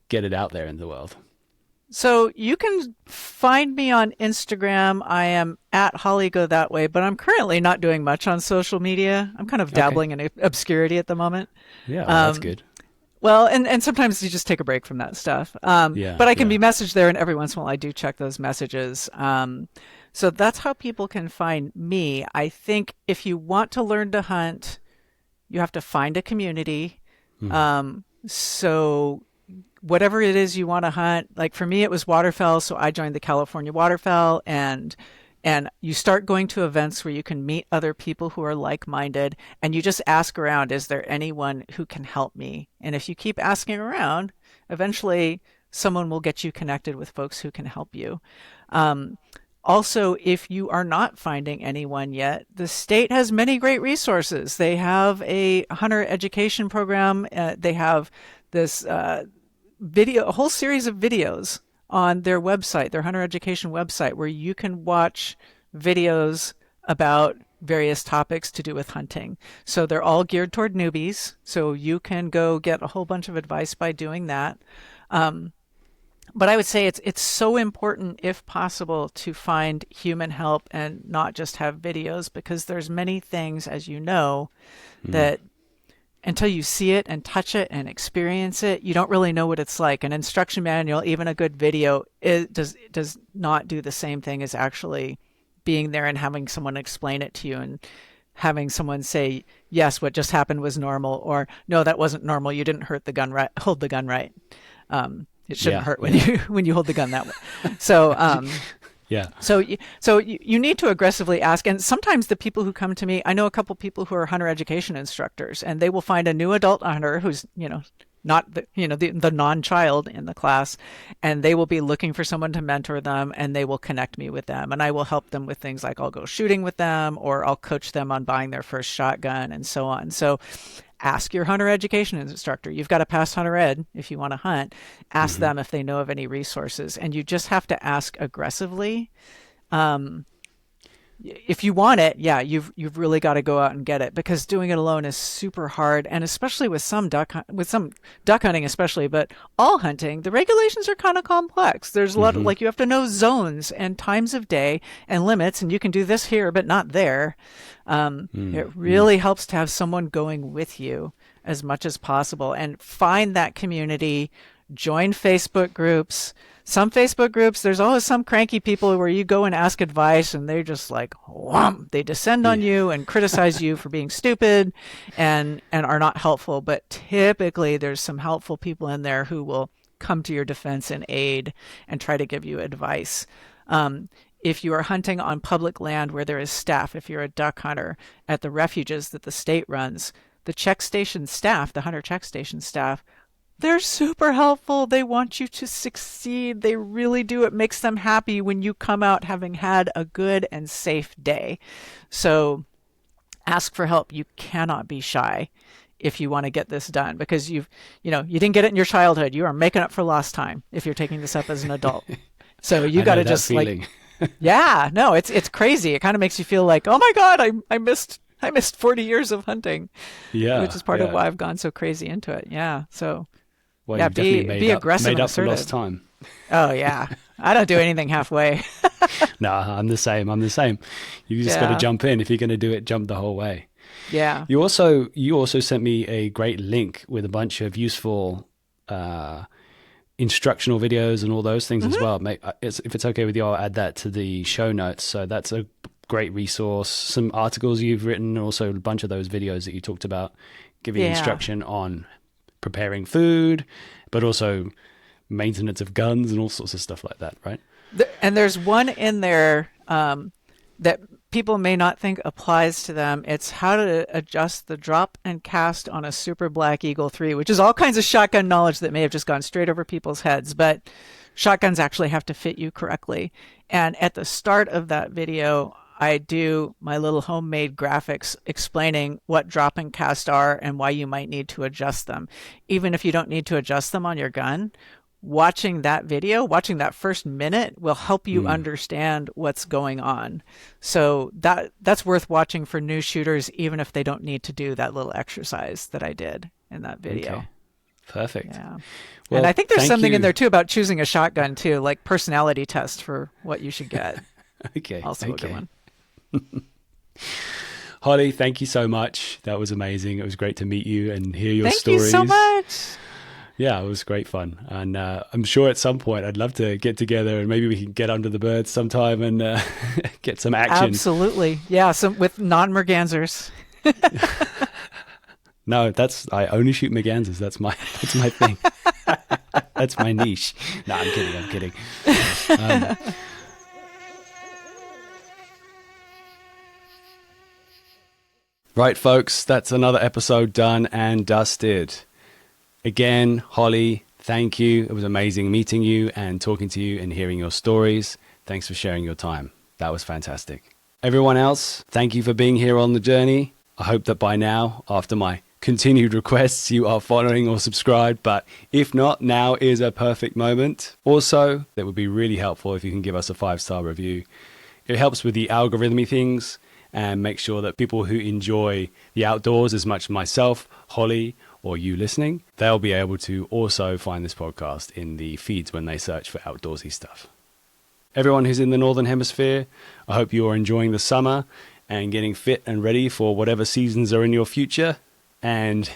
get it out there in the world. So you can find me on Instagram. I am at Holly Go That Way, but I'm currently not doing much on social media. I'm kind of dabbling in obscurity at the moment. Yeah, well, that's good. Well, and sometimes you just take a break from that stuff. But I can be messaged there, and every once in a while I do check those messages. So that's how people can find me. I think if you want to learn to hunt, you have to find a community. So whatever it is you want to hunt, like for me, it was waterfowl. So I joined the California waterfowl, and you start going to events where you can meet other people who are like-minded, and you just ask around, is there anyone who can help me? And if you keep asking around, eventually someone will get you connected with folks who can help you. Also, if you are not finding anyone yet, the state has many great resources. They have a hunter education program. They have this a whole series of videos on their website, their hunter education website, where you can watch videos about various topics to do with hunting. So they're all geared toward newbies. So you can go get a whole bunch of advice by doing that. But I would say it's so important, if possible, to find human help and not just have videos, because there's many things, as you know, that until you see it and touch it and experience it, you don't really know what it's like. An instruction manual, even a good video, does not do the same thing as actually being there and having someone explain it to you and having someone say, yes, what just happened was normal, or no, that wasn't normal. You didn't hold the gun right. It shouldn't hurt when you hold the gun that way. So, So you need to aggressively ask. And sometimes the people who come to me, I know a couple people who are hunter education instructors, and they will find a new adult hunter who's, not the non-child in the class, and they will be looking for someone to mentor them, and they will connect me with them, and I will help them with things like I'll go shooting with them, or I'll coach them on buying their first shotgun, and so on. So ask your hunter education instructor. You've got to pass hunter ed if you want to hunt. Ask them if they know of any resources, and you just have to ask aggressively. If you want it, you've really got to go out and get it, because doing it alone is super hard, and especially with some duck hunting, especially, but all hunting, the regulations are kind of complex. There's a lot of, like, you have to know zones and times of day and limits, and you can do this here but not there. It really helps to have someone going with you as much as possible, and find that community. Join Facebook groups. Some Facebook groups, there's always some cranky people where you go and ask advice, and they're just like, whomp, they descend on you and criticize you for being stupid and are not helpful. But typically there's some helpful people in there who will come to your defense and aid and try to give you advice. If you are hunting on public land where there is staff, if you're a duck hunter, at the refuges that the state runs, the check station staff, the hunter check station staff, they're super helpful. They want you to succeed. They really do. It makes them happy when you come out having had a good and safe day. So ask for help. You cannot be shy if you want to get this done, because you didn't get it in your childhood. You are making up for lost time if you're taking this up as an adult. So you got to just feeling. It's crazy. It kind of makes you feel like, oh my God, I missed I missed 40 years of hunting, Yeah, which is part of yeah. why I've gone so crazy into it. Yeah. So Well, yeah, you've definitely be aggressive made and up for lost assertive. time. Oh yeah. I don't do anything halfway. No, I'm the same. I'm the same. You just got to Yeah. jump in. If you're going to do it, jump the whole way. Yeah. You also sent me a great link with a bunch of useful instructional videos and all those things as well. If it's okay with you, I'll add that to the show notes. So that's a great resource. Some articles you've written, and also a bunch of those videos that you talked about, giving Yeah. instruction on preparing food, but also maintenance of guns and all sorts of stuff like that, right? And there's one in there that people may not think applies to them. It's how to adjust the drop and cast on a Super Black Eagle 3, which is all kinds of shotgun knowledge that may have just gone straight over people's heads, but shotguns actually have to fit you correctly. And at the start of that video, I do my little homemade graphics explaining what drop and cast are and why you might need to adjust them. Even if you don't need to adjust them on your gun, watching that video, watching that first minute will help you understand what's going on. So that's worth watching for new shooters, even if they don't need to do that little exercise that I did in that video. Okay. Perfect. Yeah. Well, and I think there's thank something you. in there too about choosing a shotgun too, like personality test for what you should get. Okay. Also a good one. Holly, thank you so much. That was amazing. It was great to meet you and hear your Thank stories. you so much. Yeah, it was great fun. And I'm sure at some point I'd love to get together and maybe we can get under the birds sometime and get some action. Absolutely. Yeah, some with non-mergansers. No, I only shoot Mergansers. That's my thing. That's my niche. No, I'm kidding. Right, folks, that's another episode done and dusted. Again, Holly, thank you. It was amazing meeting you and talking to you and hearing your stories. Thanks for sharing your time. That was fantastic. Everyone else, thank you for being here on the journey. I hope that by now, after my continued requests, you are following or subscribed, but if not, now is a perfect moment. Also, that would be really helpful if you can give us a 5-star review. It helps with the algorithmy things and make sure that people who enjoy the outdoors as much as myself, Holly, or you listening, they'll be able to also find this podcast in the feeds when they search for outdoorsy stuff. Everyone who's in the Northern Hemisphere, I hope you are enjoying the summer and getting fit and ready for whatever seasons are in your future. And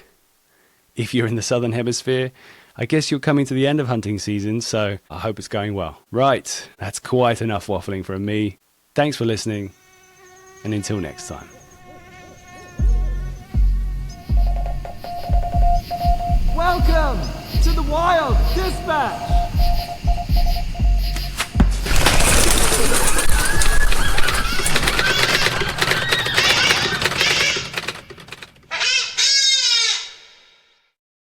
if you're in the Southern Hemisphere, I guess you're coming to the end of hunting season, so I hope it's going well. Right, that's quite enough waffling from me. Thanks for listening, and until next time. Welcome to the Wild Dispatch.